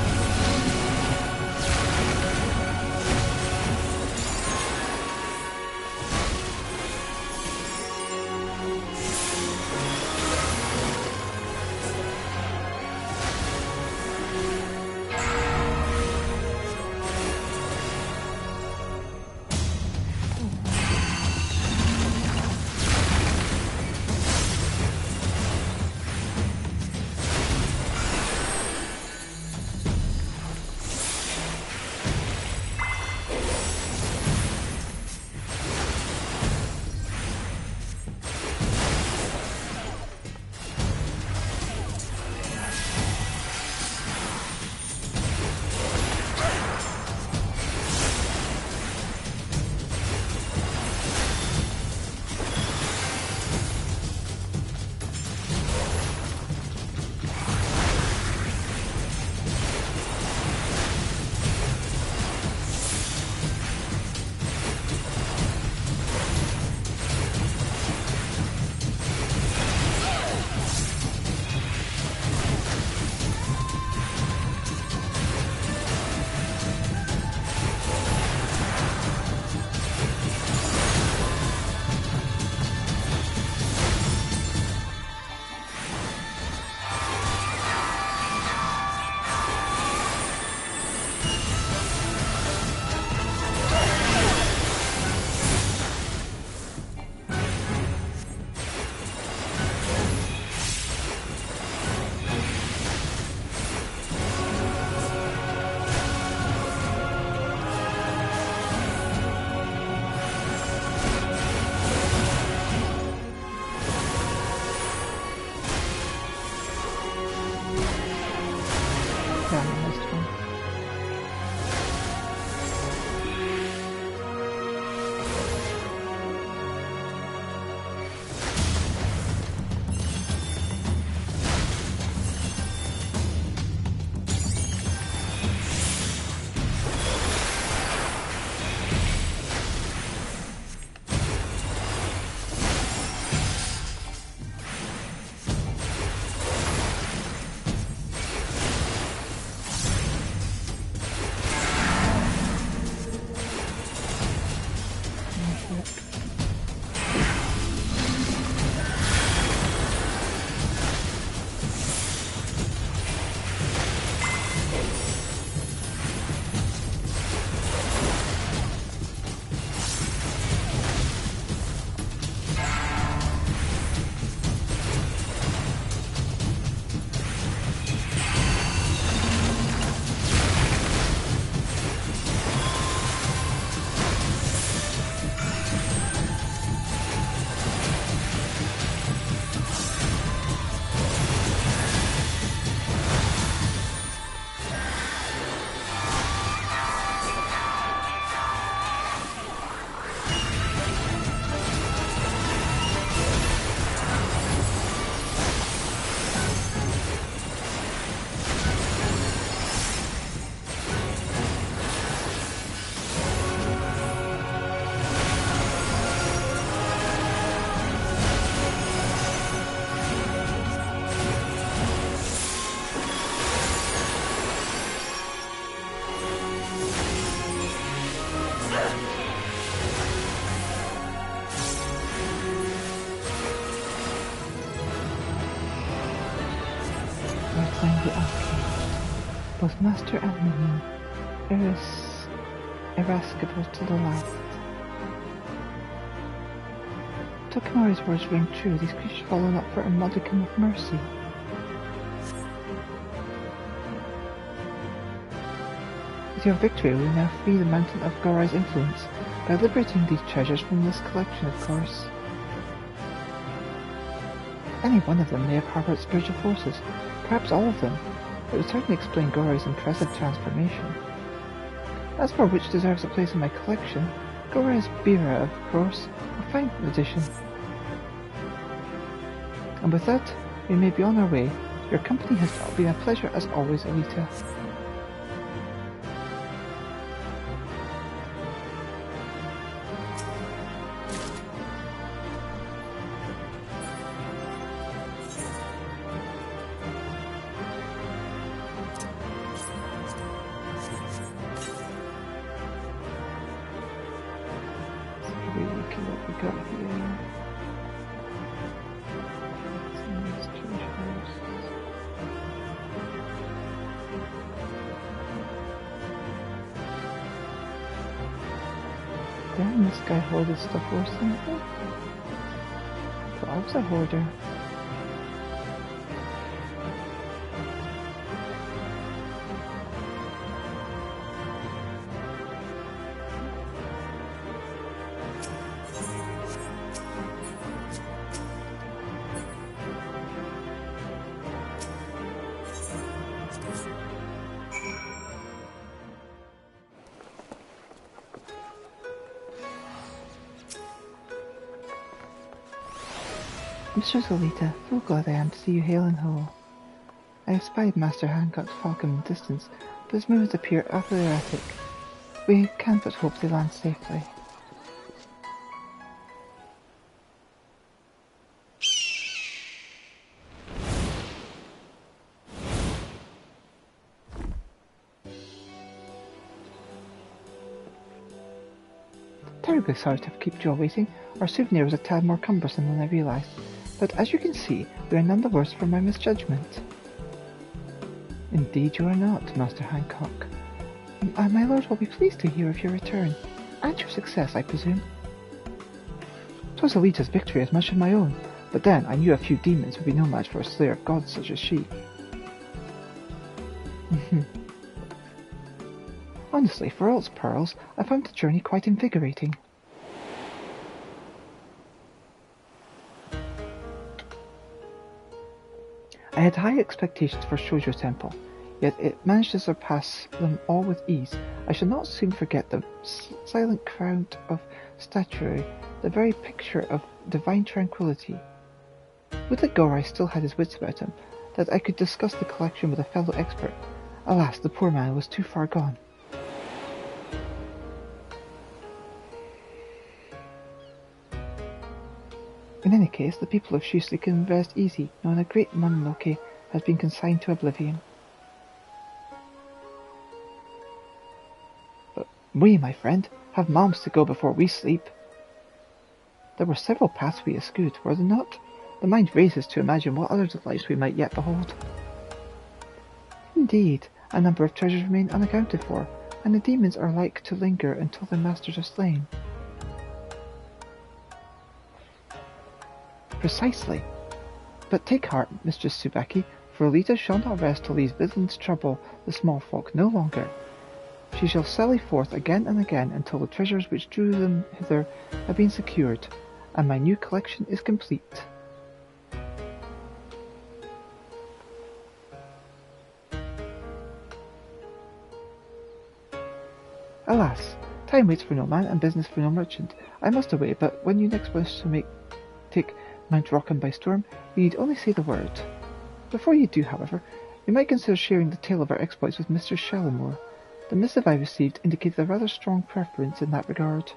Find the arcade. Both master and minion, irascible to the last. Tokimori's words ring true. These creatures follow not for a modicum of mercy. With your victory, we will now free the mountain of Gorai's influence by liberating these treasures from this collection, of course. Any one of them may have harbored spiritual forces, perhaps all of them. It would certainly explain Gorai's impressive transformation. As for which deserves a place in my collection, Gorai's Bira, of course, a fine addition. And with that, we may be on our way. Your company has been a pleasure as always, Elita. We got here. Damn, this guy hoarded stuff worse than me. But I was a hoarder. Mistress Elita, so glad I am to see you hale and whole. I have spied Master Hancock's falcon in the distance, but his movements appear utterly erratic. We can but hope they land safely. Terribly sorry to have kept you all waiting. Our souvenir was a tad more cumbersome than I realised, but as you can see, we are none the worse for my misjudgment. Indeed you are not, Master Hancock. My lord will be pleased to hear of your return, and your success, I presume. 'Twas Elita's victory as much as my own, but then I knew a few demons would be no match for a slayer of gods such as she. Honestly, for all its pearls, I found the journey quite invigorating. I had high expectations for Shoujo Temple, yet it managed to surpass them all with ease. I shall not soon forget the silent crowd of statuary, the very picture of divine tranquility. Would that Gorai still had his wits about him, that I could discuss the collection with a fellow expert. Alas, the poor man was too far gone. In any case, the people of Shusley can rest easy, knowing a great Mononoke has been consigned to oblivion. But we, my friend, have malms to go before we sleep. There were several paths we eschewed, were there not? The mind races to imagine what other delights we might yet behold. Indeed, a number of treasures remain unaccounted for, and the demons are like to linger until their masters are slain. Precisely. But take heart, Mistress Tsubaki, for Elita shall not rest till these villains trouble the small folk no longer. She shall sally forth again and again until the treasures which drew them hither have been secured, and my new collection is complete. Alas, time waits for no man and business for no merchant. I must away, but when you next wish to take Mount Rockham by storm, you need only say the word. Before you do, however, you might consider sharing the tale of our exploits with Mr. Shallimore. The missive I received indicated a rather strong preference in that regard.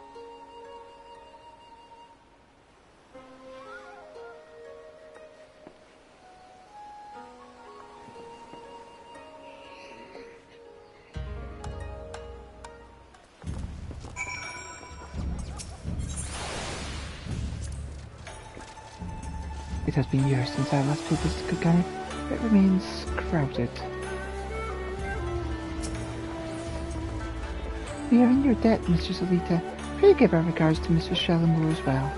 It has been years since I last played this Kagami. It remains crowded. We are in your debt, Mistress Elita. Pray give our regards to Mr. Shallimore as well.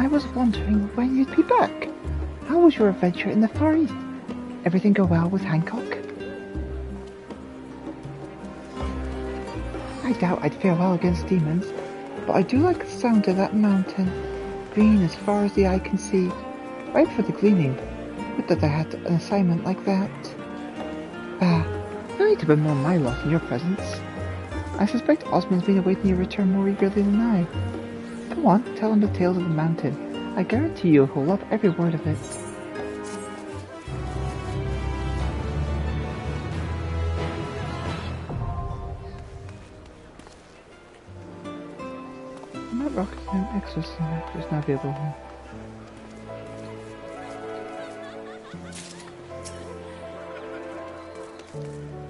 was wondering when you'd be back. How was your adventure in the Far East? Everything go well with Hancock? I doubt I'd fare well against demons, but I do like the sound of that mountain. Green as far as the eye can see. Right for the gleaning. Would that I had an assignment like that. No need to bemoan my lot in your presence. I suspect Osmond's been awaiting your return more eagerly than I. Come on, tell him the tales of the mountain. I guarantee you he'll love every word of it. Mount Rocket and Exorcism is now available.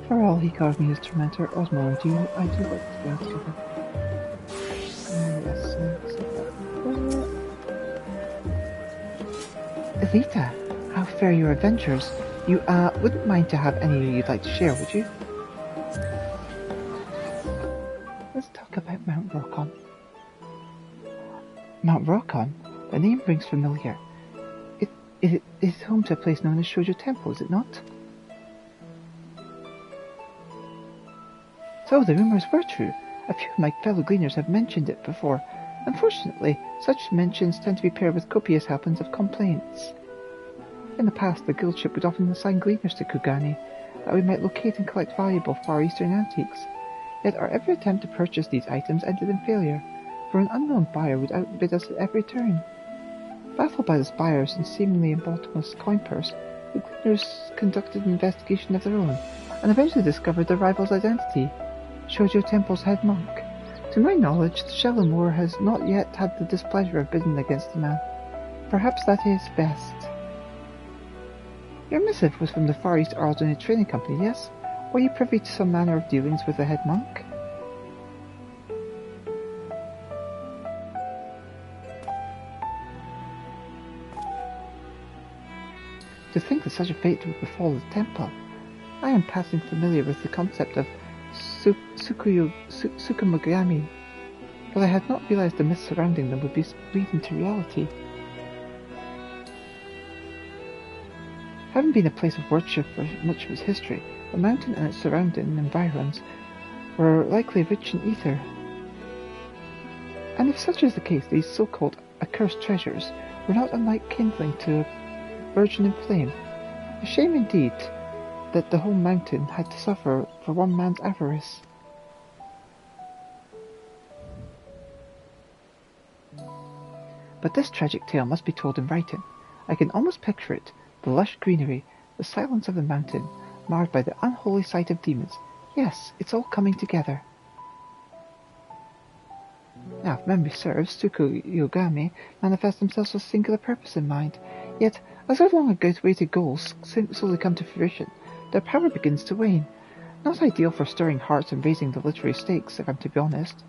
For all he called me his tormentor, Osmo and you, I do like to go together. Yes, Elita, how fare your adventures? You, wouldn't mind to have any you'd like to share, would you? Let's talk about Mount Rockon. Mount Rockon? The name rings familiar. It is home to a place known as Shoujo Temple, is it not? So the rumours were true. A few of my fellow gleaners have mentioned it before. Unfortunately, such mentions tend to be paired with copious helpings of complaints. In the past, the guildship would often assign gleaners to Kugani, that we might locate and collect valuable Far Eastern antiques. Yet our every attempt to purchase these items ended in failure, for an unknown buyer would outbid us at every turn. Baffled by this buyer's and seemingly bottomless coin purse, the gleaners conducted an investigation of their own, and eventually discovered their rival's identity. Shoujo Temple's head monk. To my knowledge, the Shellamore has not yet had the displeasure of bidding against the man. Perhaps that is best. Your missive was from the Far East Ordinary Training Company, yes? Were you privy to some manner of dealings with the head monk? To think that such a fate would befall the temple. I am passing familiar with the concept of Tsukumogami, but I had not realized the myths surrounding them would be bleed into reality. Having been a place of worship for much of its history, the mountain and its surrounding environs were likely rich in ether. And if such is the case, these so-called accursed treasures were not unlike kindling to a burgeoning flame. A shame indeed that the whole mountain had to suffer for one man's avarice. But this tragic tale must be told in writing. I can almost picture it, the lush greenery, the silence of the mountain, marred by the unholy sight of demons. Yes, it's all coming together. Now, if memory serves, Tsukuyogami manifest themselves with a singular purpose in mind, yet, as their long-awaited goals slowly come to fruition, their power begins to wane. Not ideal for stirring hearts and raising the literary stakes, if I'm to be honest.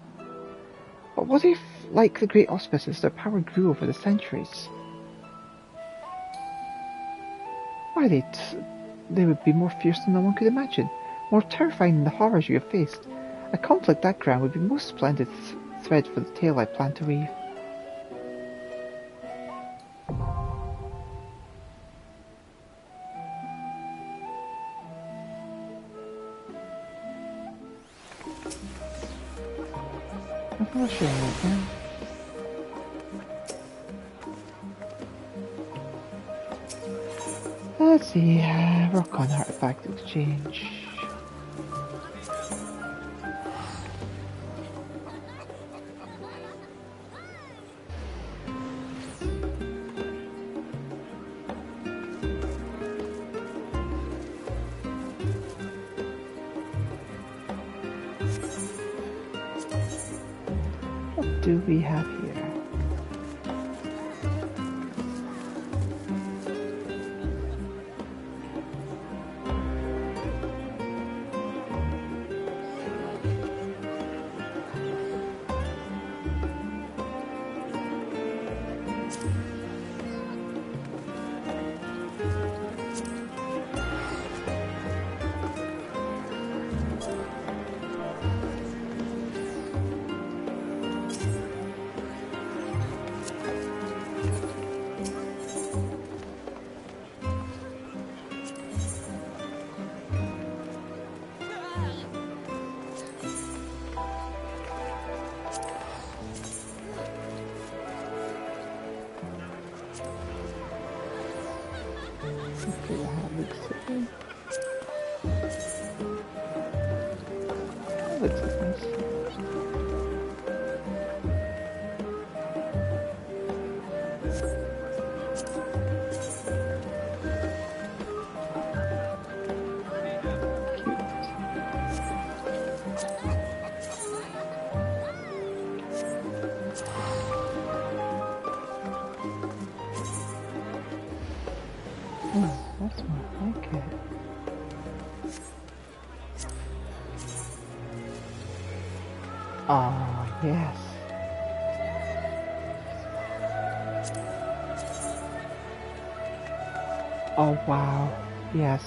But what if, like the great auspices, their power grew over the centuries? Why, they would be more fierce than one could imagine, more terrifying than the horrors you have faced. A conflict that grand would be most splendid thread for the tale I plan to weave. I'm not sure right now. Let's see, Rockon Artifact Exchange. What do we have here? looks nice. That's more like it. Ah, yes. Oh, wow. Yes.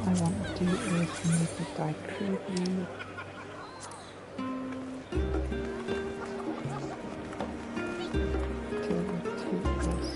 I want to do is make it die crudely. To rotate this.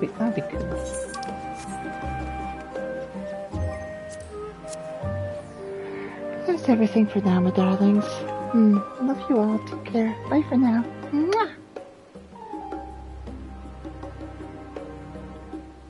Wait, that'd be cool. That's everything for now, my darlings. Love you all. Take care. Bye for now. Mwah!